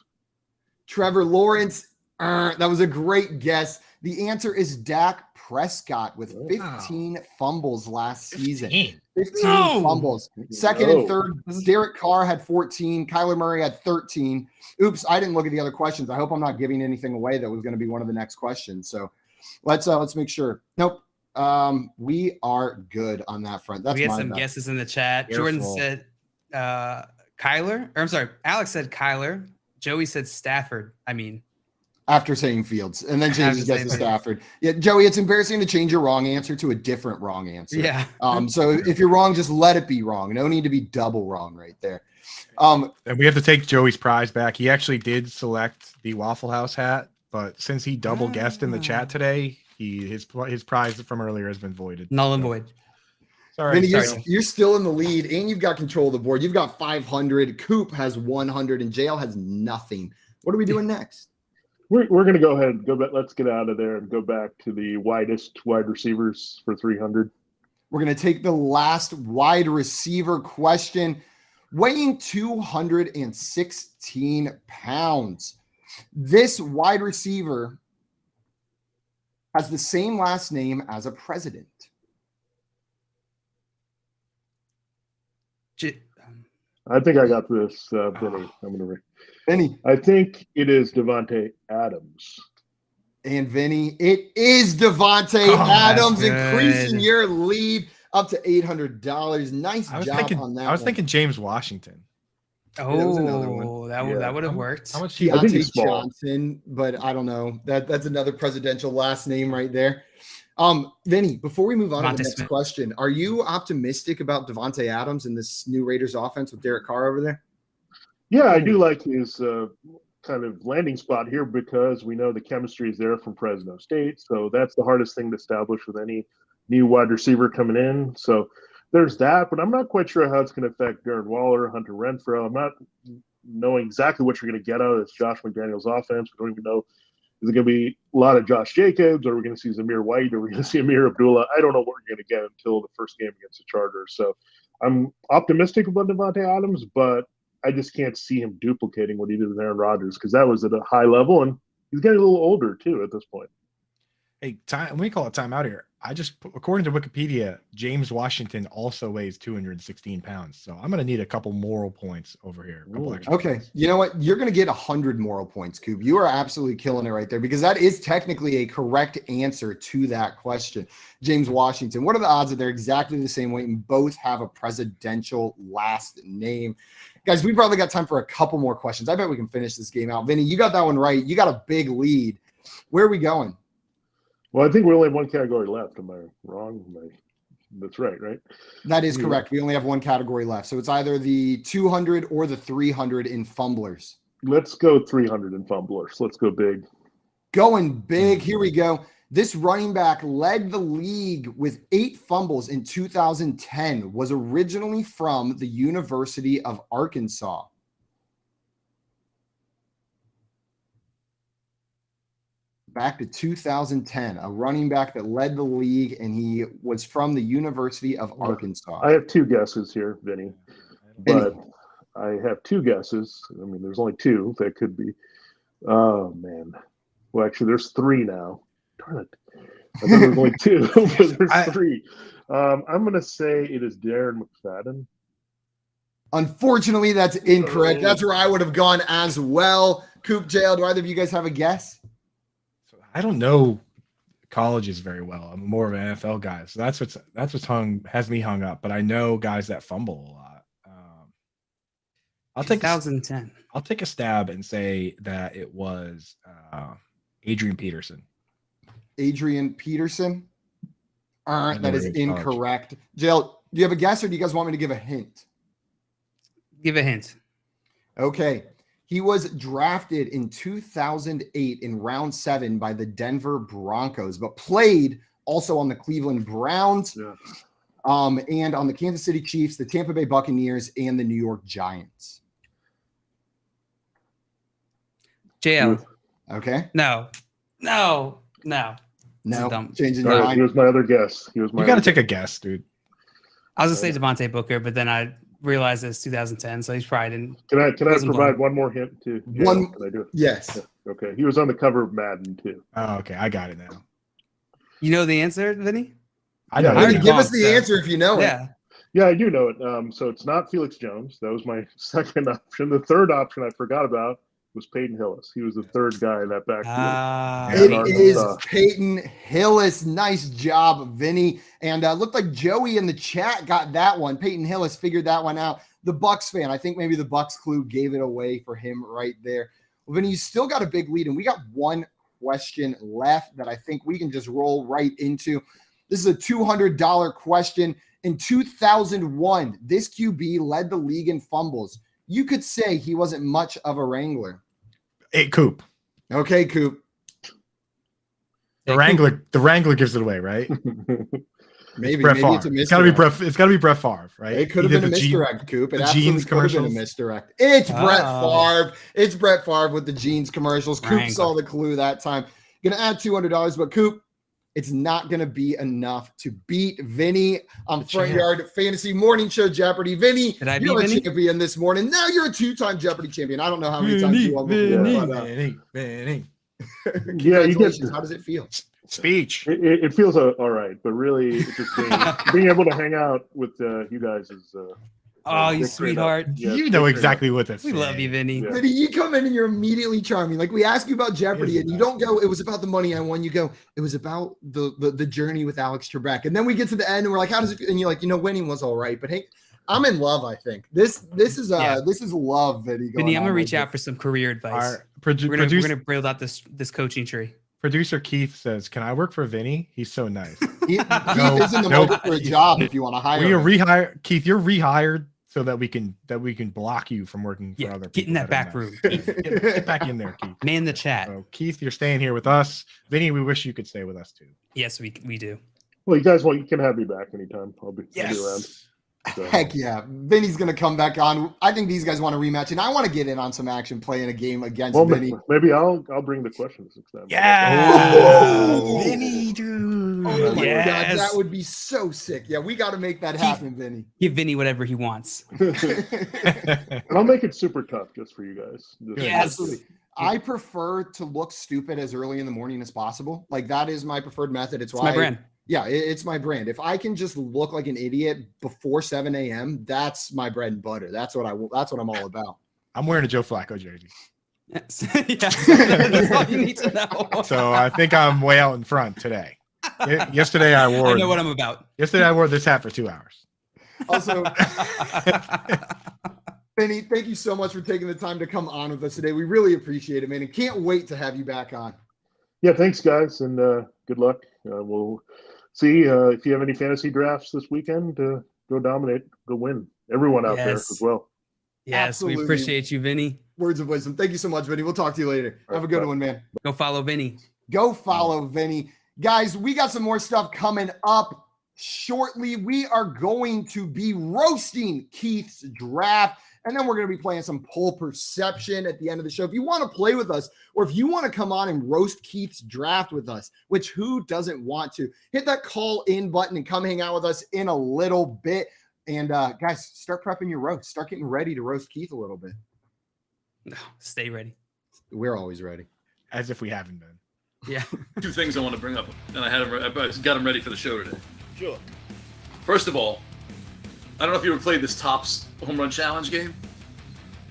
Trevor Lawrence. That was a great guess. The answer is Dak Prescott with 15 fumbles last season. 15 fumbles. Second and third, Derek Carr had 14. Kyler Murray had 13. Oops, I didn't look at the other questions. I hope I'm not giving anything away that was going to be one of the next questions. So let's make sure. Nope. We are good on that front. We had some guesses in the chat. Careful. Jordan said Kyler. Or I'm sorry, Alex said Kyler. Joey said Stafford. After saying Fields, and then changes guess to Stafford. Yeah, Joey, it's embarrassing to change your wrong answer to a different wrong answer. Yeah. So if you're wrong, just let it be wrong. No need to be double wrong right there. And we have to take Joey's prize back. He actually did select the Waffle House hat, but since he double guessed in the chat today, his prize from earlier has been voided. Null and void. Sorry, Vinny, you're still in the lead, and you've got control of the board. You've got 500. Coop has 100, and JL has nothing. What are we doing next? We're going to go ahead and go back. Let's get out of there and go back to the widest wide receivers for 300. We're going to take the last wide receiver question, weighing 216 pounds. This wide receiver has the same last name as a president. I think I got this, Vinny. I'm going to Vinny. I think it is Devontae Adams. And Vinny, it is Devontae Adams, increasing your lead up to $800. Nice job on that. I was thinking James Washington. Oh, that would have worked. How much? Deontay Johnson, but I don't know. That's another presidential last name right there. Vinny, before we move on to the next question, are you optimistic about Devontae Adams and this new Raiders offense with Derek Carr over there? Yeah, I do like his kind of landing spot here because we know the chemistry is there from Fresno State. So that's the hardest thing to establish with any new wide receiver coming in. So there's that, but I'm not quite sure how it's going to affect Darren Waller, Hunter Renfrow. I'm not knowing exactly what you're going to get out of this Josh McDaniels offense. We don't even know, is it going to be a lot of Josh Jacobs? Or are we going to see Zamir White? Or are we going to see Amir Abdullah? I don't know what we're going to get until the first game against the Chargers. So I'm optimistic about Devontae Adams, but I just can't see him duplicating what he did with Aaron Rodgers because that was at a high level, and he's getting a little older too at this point. Hey, let me call a timeout here. According to Wikipedia, James Washington also weighs 216 pounds. So I'm going to need a couple moral points over here. Okay. You know what? You're going to get 100 moral points, Coop. You are absolutely killing it right there because that is technically a correct answer to that question. James Washington. What are the odds that they're exactly the same weight and both have a presidential last name? Guys, we probably got time for a couple more questions. I bet we can finish this game out. Vinny, you got that one right. You got a big lead. Where are we going? Well, I think we only have one category left. Am I wrong? That's right? That is correct. We only have one category left. So it's either the 200 or the 300 in fumblers. Let's go 300 in fumblers. Let's go big. Going big. Here we go. This running back led the league with 8 fumbles in 2010, was originally from the University of Arkansas. Back to 2010, a running back that led the league, and he was from the University of Arkansas. I have 2 guesses here, Vinny, but I have 2 guesses. I mean, there's only 2 that could be. Oh, man. Well, actually, there's 3 now. Darn it. I thought there was only 2, but there's 3. I'm going to say it is Darren McFadden. Unfortunately, that's incorrect. That's where I would have gone as well. Coop, JL, do either of you guys have a guess? I don't know colleges very well. I'm more of an NFL guy, so that's what's has me hung up. But I know guys that fumble a lot. I'll take 2010. I'll take a stab and say that it was Adrian Peterson. Adrian Peterson. That is incorrect. JL, do you have a guess, or do you guys want me to give a hint? Give a hint. Okay. He was drafted in 2008 in round 7 by the Denver Broncos, but played also on the Cleveland Browns, and on the Kansas City Chiefs, the Tampa Bay Buccaneers, and the New York Giants. JL. Okay. No. Changing your mind. He was my other guess. You got to take a guess, dude. I was going to say Devontae Booker, but then I realized it's 2010, so he's probably didn't. Can I provide one more hint too? Can I do it? Yes. Okay. He was on the cover of Madden too. Oh, okay. I got it now. You know the answer, Vinny? I know. Give us the answer if you know it. Yeah, I do know it. So it's not Felix Jones. That was my second option. The third option I forgot about was Peyton Hillis. He was the third guy in that backfield. It is Peyton Hillis. Nice job, Vinny. And looked like Joey in the chat got that one. Peyton Hillis figured that one out. The Bucks fan, I think maybe the Bucks clue gave it away for him right there. Well, Vinny, you still got a big lead, and we got one question left that I think we can just roll right into. This is a $200 question. In 2001, this QB led the league in fumbles. You could say he wasn't much of a wrangler. Hey, Coop. Okay, Coop. The Wrangler gives it away, right? Maybe it's it's a misdirect. It's gotta be Brett Favre, right? It could have been a misdirect, Coop. It jeans could have been a misdirect. It's Brett Favre. It's Brett Favre with the jeans commercials. Coop saw the clue that time. Gonna add $200, but Coop, it's not going to be enough to beat Vinny on Front Yard Fantasy Morning Show Jeopardy. Vinny, you're a champion this morning. Now you're a 2-time Jeopardy champion. I don't know how many times you won before. Vinny. Congratulations. How does it feel? Speech. It feels all right, but really, it's just being able to hang out with you guys is Oh, you sweetheart. Yeah, you know Dick exactly what that's. We love you, Vinny. Yeah. Vinny, you come in and you're immediately charming. Like we ask you about Jeopardy, He is and you the don't go, it was about the money I won. You go, it was about the journey with Alex Trebek. And then we get to the end and we're like, how does it? And you're like, winning was all right. But hey, I'm in love, I think. This is love, Vinny. Vinny, I'm gonna reach out for some career advice. We're gonna build out this coaching tree. Producer Keith says, "Can I work for Vinny? He's so nice." He is in the market for a job if you want to hire. We are him. rehire Keith. You're rehired so that we can block you from working for other people. Get in that back room. Keith. Get back in there, Keith. Man the chat. So, Keith, you're staying here with us. Vinny, we wish you could stay with us too. Yes, we do. Well, you guys you can have me back anytime. I'll be around. So. Heck yeah. Vinny's going to come back on. I think these guys want a rematch, and I want to get in on some action playing a game against Vinny. Maybe I'll bring the questions next time. Yeah. Vinny, dude. Oh my God, that would be so sick. Yeah, we got to make that happen, Vinny. Give Vinny whatever he wants. And I'll make it super tough just for you guys. Yes. Absolutely. I prefer to look stupid as early in the morning as possible. Like that is my preferred method. It's why my brand. Yeah, it's my brand. If I can just look like an idiot before 7 a.m., that's my bread and butter. That's what I'm all about. I'm wearing a Joe Flacco jersey. Yes. That's all you need to know. So I think I'm way out in front today. Yesterday I know what I'm about. Yesterday I wore this hat for 2 hours. Also, Vinny, thank you so much for taking the time to come on with us today. We really appreciate it, man, and can't wait to have you back on. Yeah, thanks, guys, and good luck. We'll see if you have any fantasy drafts this weekend. Go dominate, go win. Everyone out there as well. Yes, Absolutely. we appreciate you, Vinny. Words of wisdom. Thank you so much, Vinny. We'll talk to you later. Have a good one, man. Go follow Vinny. Go follow Vinny. Guys, we got some more stuff coming up shortly. We are going to be roasting Keith's draft. And then we're going to be playing some poll perception at the end of the show. If you want to play with us, or if you want to come on and roast Keith's draft with us, which who doesn't want to, hit that call in button and come hang out with us in a little bit. And guys, start prepping your roast. Start getting ready to roast Keith a little bit. No, stay ready. We're always ready. As if we haven't been. Yeah. 2 things I want to bring up, and I got them ready for the show today. Sure. First of all, I don't know if you ever played this Topps home run challenge game.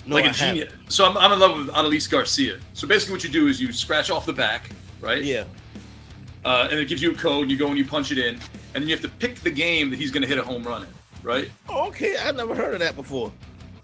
No, like I a genius. So I'm in love with Annalise Garcia. So basically what you do is you scratch off the back, right? Yeah. And it gives you a code, and you go and you punch it in, and then you have to pick the game that he's going to hit a home run in, right? Oh, okay, I've never heard of that before.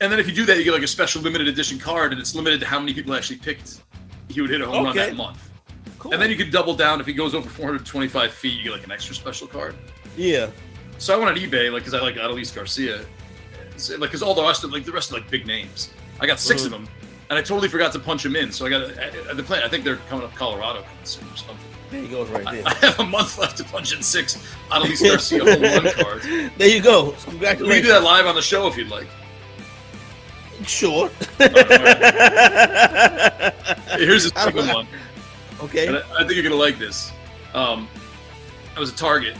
And then if you do that, you get like a special limited edition card, and it's limited to how many people actually picked he would hit a home run that month. Cool. And then you can double down. If he goes over 425 feet, you get like an extra special card. Yeah. So I went on eBay, like, because I like Annalise Garcia, like, because all the rest are like big names. I got 6 of them, and I totally forgot to punch them in. So I got the play. I think they're coming up Colorado soon or something. There you go, right there. I have a month left to punch in 6 Annalise Garcia home run cards. There you go. Congratulations. We can do that live on the show if you'd like. Sure. Here's a second one. Okay. And I think you're gonna like this. I was at Target,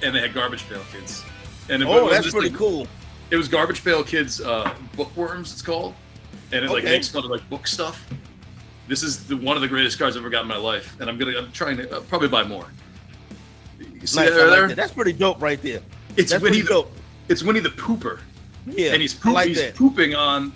and they had Garbage Pail Kids. And that's pretty cool. It was Garbage Pail Kids Bookworms, it's called, and it like makes fun of like book stuff. This is one of the greatest cards I've ever got in my life, and I'm trying to probably buy more. You see Nice, that I like there? that. That's pretty dope right there. It's That's Winnie pretty dope. It's Winnie the Pooper. Yeah, and he's like he's that. pooping on.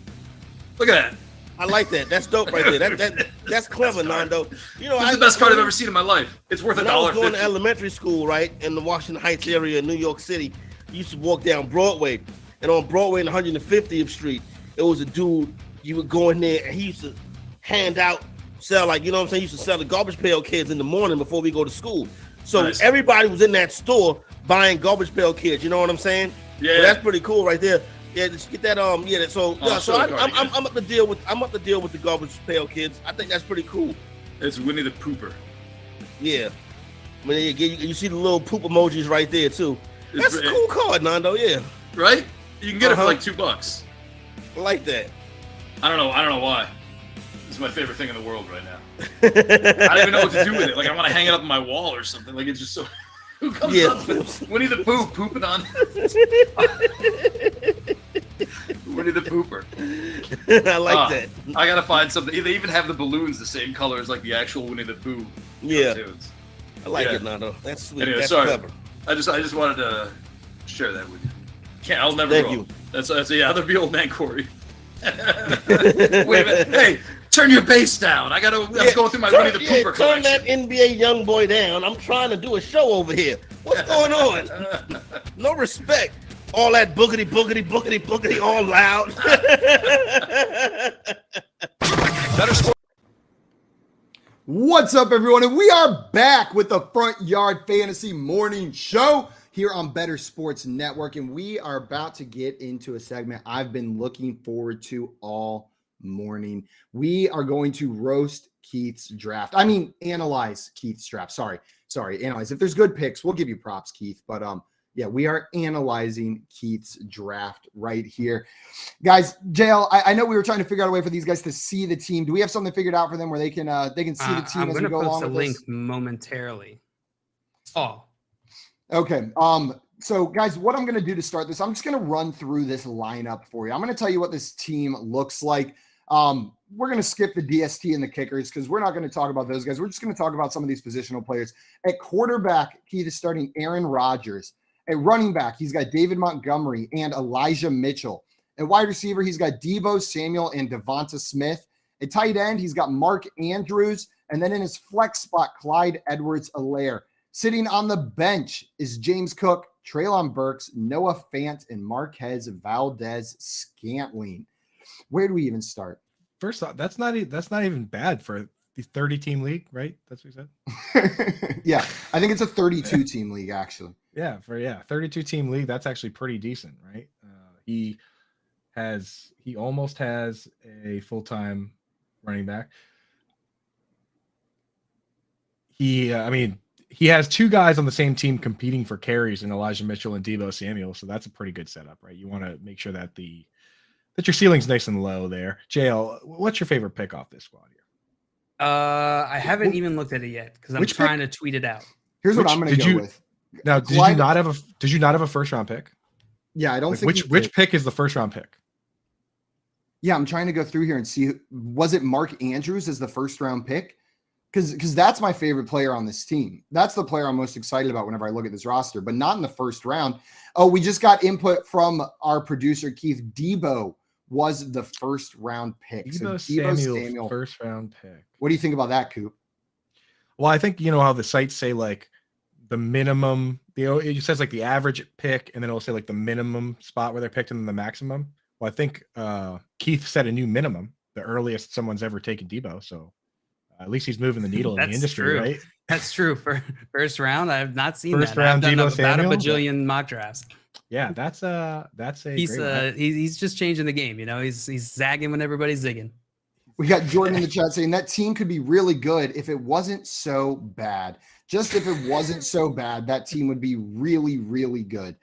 Look at that. I like that. That's dope right there. That's clever, Nando. You know, This is the best card I've ever seen in my life. It's worth when I was going $1.50. to elementary school, right, in the Washington Heights area in New York City, you used to walk down Broadway, and on Broadway and 150th Street, it was a dude. You would go in there, and he used to hand out, sell, like, you know what I'm saying? He used to sell the Garbage Pail Kids in the morning before we go to school. So Nice. everybody was in that store buying Garbage Pail Kids. You know what I'm saying? Yeah. So that's pretty cool right there. Yeah, just get that. So sorry, I'm up to deal with the Garbage Pail Kids. I think that's pretty cool. It's Winnie the Pooper. Yeah. I mean, you see the little poop emojis right there too. That's a It's- cool card, Nando. Yeah, Right? You can get it for Uh-huh. like $2. I like that. I don't know why. This is my favorite thing in the world right now. I don't even know what to do with it. Like, I want to hang it up on my wall or something. Like, it's just so. Who comes Yeah. up with Winnie the Pooh pooping on Winnie the Pooper? I like that. I gotta find something. They even have the balloons the same color as like the actual Winnie the Pooh Yeah, cartoons. I like Yeah. it, Nando. That's sweet. Anyway, That's sorry. clever. I just wanted to share that with you. I'll never Thank grow you. up. That's yeah. That'd be old man Corey. Wait a minute. Hey, turn your bass down. I'm going through my Winnie the Pooper Turn collection. that NBA young boy down. I'm trying to do a show over here. What's going on? No respect. All that boogity, boogity, boogity, boogity, all loud. Better Sport. What's up, everyone? And we are back with the Front Yard Fantasy Morning Show here on Better Sports Network. And we are about to get into a segment I've been looking forward to all morning. We are going to roast Keith's draft. I mean, analyze Keith's draft. Sorry, analyze. If there's good picks, we'll give you props, Keith. But yeah, we are analyzing Keith's draft right here. Guys, JL, I know we were trying to figure out a way for these guys to see the team. Do we have something figured out for them where they can see the team as we go along with this? I'm going to post a link momentarily. Oh. Okay. So guys, what I'm going to do to start this, I'm just going to run through this lineup for you. I'm going to tell you what this team looks like. We're going to skip the DST and the kickers because we're not going to talk about those guys. We're just going to talk about some of these positional players. At quarterback, Keith is starting Aaron Rodgers. At running back, he's got David Montgomery and Elijah Mitchell. At wide receiver, he's got Deebo Samuel and Devonta Smith. At tight end, he's got Mark Andrews. And then in his flex spot, Clyde Edwards-Helaire. Sitting on the bench is James Cook, Treylon Burks, Noah Fant, and Marquez Valdez-Scantling. Where do we even start? First off, that's not even bad for the 30-team league, right? That's what you said? Yeah, I think it's a 32-team league, actually. Yeah, 32-team league, that's actually pretty decent, right? He almost has a full-time running back. He has two guys on the same team competing for carries in Elijah Mitchell and Deebo Samuel, so that's a pretty good setup, right? You want to make sure that your ceiling's nice and low there. JL, what's your favorite pick off this squad here? I haven't even looked at it yet because I'm trying to tweet it out. Here's what I'm going to go with. Now, did you not have a first round pick? Yeah, I don't think which pick is the first round pick? Yeah, I'm trying to go through here and see. Was it Mark Andrews as the first round pick? Because that's my favorite player on this team. That's the player I'm most excited about whenever I look at this roster, but not in the first round. Oh, we just got input from our producer, Keith. Deebo was the first round pick. Deebo Samuel, first round pick. What do you think about that, Coop? Well, I think you know how the sites say like the minimum, it says like the average pick, and then it'll say like the minimum spot where they're picked and then the maximum. Well, I think Keith set a new minimum, the earliest someone's ever taken Deebo. So at least he's moving the needle in the industry, true. Right? That's true. For first round, I have not seen first that. Round I've done Deebo about a Samuel? bajillion mock drafts. Yeah, that's a he's just changing the game. You know, he's zagging when everybody's zigging. We got Jordan in the chat saying that team could be really good if it wasn't so bad. Just if it wasn't so bad, that team would be really, really good.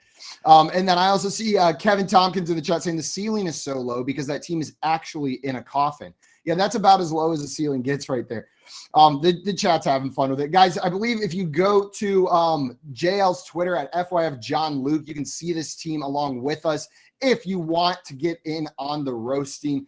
And then I also see Kevin Tompkins in the chat saying the ceiling is so low because that team is actually in a coffin. Yeah, that's about as low as the ceiling gets right there. The chat's having fun with it. Guys, I believe if you go to JL's Twitter at FYF John Luke, you can see this team along with us if you want to get in on the roasting.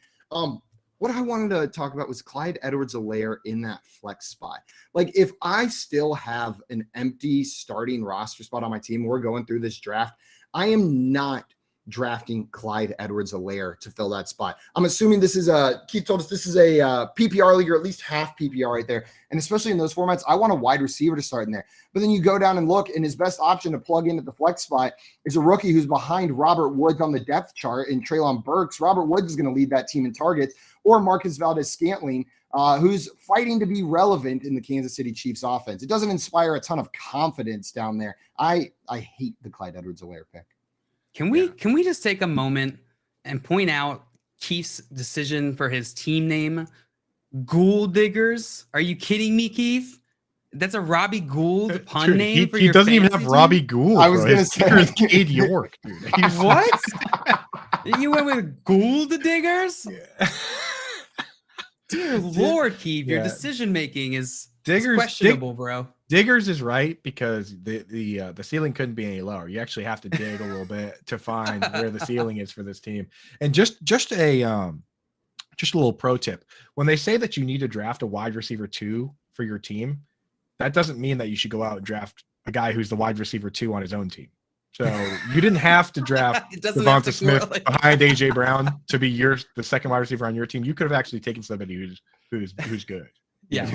What I wanted to talk about was Clyde Edwards-Helaire in that flex spot. Like, if I still have an empty starting roster spot on my team, we're going through this draft, I am not drafting Clyde Edwards-Helaire to fill that spot. I'm assuming this is Keith told us this is a PPR league or at least half PPR right there. And especially in those formats, I want a wide receiver to start in there. But then you go down and look, and his best option to plug in at the flex spot is a rookie who's behind Robert Woods on the depth chart in Treylon Burks. Robert Woods is going to lead that team in targets, or Marquez Valdez-Scantling, who's fighting to be relevant in the Kansas City Chiefs offense. It doesn't inspire a ton of confidence down there. I hate the Clyde Edwards-Helaire pick. Can we just take a moment and point out Keith's decision for his team name, Ghoul Diggers? Are you kidding me, Keith? That's a Robbie Gould pun dude, name for he your doesn't even have team? Robbie Gould. I was going to say it's Cade York, dude. What? You went with Gould Diggers? Yeah. Dear Lord, Keith, your decision making is Diggers questionable, bro. Diggers is right because the ceiling couldn't be any lower. You actually have to dig a little bit to find where the ceiling is for this team. And just a little pro tip: when they say that you need to draft a wide receiver 2 for your team, that doesn't mean that you should go out and draft a guy who's the wide receiver 2 on his own team. So you didn't have to draft It doesn't have Devonta to Smith correlate. behind AJ Brown to be the second wide receiver on your team. You could have actually taken somebody who's good. Yeah.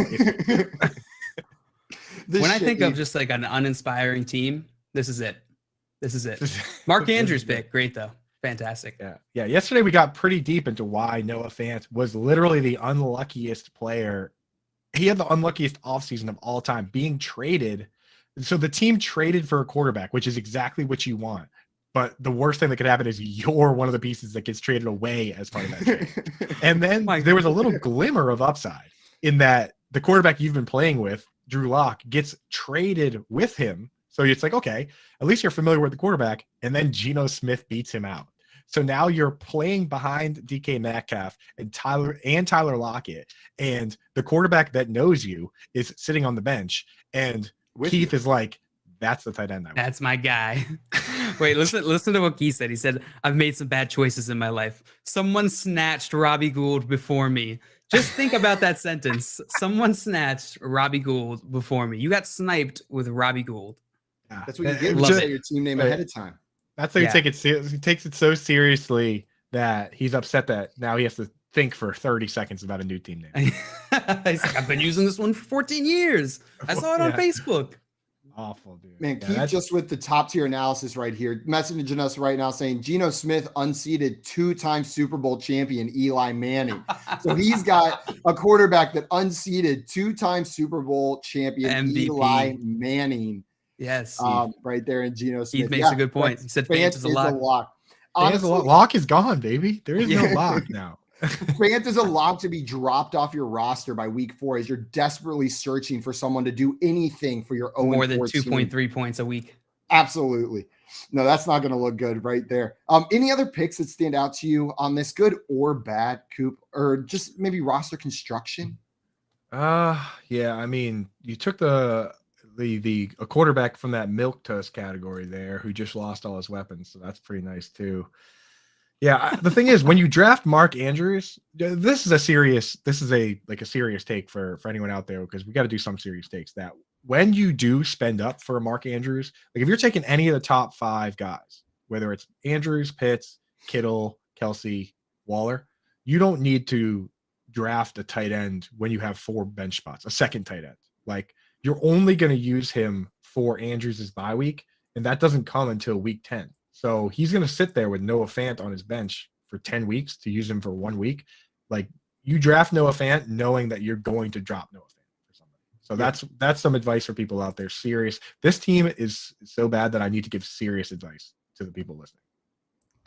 This When I shit think of needs- just like an uninspiring team, this is it. This is it. Mark Andrews pick, great though, fantastic. Yeah. Yesterday we got pretty deep into why Noah Fant was literally the unluckiest player. He had the unluckiest offseason of all time, being traded. So the team traded for a quarterback, which is exactly what you want. But the worst thing that could happen is you're one of the pieces that gets traded away as part of that trade. And then there was a little glimmer of upside in that the quarterback you've been playing with, Drew Lock, gets traded with him. So it's like, okay, at least you're familiar with the quarterback. And then Geno Smith beats him out. So now you're playing behind DK Metcalf and Tyler Lockett. And the quarterback that knows you is sitting on the bench. And Keith is like, that's the tight end. That's my guy. Wait, listen to what Keith said. He said, I've made some bad choices in my life. Someone snatched Robbie Gould before me. Just think about that sentence. Someone snatched Robbie Gould before me. You got sniped with Robbie Gould. Yeah. That's what you get when you say your team name ahead of time. That's how you take it seriously. He takes it so seriously that he's upset that now he has to think for 30 seconds about a new team name. He's like, I've been using this one for 14 years. I saw it on Facebook. Awful, dude. Man, Keith just with the top tier analysis right here, messaging us right now saying Geno Smith unseated 2-time Super Bowl champion Eli Manning. So he's got a quarterback that unseated 2-time Super Bowl champion MVP. Eli Manning. Yes. Right there in Geno Smith. He makes a good point. He said Fant is a lock. Honestly, Lock is gone, baby. There is no lock now. Fant is a lock to be dropped off your roster by week 4 as you're desperately searching for someone to do anything for your own more than 2.3 points a week. Absolutely. No, that's not going to look good right there. Any other picks that stand out to you on this, good or bad, Coop, or just maybe roster construction? Yeah. I mean, you took a quarterback from that milk toast category there who just lost all his weapons, so that's pretty nice too. Yeah, the thing is, when you draft Mark Andrews, this is a serious take for anyone out there, because we got to do some serious takes. That when you do spend up for a Mark Andrews, like if you're taking any of the top 5 guys, whether it's Andrews, Pitts, Kittle, Kelsey, Waller, you don't need to draft a tight end when you have 4 bench spots, a second tight end. Like you're only going to use him for Andrews' bye week, and that doesn't come until week 10. So he's going to sit there with Noah Fant on his bench for 10 weeks to use him for 1 week. Like you draft Noah Fant knowing that you're going to drop Noah Fant for somebody. So that's some advice for people out there. Serious. This team is so bad that I need to give serious advice to the people listening.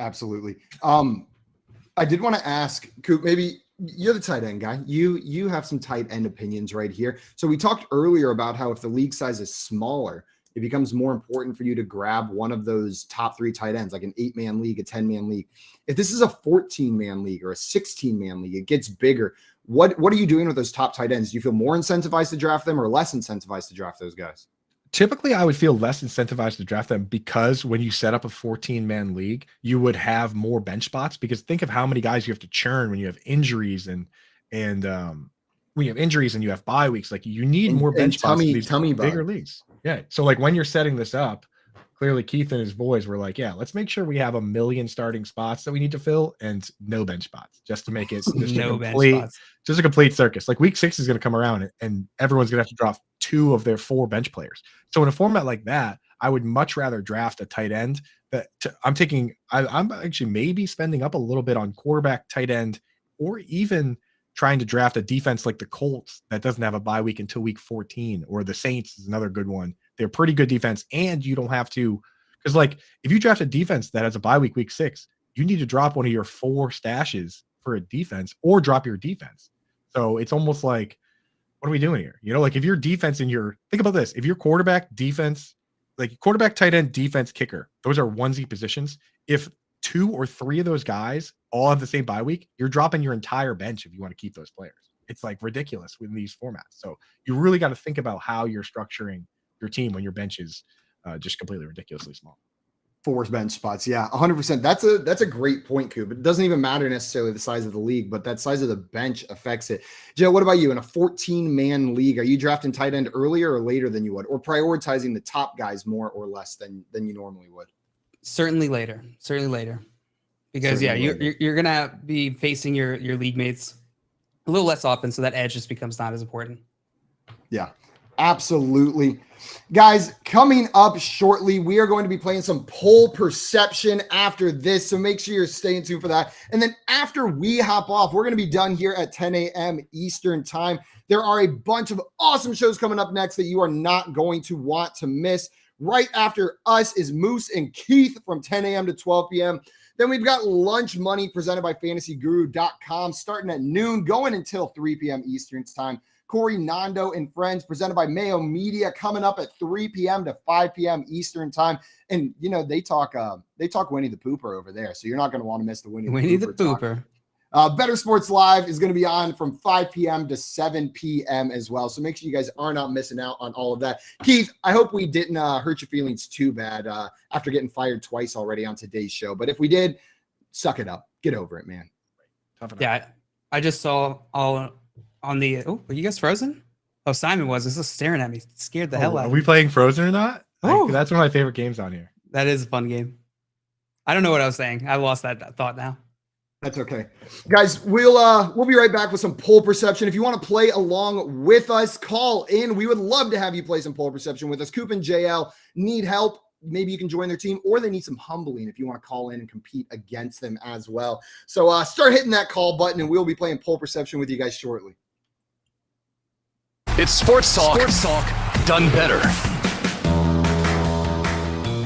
Absolutely. I did want to ask Coop, maybe you're the tight end guy. You have some tight end opinions right here. So we talked earlier about how if the league size is smaller, it becomes more important for you to grab one of those top 3 tight ends, like an 8-man league, a 10-man league. If this is a 14-man league or a 16-man league, it gets bigger. What are you doing with those top tight ends? Do you feel more incentivized to draft them or less incentivized to draft those guys? Typically, I would feel less incentivized to draft them because when you set up a 14-man league, you would have more bench spots, because think of how many guys you have to churn when you have injuries and when you have injuries and you have bye weeks. Like you need more bench spots in these bigger leagues. Yeah. So like when you're setting this up, clearly Keith and his boys were like, yeah, let's make sure we have 1 million starting spots that we need to fill and no bench spots, just to make it just a complete circus. Like week 6 is going to come around and everyone's going to have to drop 2 of their 4 bench players. So in a format like that, I would much rather draft a tight end I'm actually maybe spending up a little bit on quarterback, tight end, or even trying to draft a defense like the Colts that doesn't have a bye week until week 14, or the Saints is another good one. They're pretty good defense, and you don't have to, because like if you draft a defense that has a bye week 6, you need to drop one of your 4 stashes for a defense or drop your defense. So it's almost like, what are we doing here? You know, like if your defense think about this, if your quarterback, defense, like quarterback, tight end, defense, kicker, those are onesie positions. If 2 or 3 of those guys all have the same bye week, you're dropping your entire bench if you want to keep those players. It's like ridiculous with these formats. So you really got to think about how you're structuring your team when your bench is just completely ridiculously small. 4 bench spots. Yeah, 100%. That's a great point, Coop. It doesn't even matter necessarily the size of the league, but that size of the bench affects it. Joe, what about you? In a 14-man league, are you drafting tight end earlier or later than you would, or prioritizing the top guys more or less than you normally would? Certainly later. Because you're gonna be facing your league mates a little less often, so that edge just becomes not as important. Yeah, absolutely. Guys, coming up shortly, we are going to be playing some poll perception after this, so make sure you're staying tuned for that. And then after we hop off, we're going to be done here at 10 a.m. Eastern time. There are a bunch of awesome shows coming up next that you are not going to want to miss. Right after us is Moose and Keith from 10 a.m. to 12 p.m. Then we've got Lunch Money presented by FantasyGuru.com starting at noon, going until 3 p.m. Eastern time. Corey Nando and Friends presented by Mayo Media coming up at 3 p.m. to 5 p.m. Eastern time. And, they talk Winnie the Pooper over there. So you're not going to want to miss the Winnie the Pooper. Better Sports Live is going to be on from 5 p.m. to 7 p.m. as well. So make sure you guys are not missing out on all of that. Keith, I hope we didn't hurt your feelings too bad after getting fired twice already on today's show. But if we did, suck it up. Get over it, man. Yeah, I just saw all on the. Oh, are you guys frozen? Oh, Simon was. This is staring at me. Scared the hell out of me. Are we playing Frozen or not? Oh, that's one of my favorite games on here. That is a fun game. I don't know what I was saying. I lost that thought now. That's okay. Guys, we'll be right back with some poll perception. If you want to play along with us, call in. We would love to have you play some poll perception with us. Coop and JL need help. Maybe you can join their team, or they need some humbling if you want to call in and compete against them as well. So start hitting that call button, and we'll be playing poll perception with you guys shortly. It's Sports Talk. Done better.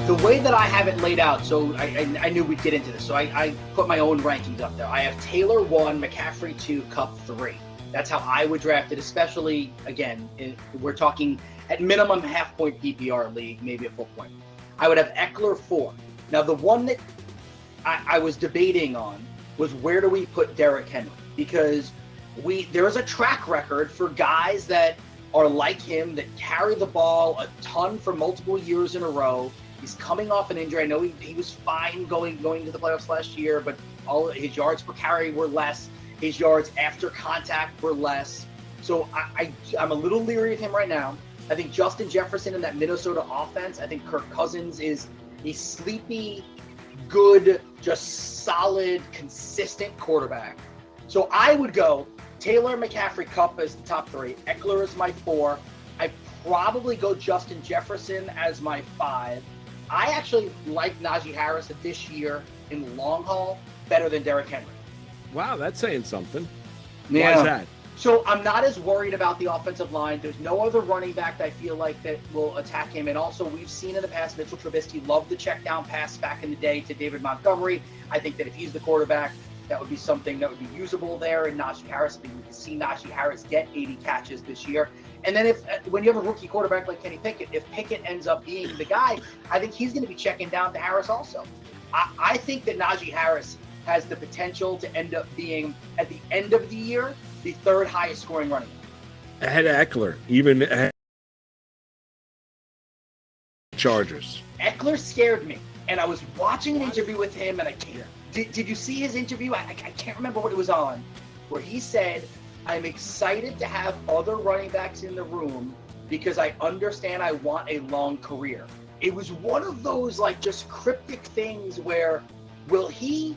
The way that I have it laid out, so I knew we'd get into this, so I put my own rankings up there. I have Taylor 1, McCaffrey 2, Kupp 3. That's how I would draft it, especially, again, we're talking at minimum half-point PPR league, maybe a full point. I would have Eckler 4. Now, the one that I was debating on was where do we put Derrick Henry? Because there is a track record for guys that are like him, that carry the ball a ton for multiple years in a row. He's coming off an injury. I know he was fine going to the playoffs last year, but all his yards per carry were less. His yards after contact were less. So I'm a little leery of him right now. I think Justin Jefferson in that Minnesota offense, I think Kirk Cousins is a sleepy, good, just solid, consistent quarterback. So I would go Taylor, McCaffrey, Kupp as the top 3. Eckler is my 4. I probably go Justin Jefferson as my 5. I actually like Najee Harris this year in the long haul better than Derrick Henry. Wow, that's saying something. Yeah. Why is that? So I'm not as worried about the offensive line. There's no other running back that I feel like that will attack him. And also, we've seen in the past, Mitchell Trubisky loved the check down pass back in the day to David Montgomery. I think that if he's the quarterback, that would be something that would be usable there. And Najee Harris, I think we can see Najee Harris get 80 catches this year. And then when you have a rookie quarterback like Kenny Pickett, if Pickett ends up being the guy, I think he's going to be checking down to Harris also. I think that Najee Harris has the potential to end up being, at the end of the year, the 3rd highest scoring running back. Ahead of Eckler, even ahead of Chargers. Eckler scared me. And I was watching an interview with him, and did you see his interview? I can't remember what it was on, where he said, I'm excited to have other running backs in the room because I understand I want a long career. It was one of those just cryptic things where will he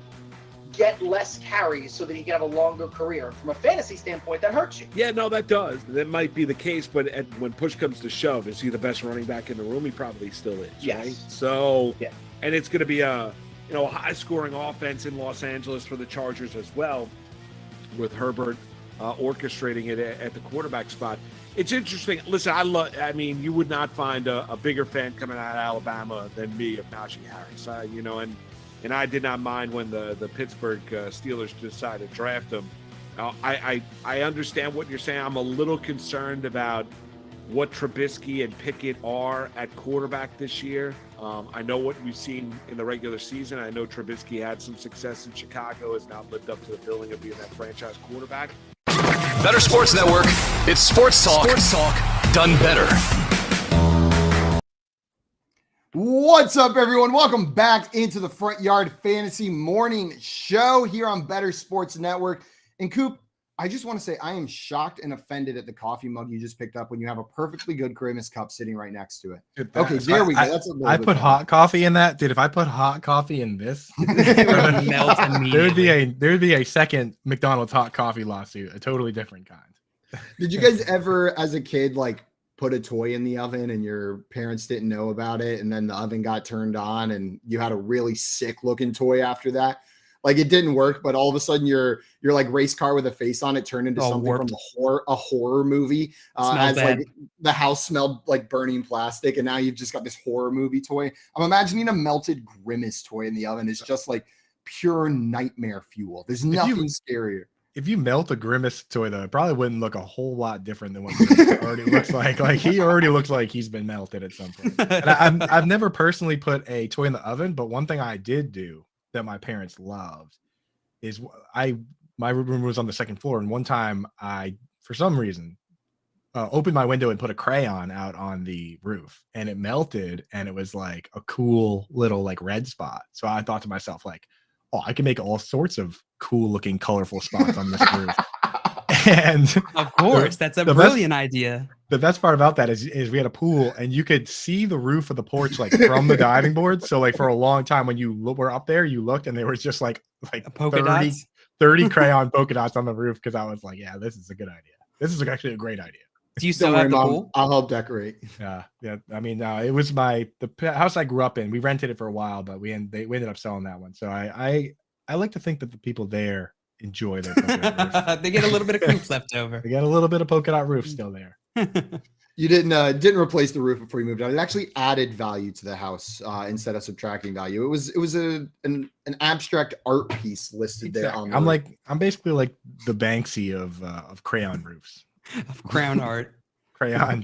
get less carries so that he can have a longer career? From a fantasy standpoint, that hurts you. Yeah, no, that does. That might be the case, but when push comes to shove, is he the best running back in the room? He probably still is, yes. Right? So, yeah. And it's going to be a high-scoring offense in Los Angeles for the Chargers as well, with Herbert orchestrating it at the quarterback spot. It's interesting. Listen, you would not find a bigger fan coming out of Alabama than me of Najee Harris. And I did not mind when the Pittsburgh Steelers decided to draft him. Now, I understand what you're saying. I'm a little concerned about what Trubisky and Pickett are at quarterback this year. I know what we've seen in the regular season. I know Trubisky had some success in Chicago, has now lived up to the billing of being that franchise quarterback. Better Sports Network. It's Sports Talk. Done better. What's up, everyone? Welcome back into the Front Yard Fantasy Morning Show here on Better Sports Network. And Coop, I just want to say I am shocked and offended at the coffee mug you just picked up when you have a perfectly good Grimace cup sitting right next to it. Dude, Okay, there we go. That's a little I bit put better. hot coffee in that. Dude, if I put hot coffee in this, It would melt immediately. there'd be a second McDonald's hot coffee lawsuit, a totally different kind. Did you guys ever, as a kid, like put a toy in the oven and your parents didn't know about it, and then the oven got turned on and you had a really sick looking toy after that? Like it didn't work, but all of a sudden your like race car with a face on it turned into something warped. from a horror movie. As bad. like the house smelled like burning plastic, and now you've just got this horror movie toy. I'm imagining a melted Grimace toy in the oven is just like pure nightmare fuel. There's nothing scarier. If you melt a Grimace toy, though, it probably wouldn't look a whole lot different than what Grimace already looks like. Like he already looks like he's been melted at some point. And I've never personally put a toy in the oven, but one thing I did do that my parents loved is my room was on the second floor, and one time I, for some reason, opened my window and put a crayon out on the roof, and it melted, and it was like a cool little like red spot. So I thought to myself, like, oh, I can make all sorts of cool looking colorful spots on this roof. And of course, that's a brilliant idea. The best part about that is we had a pool, and you could see the roof of the porch like from the diving board. So like for a long time when you were up there, you looked and there was just like polka 30 crayon polka dots on the roof, because I was like, yeah, this is a good idea. This is actually a great idea. Do you still have the pool? I'll help decorate. Yeah. I mean, it was the house I grew up in. We rented it for a while, but we ended up selling that one. So I like to think that the people there enjoy their polka dot roof. They get a little bit of coops left over. They got a little bit of polka dot roof still there. You didn't replace the roof before you moved out. It actually added value to the house instead of subtracting value. It was an abstract art piece listed there. On I'm basically like the Banksy of crayon roofs. Of crayon art. Crayon.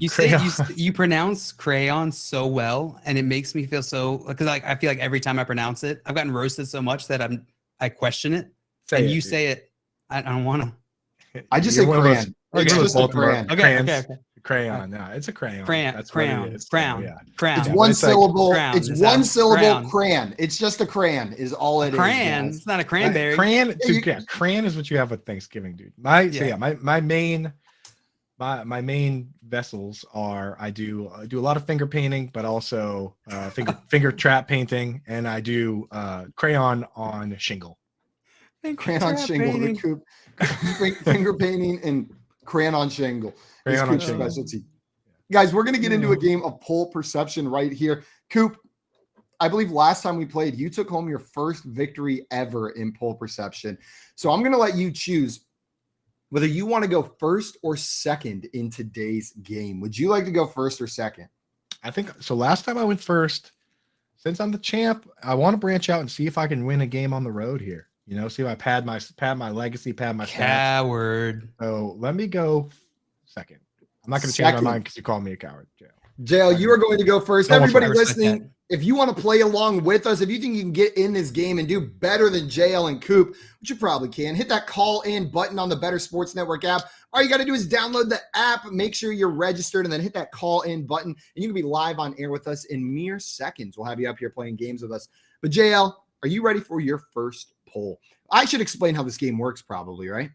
You pronounce crayon so well, and it makes me feel so, because like I feel like every time I pronounce it, I've gotten roasted so much that I question it. Say it. I don't want to. I just say crayon. It's just a crayon. Okay. Crayon. No, it's a crayon. That's crown. It's one syllable. It's one syllable. Crayon. It's just a crayon. Is all it is. Crayon. It's not a cranberry. Crayon. Crayon is what you have with Thanksgiving, dude. My main vessels are, I do a lot of finger painting, but also finger trap painting, and I do crayon on shingle. Crayon on shingle. Finger painting and crayon on shingle. Crayon on shingle. Specialty. Guys, we're going to get into a game of poll perception right here. Coop, I believe last time we played, you took home your first victory ever in poll perception. So I'm going to let you choose whether you want to go first or second in today's game. Would you like to go first or second? I think so. Last time I went first. Since I'm the champ, I want to branch out and see if I can win a game on the road here. You know, see if I pad my legacy, pad my coward. Stats. So let me go second. I'm not going to change my mind because you called me a coward. Jail, you are going to go first. Everybody listening, if you want to play along with us, if you think you can get in this game and do better than JL and Coop, which you probably can, hit that call in button on the Better Sports Network app. All you got to do is download the app, make sure you're registered, and then hit that call in button, and you can be live on air with us in mere seconds. We'll have you up here playing games with us. But JL, are you ready for your first poll? I should explain how this game works, probably, right?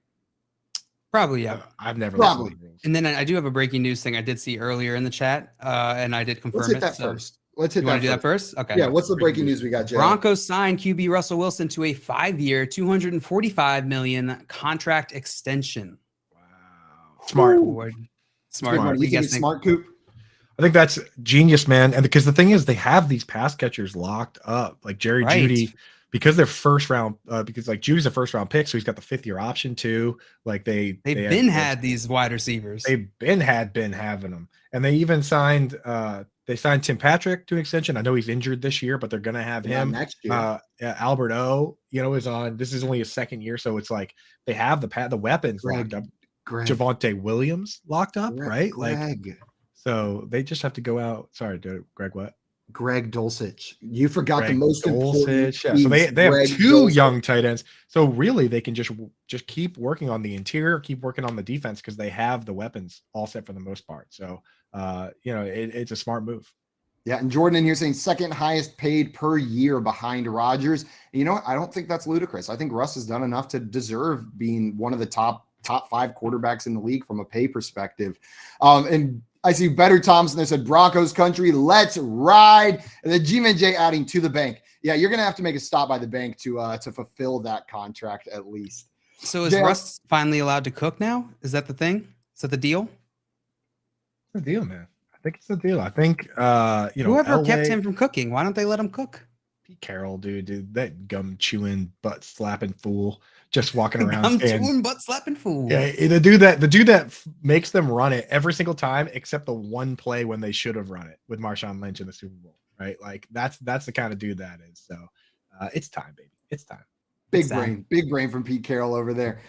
Probably, yeah. I've never. Probably. And then I do have a breaking news thing I did see earlier in the chat, and I did confirm Let's hit that first. Let's hit that. Want to do that first? Okay. Yeah. What's the breaking news we got, Jay? Broncos signed QB Russell Wilson to a 5-year, $245 million contract extension. Wow. Smart. You think it's smart, Coop? I think that's genius, man. And because the thing is, they have these pass catchers locked up, like Jerry Jeudy. Because they're first round, because like Judy's a first round pick, so he's got the 5th-year option too. Like they've had these wide receivers. They've been having them, and they even signed. They signed Tim Patrick to an extension. I know he's injured this year, but they're gonna have him next year. Albert O, is on. This is only his 2nd year, so it's like they have the weapons locked up. Javonte Williams locked up, right? Like, so they just have to go out. Sorry, Greg. What? Greg Dulcich. You forgot the most important. Yeah. So they have 2 young tight ends. So really, they can just keep working on the interior, keep working on the defense, because they have the weapons all set for the most part. So it's a smart move. Yeah, and Jordan in here saying 2nd highest paid per year behind Rodgers. You know what? I don't think that's ludicrous. I think Russ has done enough to deserve being one of the top top 5 quarterbacks in the league from a pay perspective. And I see Better Thompson. They said Broncos country. Let's ride. And then G-Man J adding to the bank. Yeah, you're gonna have to make a stop by the bank to fulfill that contract at least. So is Russ finally allowed to cook now? Is that the thing? Is that the deal? It's the deal, man. I think it's the deal. I think whoever kept him from cooking, why don't they let him cook? Pete Carroll, dude, that gum chewing, butt slapping fool, just walking around. Gum chewing, butt slapping fool. Yeah, the dude that makes them run it every single time, except the one play when they should have run it with Marshawn Lynch in the Super Bowl, right? Like that's the kind of dude that is. So it's time, baby. It's time. Big brain from Pete Carroll over there.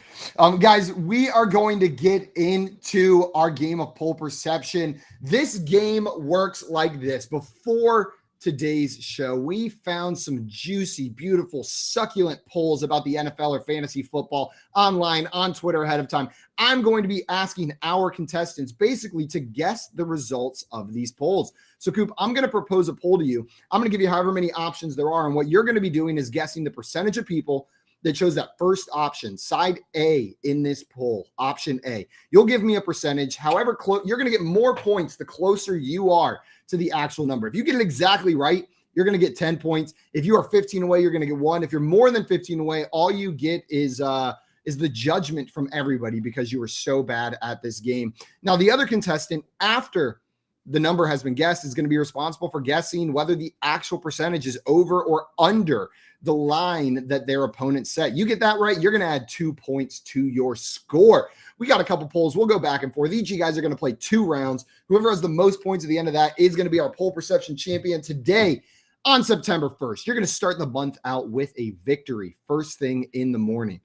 Guys, we are going to get into our game of poll perception. This game works like this. Before today's show, we found some juicy, beautiful, succulent polls about the NFL or fantasy football online on Twitter ahead of time. I'm going to be asking our contestants basically to guess the results of these polls. So, Coop, I'm going to propose a poll to you. I'm going to give you however many options there are, and what you're going to be doing is guessing the percentage of people that chose that first option, side A in this poll, option A. You'll give me a percentage. However close, you're going to get more points the closer you are to the actual number. If you get it exactly right, you're going to get 10 points. If you are 15 away, you're going to get 1. If you're more than 15 away, all you get is the judgment from everybody because you were so bad at this game. Now, the other contestant, after the number has been guessed, is going to be responsible for guessing whether the actual percentage is over or under the line that their opponent set. You get that right, you're going to add 2 points to your score. We got a couple polls. We'll go back and forth. Each of you guys are going to play 2 rounds. Whoever has the most points at the end of that is going to be our poll perception champion today on September 1st. You're going to start the month out with a victory first thing in the morning.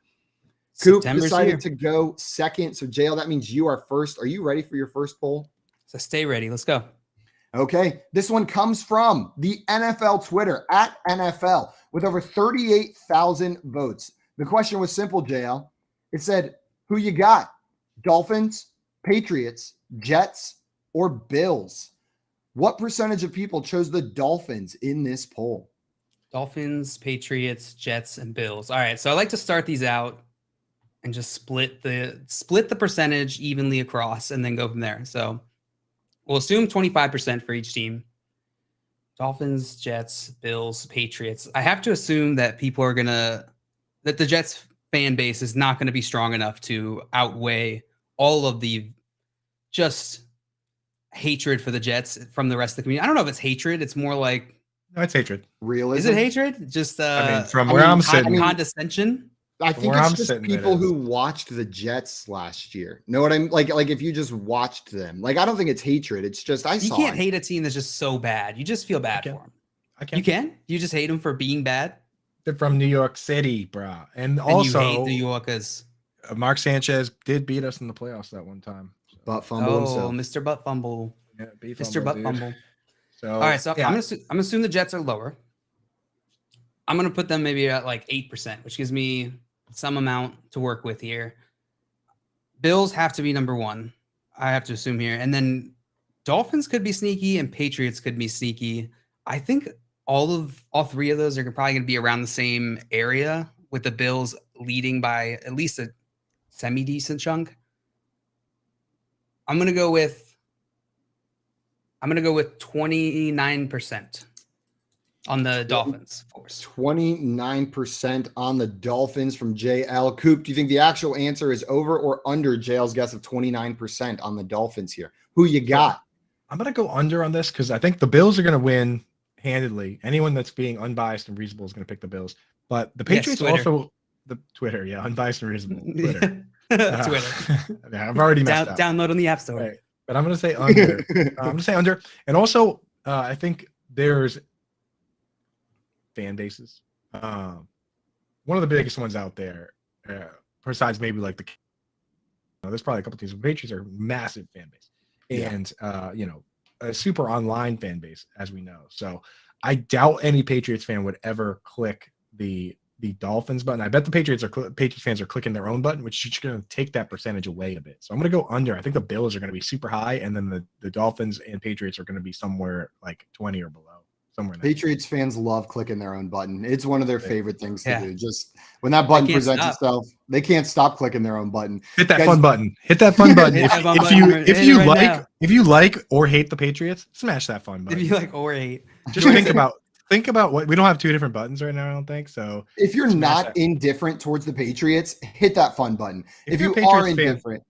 Coop decided to go second. So, JL, that means you are first. Are you ready for your first poll? So stay ready. Let's go. Okay. This one comes from the NFL Twitter at NFL with over 38,000 votes. The question was simple, JL. It said, who you got? Dolphins, Patriots, Jets, or Bills? What percentage of people chose the Dolphins in this poll? Dolphins, Patriots, Jets, and Bills. All right. So I like to start these out and just split the percentage evenly across and then go from there. So we'll assume 25% for each team. Dolphins, Jets, Bills, Patriots. I have to assume that that the Jets fan base is not going to be strong enough to outweigh all of the just hatred for the Jets from the rest of the community. I don't know if it's hatred. It's more like... No, it's hatred. Realism? Is it hatred? Just from where I'm sitting. Condescension? I think it's just people who watched the Jets last year. Know what I'm like if you just watched them. Like, I don't think it's hatred. It's just you can't hate a team that's just so bad. You just feel bad for them. You can? You just hate them for being bad? They're from New York City, bro. And also you hate New Yorkers. Mark Sanchez did beat us in the playoffs that one time. So. Butt fumble himself. Mr. Butt Fumble. Yeah, Mr. Butt Fumble. So all right, so yeah. I'm gonna assume the Jets are lower. I'm gonna put them maybe at like 8%, which gives me some amount to work with here. Bills have to be number 1. I have to assume here. And then Dolphins could be sneaky and Patriots could be sneaky. I think all 3 of those are probably going to be around the same area, with the Bills leading by at least a semi-decent chunk. I'm going to go with 29%. On the Dolphins, of course. 29% on the Dolphins from JL. Coop, do you think the actual answer is over or under JL's guess of 29% on the Dolphins here? Who you got? I'm going to go under on this because I think the Bills are going to win handedly. Anyone that's being unbiased and reasonable is going to pick the Bills. But the Patriots also... The Twitter, yeah. Unbiased and reasonable. Twitter. Twitter. Yeah, I've already messed up. Download on the App Store. Right. But I'm going to say under. I'm going to say under. And also, I think there's... fan bases. One of the biggest ones out there, besides maybe like there's probably a couple teams. The Patriots are a massive fan base, and a super online fan base, as we know. So I doubt any Patriots fan would ever click the Dolphins button. I bet the Patriots fans are clicking their own button, which is going to take that percentage away a bit. So I'm going to go under. I think the Bills are going to be super high, and then the Dolphins and Patriots are going to be somewhere like 20 or below. somewhere. Now. Patriots fans love clicking their own button. It's one of their favorite things to Yeah. do. Just when that button can't presents stop. itself, they can't stop clicking their own button. Hit that Guys- fun button. Hit that fun button. Hit that fun if button you right- if hit you it right like now. if you like or hate the Patriots, smash that fun If button. you like or hate, Just think about what we don't have two different buttons right now. I don't think so. If you're Smash not that. indifferent towards the Patriots, hit that fun button. If you're you a are Patriots fan, indifferent,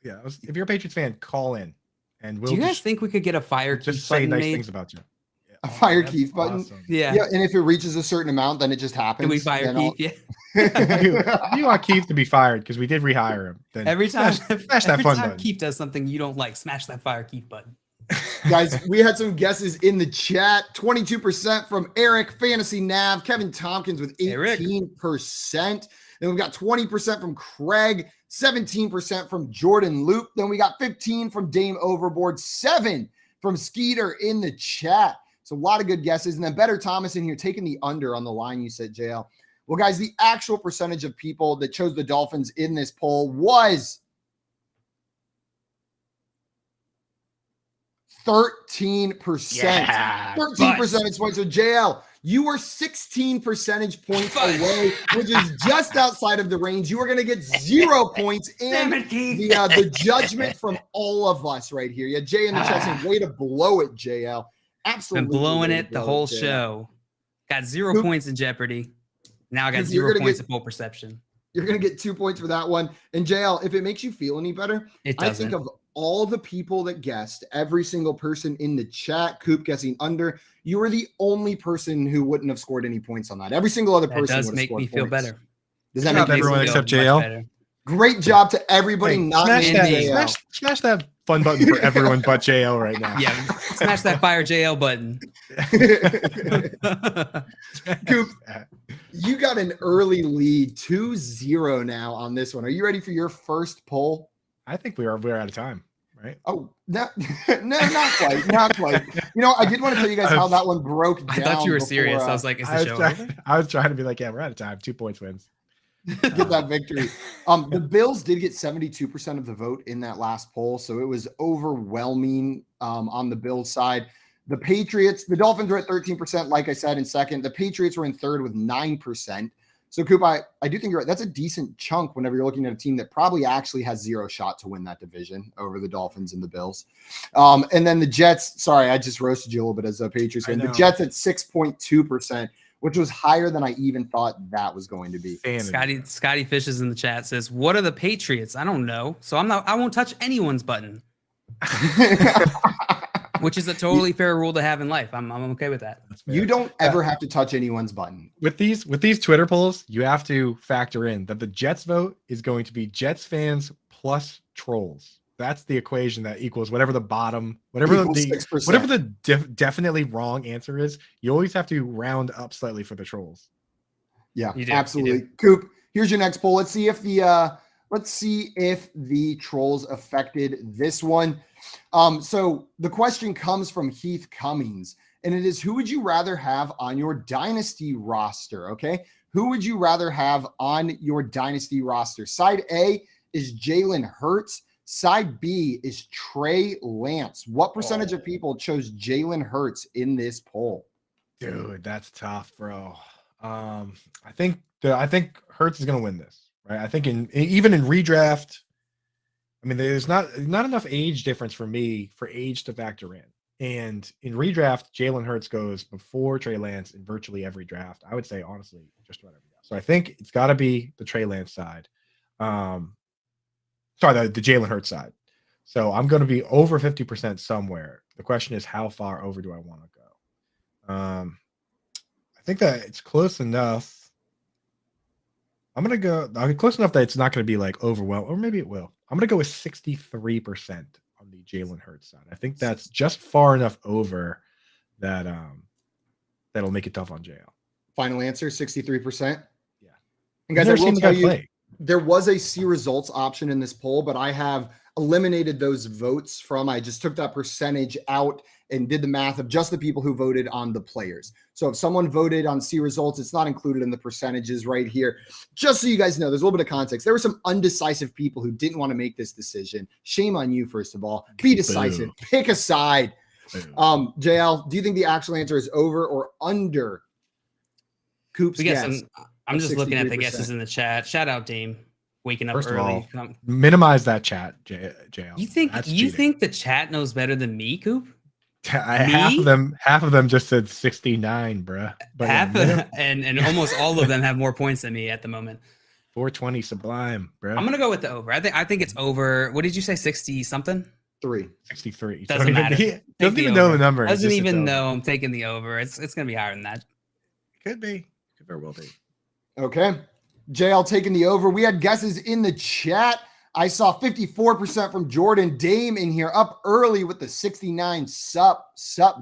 Yeah, if you're a Patriots fan, call in, and we'll do you guys just, think we could get a fire just Keif say button nice made? things about you. Yeah. a fire That's Keif button. awesome. Yeah. Yeah, and if it reaches a certain amount, then it just happens. Can we fire Then I'll- Keif? Yeah. If you want Keith to be fired because we did rehire him. Then Every time, smash that every fun time button. Keif does something you don't like, smash that fire Keif button. Guys, we had some guesses in the chat. 22% from Eric, Fantasy Nav, Kevin Tompkins with 18%. Then we've got 20% from Craig, 17% from Jordan Loop. Then we got 15 from Dame Overboard, 7 from Skeeter in the chat. So a lot of good guesses. And then Better Thomas in here taking the under on the line you said, JL. Well, guys, the actual percentage of people that chose the Dolphins in this poll was 13%. Yeah, 13 percentage points. So JL, you were 16 percentage points away, which is just outside of the range. You are going to get 0 points and the judgment from all of us right here. Yeah, Jay in the chat saying, way to blow it, JL. Absolutely. Been blowing way to it the blow whole JL. show. Got 0 Who- points in Jeopardy. Now I got Because you're 0 gonna points get- of full perception. You're going to get 2 points for that one. And JL, if it makes you feel any better, It I doesn't. think of all the people that guessed, every single person in the chat, Coop guessing under, you were the only person who wouldn't have scored any points on that. Every single other That person does would have make scored me feel points. better. Does that Good job, make you everyone feel except Much JL. better. Great job to everybody Hey, not smash named that, JL. smash that fun button for everyone but JL right now. Yeah, smash that fire JL button. Coop, you got an early lead, 2-0 now on this one. Are you ready for your first poll? I think we're out of time, right? Oh, no, not quite, not quite. You know, I did want to tell you guys how that one broke down. I thought you were before, serious. I was like, is I the was, show trying, over? I was trying to be like, yeah, we're out of time. 2 points wins. get that victory. The Bills did get 72% of the vote in that last poll, so it was overwhelming on the Bills side. The Patriots, the Dolphins were at 13%, like I said, in second. The Patriots were in third with 9%. So, Coop, I do think you're right. That's a decent chunk whenever you're looking at a team that probably actually has 0 shot to win that division over the Dolphins and the Bills. And then the Jets, sorry, I just roasted you a little bit as a Patriots fan. The Jets at 6.2%, which was higher than I even thought that was going to be. Scotty Fishes in the chat says, "What are the Patriots? I don't know. So I won't touch anyone's button." Which is a totally fair rule to have in life. I'm okay with that. You don't ever have to touch anyone's button. With these Twitter polls, you have to factor in that the Jets vote is going to be Jets fans plus trolls. That's the equation that equals whatever the bottom, whatever Equals the 6%. whatever the definitely wrong answer is. You always have to round up slightly for the trolls. Yeah, You do, absolutely. Coop, here's your next poll. Let's see if the trolls affected this one. So the question comes from Heath Cummings, and it is, who would you rather have on your dynasty roster? Okay. Who would you rather have on your dynasty roster? Side A is Jalen Hurts. Side B is Trey Lance. What percentage of people chose Jalen Hurts in this poll? Dude, that's tough, bro. I think Hurts is going to win this, right? I think even in redraft, I mean, there's not enough age difference for me for age to factor in. And in redraft, Jalen Hurts goes before Trey Lance in virtually every draft. I would say, honestly, just about every draft. So I think it's got to be the Trey Lance side. Sorry, the Jalen Hurts side. So I'm going to be over 50% somewhere. The question is, how far over do I want to go? I think that it's close enough. I'm going to go close enough that it's not going to be like overwhelmed, or maybe it will. I'm going to go with 63% on the Jalen Hurts side. I think that's just far enough over that that'll make it tough on JL. Final answer, 63%. Yeah. And guys, I Never will seen the tell guy you, play. there was a see results option in this poll, but I have eliminated those votes from, I just took that percentage out and did the math of just the people who voted on the players. So if someone voted on see results, it's not included in the percentages right here. Just so you guys know, there's a little bit of context. There were some undecisive people who didn't want to make this decision. Shame on you, first of all. Be decisive. Pick a side. JL, do you think the actual answer is over or under Coop's guess? I'm just looking at the guesses in the chat. Shout out Dame, waking up First early. of all, minimize that chat, JL. You think the chat knows better than me, Coop? Half of them just said 69, bruh. But and almost all of them have more points than me at the moment. 420 sublime, bro. I'm gonna go with the over. I think it's over. What did you say? 60 something? 63. Doesn't matter. Doesn't even know the number. Doesn't even know. I'm taking the over. It's gonna be higher than that. Could be. Could very well be. Okay. JL taking the over. We had guesses in the chat. I saw 54% from Jordan. Dame in here, up early with the 69. Sup,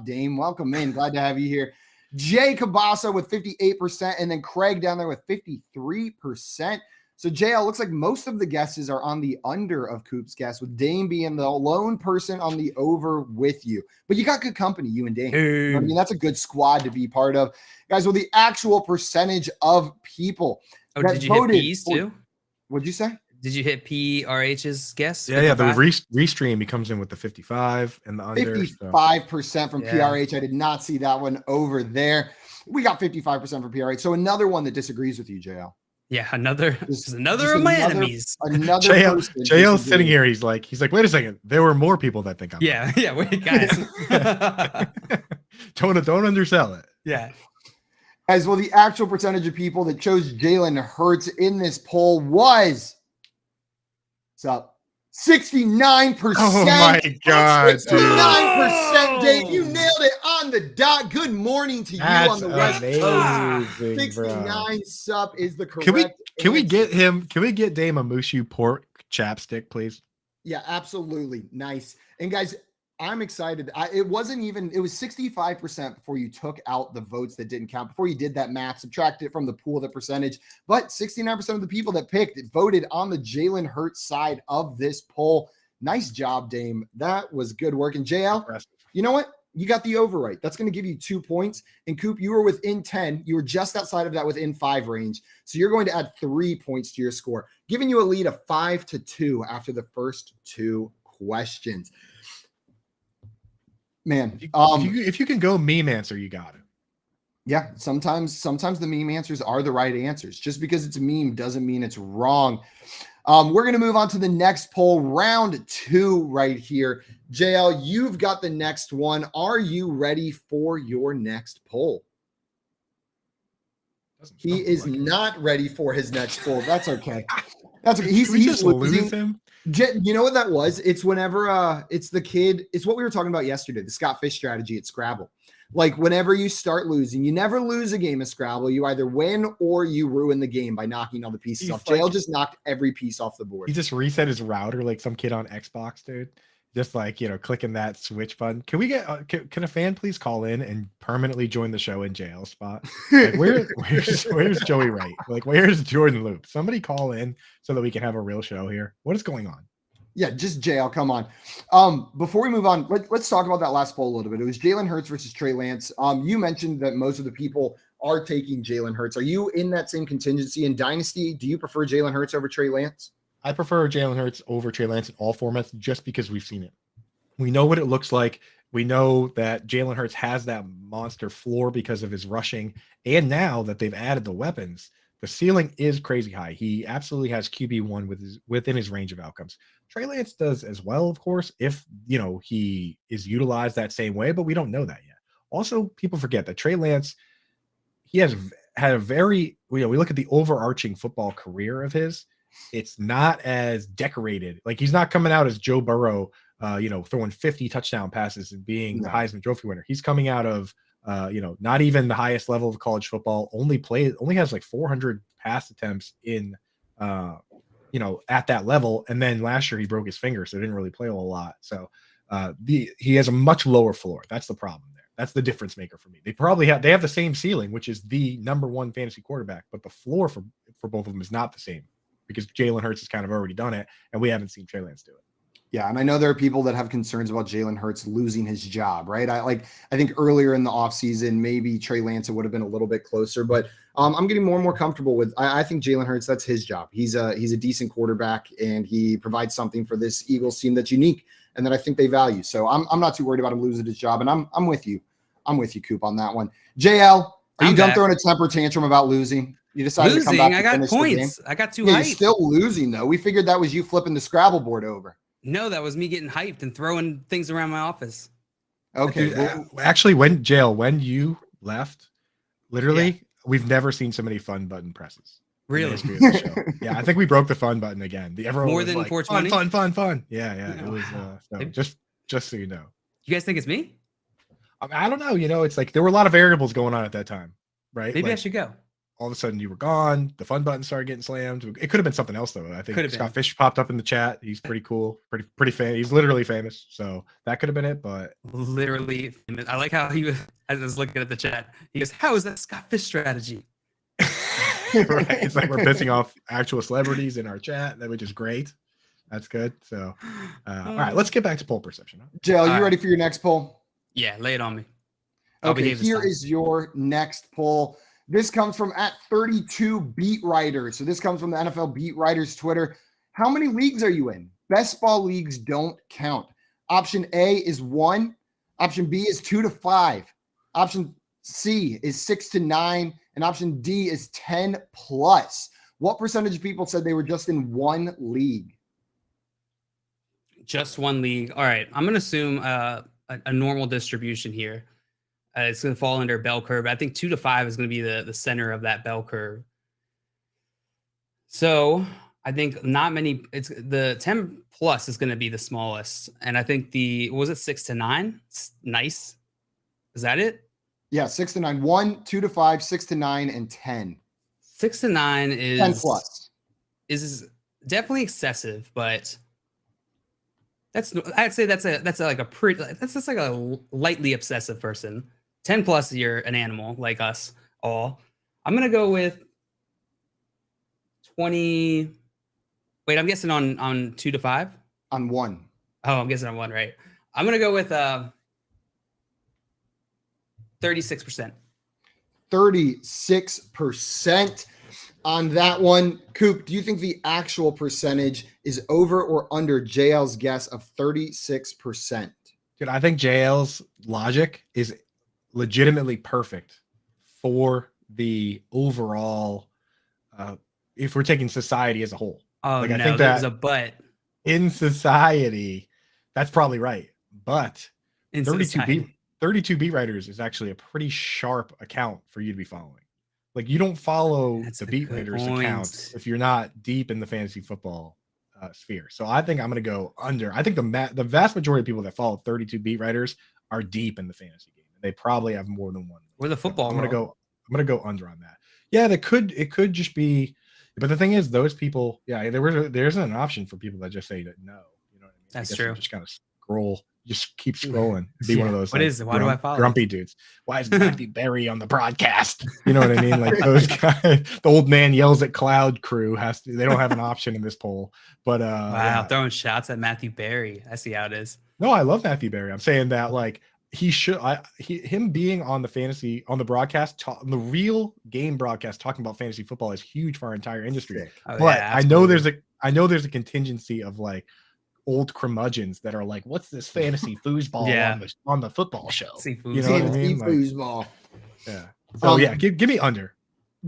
Dame. Welcome in. Glad to have you here. Jay Cabasa with 58%, and then Craig down there with 53%. So, JL, looks like most of the guesses are on the under of Coop's guess, with Dame being the lone person on the over with you. But you got good company, you and Dame. You know what I mean, that's a good squad to be part of. Guys, well, the actual percentage of people did you hit P's too? What'd you say? Did you hit PRH's guess? Yeah, the restream, he comes in with the 55 and the under. 55% from PRH. I did not see that one over there. We got 55% from PRH. So another one that disagrees with you, JL. Yeah, another of my enemies. Another JL's sitting here. He's like, wait a second. There were more people that think I'm wait, guys. Don't undersell it. Yeah. As well, the actual percentage of people that chose Jalen Hurts in this poll was 69%. Oh my God, 69%, Dave. You nailed it on the dot. Good morning to you on the West Coast. 69 sup is the correct. Can we get Dame a Mushu pork chapstick, please? Yeah, absolutely. Nice. And guys, I'm excited. It was 65% before you took out the votes that didn't count, before you did that math, subtracted it from the pool, the percentage. But 69% of the people that picked voted on the Jalen Hurts side of this poll. Nice job, Dame. That was good work. And JL, you know what? You got the over right. That's going to give you 2 points. And Coop, you were within 10. You were just outside of that within 5 range. So you're going to add 3 points to your score, giving you a lead of 5-2 after the first 2 questions. Man, if you can go meme answer, you got it. Yeah, sometimes the meme answers are the right answers. Just because it's a meme doesn't mean it's wrong. We're going to move on to the next poll, round 2 right here. JL, you've got the next one. Are you ready for your next poll? He is not ready for his next poll. That's okay. That's okay. He's losing. Him? You know what that was? It's whenever it's the kid. It's what we were talking about yesterday, the Scott Fish strategy at Scrabble. Like whenever you start losing, you never lose a game of Scrabble. You either win or you ruin the game by knocking all the pieces off. JL just knocked every piece off the board. He just reset his router like some kid on Xbox, dude. Just like, clicking that switch button. Can we get? Can a fan please call in and permanently join the show in JL spot? Like, where's Joey Wright? Like, where's Jordan Loop? Somebody call in so that we can have a real show here. What is going on? Yeah, just JL. Come on. Before we move on, let's talk about that last poll a little bit. It was Jalen Hurts versus Trey Lance. You mentioned that most of the people are taking Jalen Hurts. Are you in that same contingency in Dynasty? Do you prefer Jalen Hurts over Trey Lance? I prefer Jalen Hurts over Trey Lance in all formats just because we've seen it. We know what it looks like. We know that Jalen Hurts has that monster floor because of his rushing. And now that they've added the weapons, the ceiling is crazy high. He absolutely has QB1 within his range of outcomes. Trey Lance does as well, of course, if he is utilized that same way, but we don't know that yet. Also, people forget that Trey Lance, he has had a very, we look at the overarching football career of his. It's not as decorated. Like he's not coming out as Joe Burrow, throwing 50 touchdown passes and being the Heisman Trophy winner. He's coming out of, not even the highest level of college football. Only has like 400 pass attempts in, at that level. And then last year he broke his finger, so didn't really play a whole lot. So he has a much lower floor. That's the problem there. That's the difference maker for me. They have the same ceiling, which is the number 1 fantasy quarterback, but the floor for both of them is not the same because Jalen Hurts has kind of already done it, and we haven't seen Trey Lance do it. Yeah, and I know there are people that have concerns about Jalen Hurts losing his job, right? I think earlier in the offseason, maybe Trey Lance would have been a little bit closer, but I'm getting more and more comfortable with. I think Jalen Hurts. That's his job. He's a decent quarterback, and he provides something for this Eagles team that's unique and that I think they value. So I'm not too worried about him losing his job, and I'm with you. I'm with you, Coop, on that one. JL, are you done throwing a temper tantrum about losing? You decided to come back and finish the game? I got too You're hyped. still losing, though. We figured that was you flipping the Scrabble board over. No, that was me getting hyped and throwing things around my office. Okay. Dude, actually, when you left, literally, we've never seen so many fun button presses. Really? In the history of the show. Yeah, I think we broke the fun button again. Everyone More was than like, 420? Fun. Yeah. It was so just so you know. You guys think it's me? I don't know. It's like there were a lot of variables going on at that time, right? Maybe I Like, should go. all of a sudden you were gone. The fun button started getting slammed. It could have been something else though. I think Scott Fish popped up in the chat. He's pretty cool, pretty famous. He's literally famous, so that could have been it. But literally famous. I like how he was. I was looking at the chat. He goes, "How is that Scott Fish strategy?" right, it's like we're pissing off actual celebrities in our chat, which is great. That's good. So, all right, let's get back to poll perception. JL, you ready for your next poll? Yeah, lay it on me. Okay, here is your next poll. This comes from @32 Beat Writer. So this comes from the NFL Beat Writers Twitter. How many leagues are you in? Best ball leagues don't count. Option A is 1. Option B is 2 to 5. Option C is 6 to 9. And option D is 10 plus. What percentage of people said they were just in one league? Just one league. All right. I'm going to assume a normal distribution here. It's going to fall under a bell curve. I think 2 to 5 is going to be the center of that bell curve. So I think not many. It's the 10 plus is going to be the smallest. And I think was it 6 to 9? Nice. Is that it? Yeah, 6 to 9. 1, 2 to 5, 6 to 9, and 10. 6 to 9 is 10 plus. Is definitely excessive, but I'd say that's like a lightly obsessive person. 10 plus, you're an animal like us all. I'm gonna go with 20. Wait, I'm guessing on 2 to 5. On 1. Oh, I'm guessing on 1, right? I'm gonna go with 36%. 36% on that one. Coop, do you think the actual percentage is over or under JL's guess of 36%? Dude, I think JL's logic is legitimately perfect for the overall if we're taking society as a whole. Oh, like, no, I think there's a but. In society, that's probably right. But In 32 beat writers is actually a pretty sharp account for you to be following. Like, you don't follow the beat writers account if you're not deep in the fantasy football sphere. So I think I'm going to go under. I think the vast majority of people that follow 32 beat writers are deep in the fantasy game. They probably have more than one. Or the football. I'm going to go under on that. Yeah, it could just be. But the thing is, those people, there isn't an option for people that just say that no. You know what I mean? That's true. Just kind of scroll. Just keep scrolling. Be one of those. What is it? Why do I follow? Grumpy dudes. Why is Matthew Berry on the broadcast? You know what I mean? Like those guys. The old man yells at Cloud Crew. They don't have an option in this poll. But wow, throwing shots at Matthew Berry. I see how it is. No, I love Matthew Berry. I'm saying that like him being on the broadcast, on the real game broadcast, talking about fantasy football is huge for our entire industry. Oh, but yeah, I know there's a contingency of like old curmudgeons that are like, what's this fantasy foosball on the football show? You know what I mean? Foosball. Yeah. So give me under.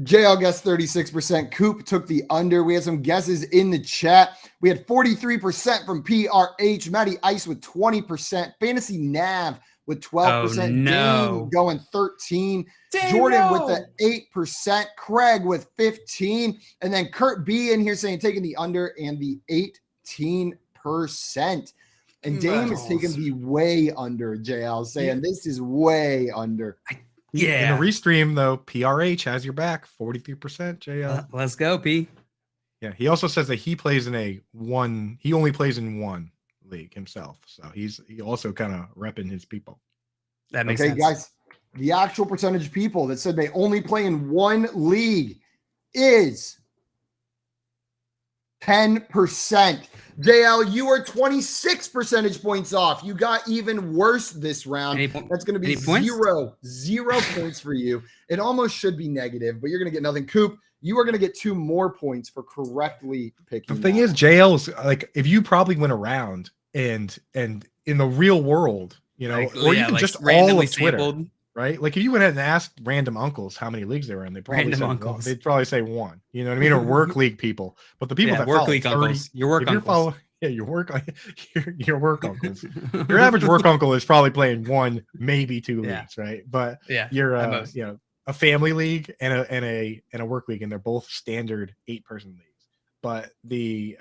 JL guessed 36%. Coop took the under. We had some guesses in the chat. We had 43% from PRH. Matty Ice with 20%. Fantasy Nav with 12%. Oh, no. Dane going 13%. Jordan with the 8%. Craig with 15%. And then Kurt B in here saying taking the under and the 18%. And Dame is taking the way under, JL, saying this is way under. Yeah. In the restream, though, PRH has your back, 43%, JL. Let's go, P. Yeah, he also says that he only plays in one league himself. So he also kind of repping his people. That makes sense. Okay, guys, the actual percentage of people that said they only play in one league is 10%. JL, you are 26 percentage points off. You got even worse this round. That's going to be zero points for you. It almost should be negative, but you're going to get nothing. Coop, you are going to get 2 more points for correctly picking. The thing is, JL's like, if you probably went around and in the real world, you know, or even just all of Twitter, sampled. Right? Like if you went ahead and asked random uncles how many leagues they were in, they'd probably say 1. You know what I mean? Or work league people. But the people that work follow league 30, uncles, your work uncles. Your work uncles. Your average work uncle is probably playing 1, maybe 2 leagues, right? But you're you know, a family league and a work league, and they're both standard 8-person leagues. But the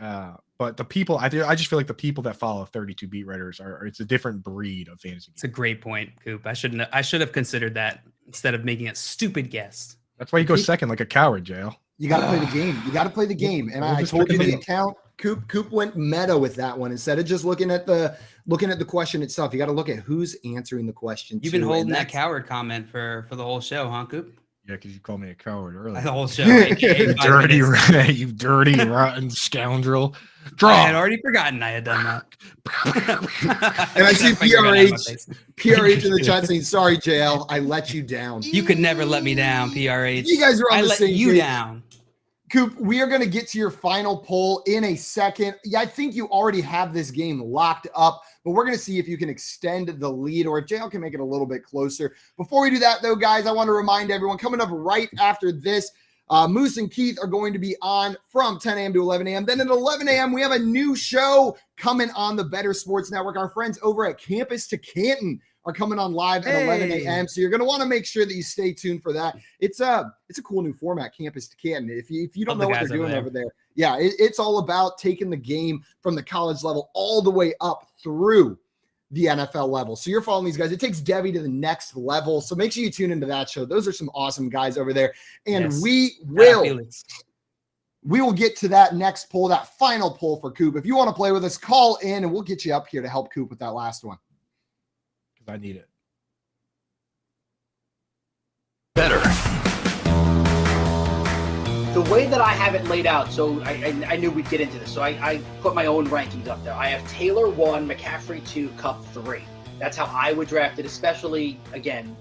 people, I just feel like the people that follow 32 beat writers it's a different breed of fantasy. It's a great point, Coop. I should have considered that instead of making a stupid guess. That's why you go second like a coward, JL. You got to play the game. You got to play the game. And I told you the account. Coop went meta with that one instead of just looking at the question itself. You got to look at who's answering the question. You've been holding that coward comment for the whole show, huh, Coop? Yeah, because you called me a coward earlier. The whole show. You dirty, rotten scoundrel. Draw. I had already forgotten I had done that. And I see PRH in the chat saying, "Sorry, JL, I let you down." You could never let me down, PRH. You guys are on the same you page. down. Coop, we are going to get to your final poll in a second. Yeah, I think you already have this game locked up, but we're going to see if you can extend the lead or if JL can make it a little bit closer. Before we do that, though, guys, I want to remind everyone, coming up right after this, Moose and Keith are going to be on from 10 a.m. to 11 a.m. Then at 11 a.m., we have a new show coming on the Better Sports Network. Our friends over at Campus to Canton are coming on live at 11 a.m. So you're going to want to make sure that you stay tuned for that. It's a cool new format, Campus to Canton. If you don't know what they're doing over there, yeah, it's all about taking the game from the college level all the way up through the NFL level. So you're following these guys. It takes Debbie to the next level. So make sure you tune into that show. Those are some awesome guys over there. And we will get to that next poll, that final poll for Coop. If you want to play with us, call in and we'll get you up here to help Coop with that last one. I need it. Better. The way that I have it laid out, so I knew we'd get into this, so I put my own rankings up there. I have Taylor 1, McCaffrey 2, Cup 3. That's how I would draft it, especially, again,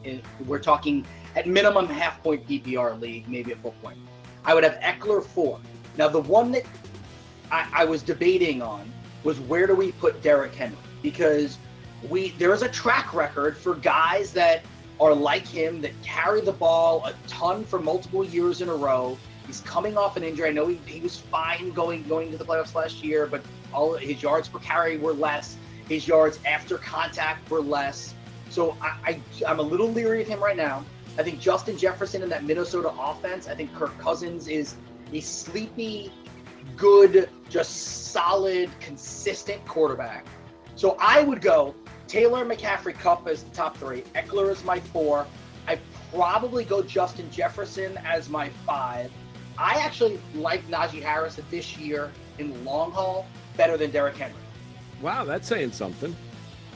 we're talking at minimum half-point PPR league, maybe a full point. I would have Eckler 4. Now, the one that I was debating on was where do we put Derrick Henry? Because there is a track record for guys that are like him, that carry the ball a ton for multiple years in a row. He's coming off an injury. I know he was fine going to the playoffs last year, but all his yards per carry were less. His yards after contact were less. So I'm a little leery of him right now. I think Justin Jefferson in that Minnesota offense, I think Kirk Cousins is a sleepy, good, just solid, consistent quarterback. So I would go Taylor, McCaffrey, Kupp as the top 3. Eckler is my 4. I probably go Justin Jefferson as my 5. I actually like Najee Harris this year in the long haul better than Derrick Henry. Wow, that's saying something.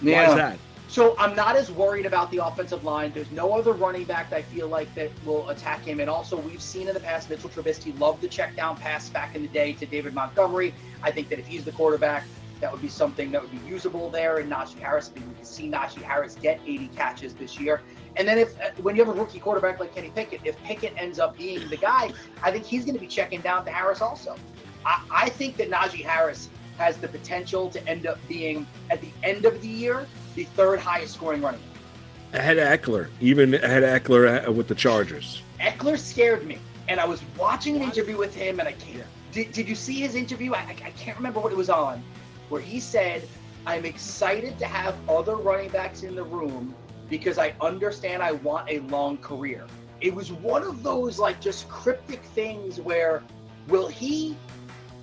Yeah. Why is that? So I'm not as worried about the offensive line. There's no other running back that I feel like that will attack him. And also, we've seen in the past, Mitchell Trubisky loved the check down pass back in the day to David Montgomery. I think that if he's the quarterback, that would be something that would be usable there. And Najee Harris, I think we can see Najee Harris get 80 catches this year. And then when you have a rookie quarterback like Kenny Pickett, if Pickett ends up being the guy, I think he's going to be checking down to Harris also. I think that Najee Harris has the potential to end up being, at the end of the year, the 3rd highest scoring running back. Ahead of Eckler, even ahead of Eckler with the Chargers. Eckler scared me. And I was watching an interview with him, and I can't. Did you see his interview? I can't remember what it was on, where he said, I'm excited to have other running backs in the room because I understand I want a long career. It was one of those like just cryptic things where will he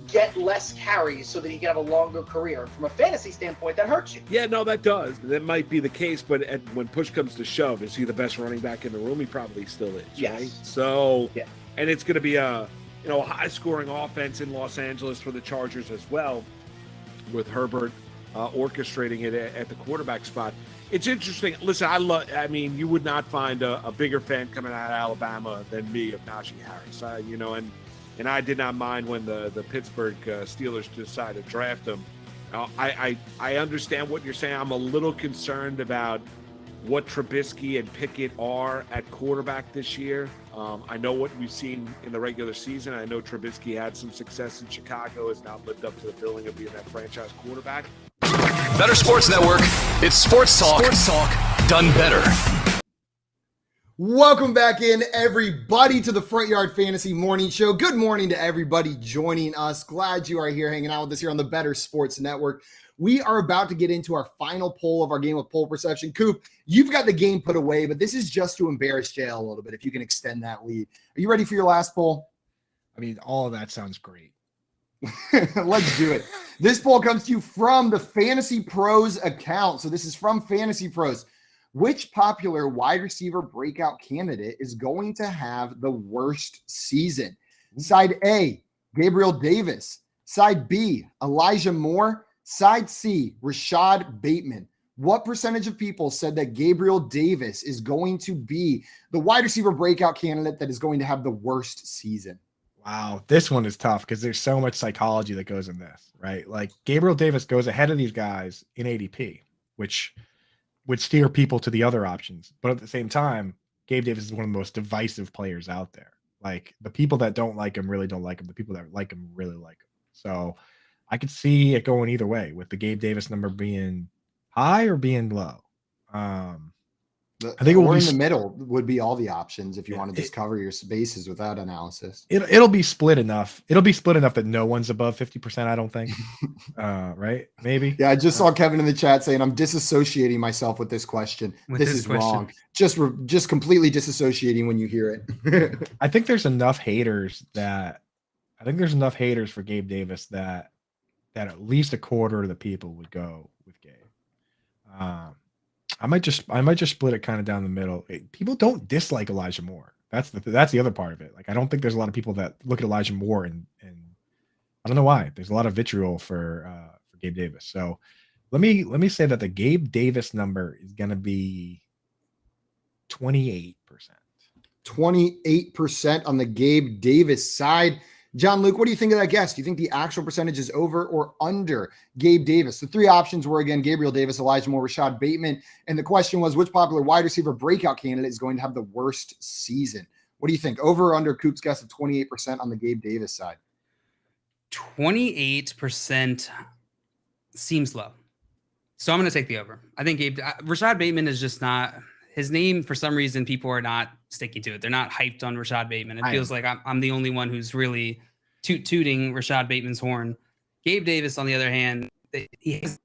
get less carries so that he can have a longer career? From a fantasy standpoint, that hurts you. Yeah, no, that does. That might be the case, but when push comes to shove, is he the best running back in the room? He probably still is, yes. Right? So, yeah. And it's going to be a high-scoring offense in Los Angeles for the Chargers as well, with Herbert orchestrating it at the quarterback spot. It's interesting. Listen, I mean, you would not find a bigger fan coming out of Alabama than me of Najee Harris. And and I did not mind when the Pittsburgh Steelers decided to draft him. I understand what you're saying. I'm a little concerned about what Trubisky and Pickett are at quarterback this year. I know what we've seen in the regular season. I know Trubisky had some success in Chicago, has now lived up to the billing of being that franchise quarterback. Better Sports Network. It's Sports Talk. Sports Talk done better. Welcome back in, everybody, to the Front Yard Fantasy Morning Show. Good morning to everybody joining us. Glad you are here hanging out with us here on the Better Sports Network. We are about to get into our final poll of our game of poll perception. Coop, you've got the game put away, but this is just to embarrass JL a little bit, if you can extend that lead. Are you ready for your last poll? I mean, all of that sounds great. Let's do it. This poll comes to you from the Fantasy Pros account. So this is from Fantasy Pros. Which popular wide receiver breakout candidate is going to have the worst season? Side A, Gabriel Davis. Side B, Elijah Moore. Side C, Rashad Bateman. What percentage of people said that Gabriel Davis is going to be the wide receiver breakout candidate that is going to have the worst season? Wow, this one is tough because there's so much psychology that goes in this, right? Like Gabriel Davis goes ahead of these guys in ADP, which would steer people to the other options. But at the same time, Gabe Davis is one of the most divisive players out there. Like the people that don't like him really don't like him. The people that like him really like him. So I could see it going either way with the Gabe Davis number being high or being low. I think in the middle would be all the options if you want to just cover your bases with that analysis. It'll be split enough. It'll be split enough that no one's above 50%, I don't think. Right? Maybe. Yeah, I just saw Kevin in the chat saying I'm disassociating myself with this question. This is wrong. Just completely disassociating when you hear it. I think there's enough haters for Gabe Davis that at least a quarter of the people would go with Gabe. I might just split it kind of down the middle. People don't dislike Elijah Moore. That's the other part of it. Like I don't think there's a lot of people that look at Elijah Moore and I don't know why. There's a lot of vitriol for Gabe Davis. So let me say that the Gabe Davis number is going to be 28%. 28% on the Gabe Davis side. John Luke, what do you think of that guess? Do you think the actual percentage is over or under Gabe Davis? The three options were, again, Gabriel Davis, Elijah Moore, Rashad Bateman. And the question was, which popular wide receiver breakout candidate is going to have the worst season? What do you think? Over or under Coop's guess of 28% on the Gabe Davis side? 28% seems low. So I'm going to take the over. I think Rashad Bateman is just not his name. For some reason, people are not sticking to it. They're not hyped on Rashad Bateman. It feels like I'm the only one who's really tooting Rashad Bateman's horn. Gabe Davis, on the other hand, he has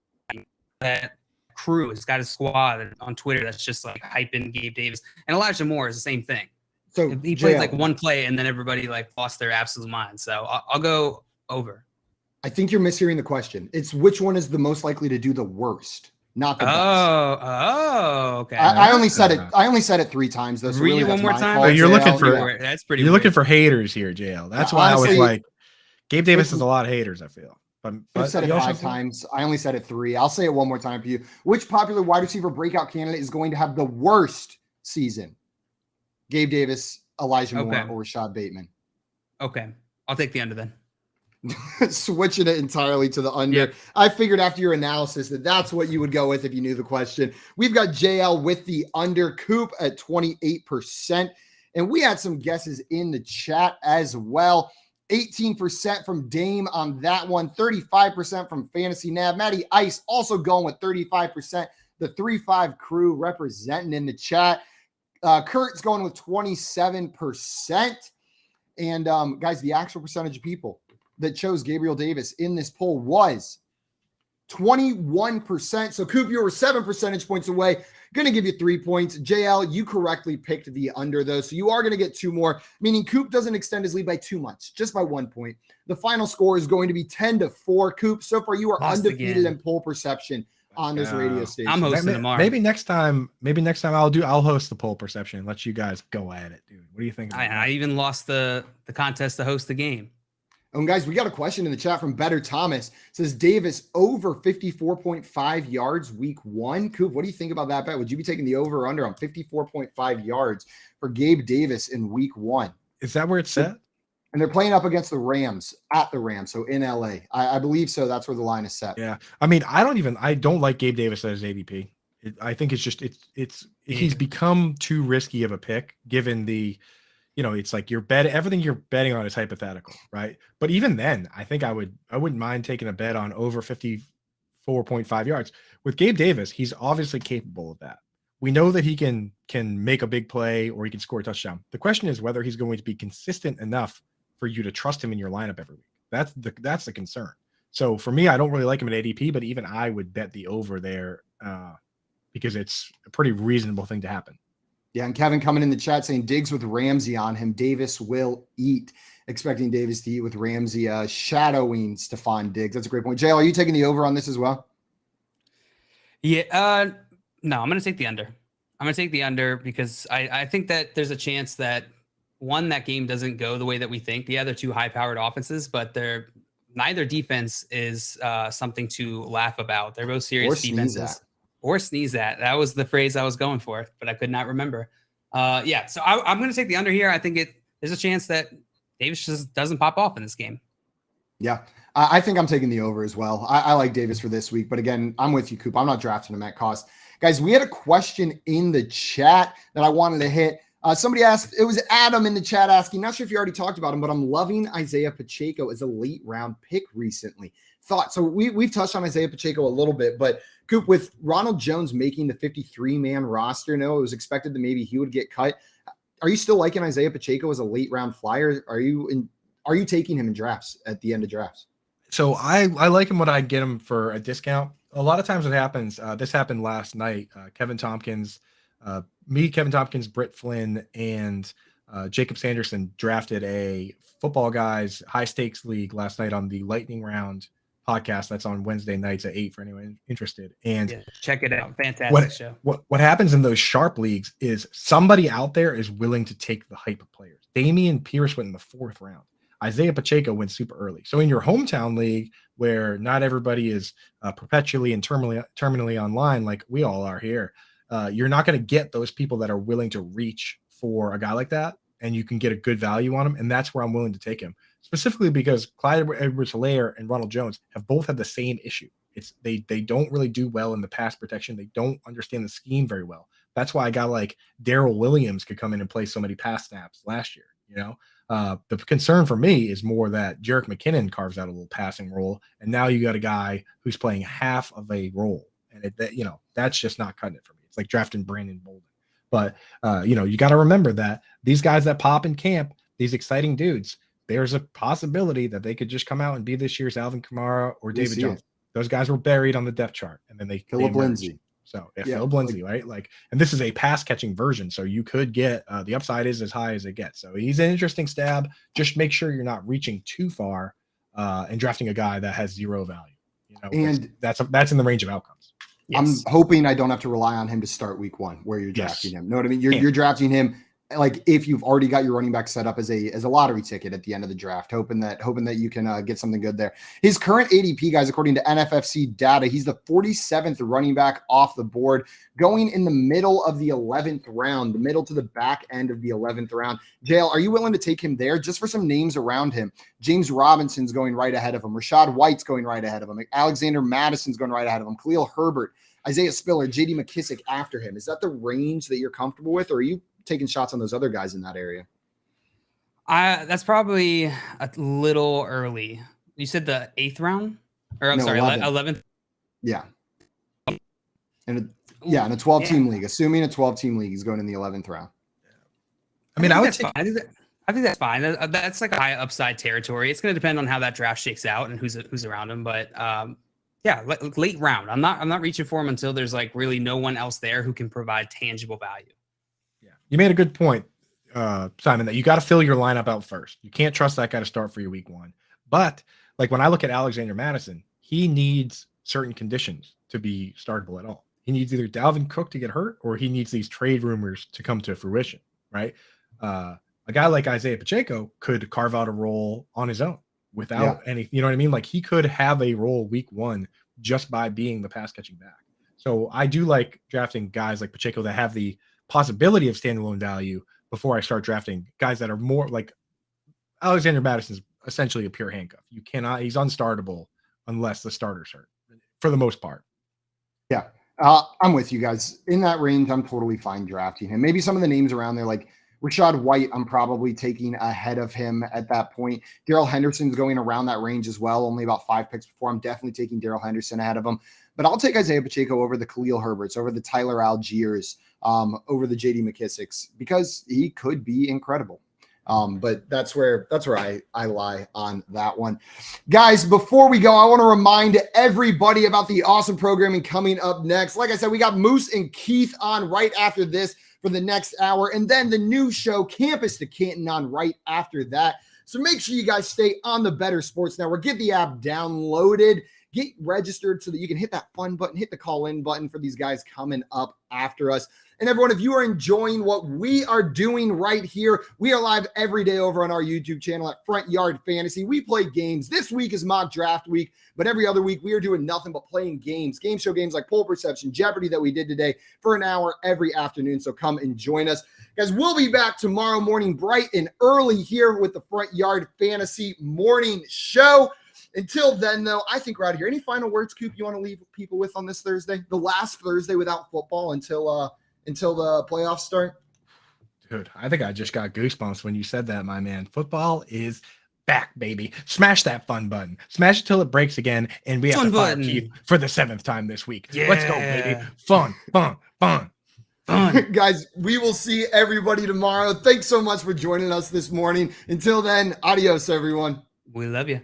that crew. He's got a squad on Twitter that's just like hyping Gabe Davis. And Elijah Moore is the same thing. So he played like one play and then everybody like lost their absolute mind. So I'll go over. I think you're mishearing the question. It's which one is the most likely to do the worst, not the best. Okay. I only said it 3 times though. So read really it one more time. Oh, you're looking for that's pretty. You're looking for haters here, JL. That's why honestly, I was like, Gabe Davis has a lot of haters. I feel. But I've said it 5 times. I only said it 3. I'll say it one more time for you. Which popular wide receiver breakout candidate is going to have the worst season? Gabe Davis, Elijah Moore, or Rashad Bateman? Okay, I'll take the under then. Switching it entirely to the under. Yep. I figured after your analysis that's what you would go with if you knew the question. We've got JL with the under, Coop at 28%. And we had some guesses in the chat as well. 18% from Dame on that one, 35% from Fantasy Nav. Matty Ice also going with 35%. The 3-5 crew representing in the chat. Kurt's going with 27%. And guys, the actual percentage of people that chose Gabriel Davis in this poll was 21%. So Coop, you were 7 percentage points away. Going to give you 3 points. JL, you correctly picked the under though. So you are going to get 2 more, meaning Coop doesn't extend his lead by too much, just by 1 point. The final score is going to be 10-4. Coop, so far you are undefeated in poll perception on this radio station. I'm hosting tomorrow. Maybe next time I'll host the poll perception and let you guys go at it, dude. What do you think? I even lost the contest to host the game. And guys, we got a question in the chat from Better Thomas. It says Davis over 54.5 yards week 1. Coop, what do you think about that bet? Would you be taking the over or under on 54.5 yards for Gabe Davis in week 1? Is that where it's set? And they're playing up against the Rams at the Rams, so in LA. I believe so. That's where the line is set. Yeah. I mean, I don't like Gabe Davis as ADP. I think he's become too risky of a pick given the, it's like everything you're betting on is hypothetical, right? But even then, I think I wouldn't mind taking a bet on over 54.5 yards. With Gabe Davis, he's obviously capable of that. We know that he can make a big play or he can score a touchdown. The question is whether he's going to be consistent enough for you to trust him in your lineup every week. That's the concern. So for me, I don't really like him at ADP, but even I would bet the over there because it's a pretty reasonable thing to happen. Yeah, and Kevin coming in the chat saying Diggs with Ramsey on him. Davis will eat. Expecting Davis to eat with Ramsey, shadowing Stephon Diggs. That's a great point. Jay, are you taking the over on this as well? Yeah. No, I'm going to take the under. I'm going to take the under because I think that there's a chance that that game doesn't go the way that we think. Yeah, they're two high-powered offenses, but neither defense is something to laugh about. They're both serious defenses. Or sneeze at. That was the phrase I was going for, but I could not remember. So I'm going to take the under here. I think there's a chance that Davis just doesn't pop off in this game. Yeah, I think I'm taking the over as well. I like Davis for this week, but again, I'm with you, Coop. I'm not drafting him at cost. Guys, we had a question in the chat that I wanted to hit. Somebody asked, it was Adam in the chat asking, not sure if you already talked about him, but I'm loving Isaiah Pacheco as a late round pick recently. Thought. So we've touched on Isaiah Pacheco a little bit, but Coop, with Ronald Jones making the 53-man roster, it was expected that maybe he would get cut. Are you still liking Isaiah Pacheco as a late round flyer? Are you taking him in drafts at the end of drafts? So I like him when I get him for a discount. A lot of times it happens. This happened last night. Kevin Tompkins, Britt Flynn, and Jacob Sanderson drafted a Football Guys high stakes league last night on the Lightning Round podcast. That's on Wednesday nights at 8 for anyone interested. And check it out. Fantastic show. What happens in those sharp leagues is somebody out there is willing to take the hype of players. Damian Pierce went in the 4th round. Isaiah Pacheco went super early. So in your hometown league, where not everybody is perpetually and terminally online like we all are here, you're not going to get those people that are willing to reach for a guy like that, and you can get a good value on him. And that's where I'm willing to take him, specifically because Clyde Edwards-Helaire and Ronald Jones have both had the same issue. It's they don't really do well in the pass protection. They don't understand the scheme very well. That's why a guy like Darrell Williams could come in and play so many pass snaps last year. The concern for me is more that Jerick McKinnon carves out a little passing role, and now you got a guy who's playing half of a role, and that's just not cutting it for me. It's like drafting Brandon Bolden. But you got to remember that these guys that pop in camp, these exciting dudes, there's a possibility that they could just come out and be this year's Alvin Kamara or David Johnson. Those guys were buried on the depth chart, and then Phillip Lindsay. So Phillip Lindsay, right? And this is a pass catching version, so you could get the upside is as high as it gets. So he's an interesting stab. Just make sure you're not reaching too far and drafting a guy that has zero value. And that's in the range of outcomes. Yes. I'm hoping I don't have to rely on him to start week 1 where you're drafting him. Know what I mean? You're drafting him like if you've already got your running back set up as a lottery ticket at the end of the draft, hoping that you can get something good there. His current ADP, guys, according to NFFC data, he's the 47th running back off the board, going in the middle of the 11th round, the middle to the back end of the 11th round. JL, are you willing to take him there just for some names around him? James Robinson's going right ahead of him. Rashad White's going right ahead of him. Alexander Madison's going right ahead of him. Khalil Herbert, Isaiah Spiller, J.D. McKissick after him. Is that the range that you're comfortable with, or are you taking shots on those other guys in that area? That's probably a little early. You said the 8th round, or 11th. Yeah. In a 12-team league, assuming a 12-team league, he's going in the 11th round. I mean, I think that's fine. That's like a high upside territory. It's going to depend on how that draft shakes out and who's around him. But late round. I'm not reaching for him until there's like really no one else there who can provide tangible value. Yeah, you made a good point, Simon, that you got to fill your lineup out first. You can't trust that guy to start for your week 1. But like when I look at Alexander Madison, he needs certain conditions to be startable at all. He needs either Dalvin Cook to get hurt or he needs these trade rumors to come to fruition, right? A guy like Isaiah Pacheco could carve out a role on his own without any, you know what I mean? Like he could have a role week 1 just by being the pass catching back. So I do like drafting guys like Pacheco that have the possibility of standalone value before I start drafting guys that are more like Alexander Madison's essentially a pure handcuff. You cannot, he's unstartable unless the starter's hurt for the most part. Yeah. I'm with you guys. In that range, I'm totally fine drafting him. Maybe some of the names around there, like Rashad White, I'm probably taking ahead of him at that point. Darrell Henderson's going around that range as well, only about 5 picks before. I'm definitely taking Darrell Henderson ahead of him. But I'll take Isaiah Pacheco over the Khalil Herberts, over the Tyler Algiers, over the JD McKissicks, because he could be incredible. But that's where I lie on that one. Guys, before we go, I want to remind everybody about the awesome programming coming up next. Like I said, we got Moose and Keith on right after this for the next hour, and then the new show, Campus to Canton, on right after that. So make sure you guys stay on the Better Sports Network. Get the app downloaded. Get registered so that you can hit that fun button, hit the call-in button for these guys coming up after us. And everyone, if you are enjoying what we are doing right here, we are live every day over on our YouTube channel at Front Yard Fantasy. We play games. This week is mock draft week, but every other week we are doing nothing but playing games. Game show games like Pole Perception, Jeopardy that we did today for an hour every afternoon. So come and join us. Guys, we'll be back tomorrow morning bright and early here with the Front Yard Fantasy Morning Show. Until then, though, I think we're out of here. Any final words, Coop, you want to leave people with on this Thursday? The last Thursday without football until the playoffs start? Dude, I think I just got goosebumps when you said that, my man. Football is back, baby. Smash that fun button. Smash it till it breaks again, and we have to fire Keif for the 7th time this week. Yeah. Let's go, baby. Fun. Guys, we will see everybody tomorrow. Thanks so much for joining us this morning. Until then, adios, everyone. We love you.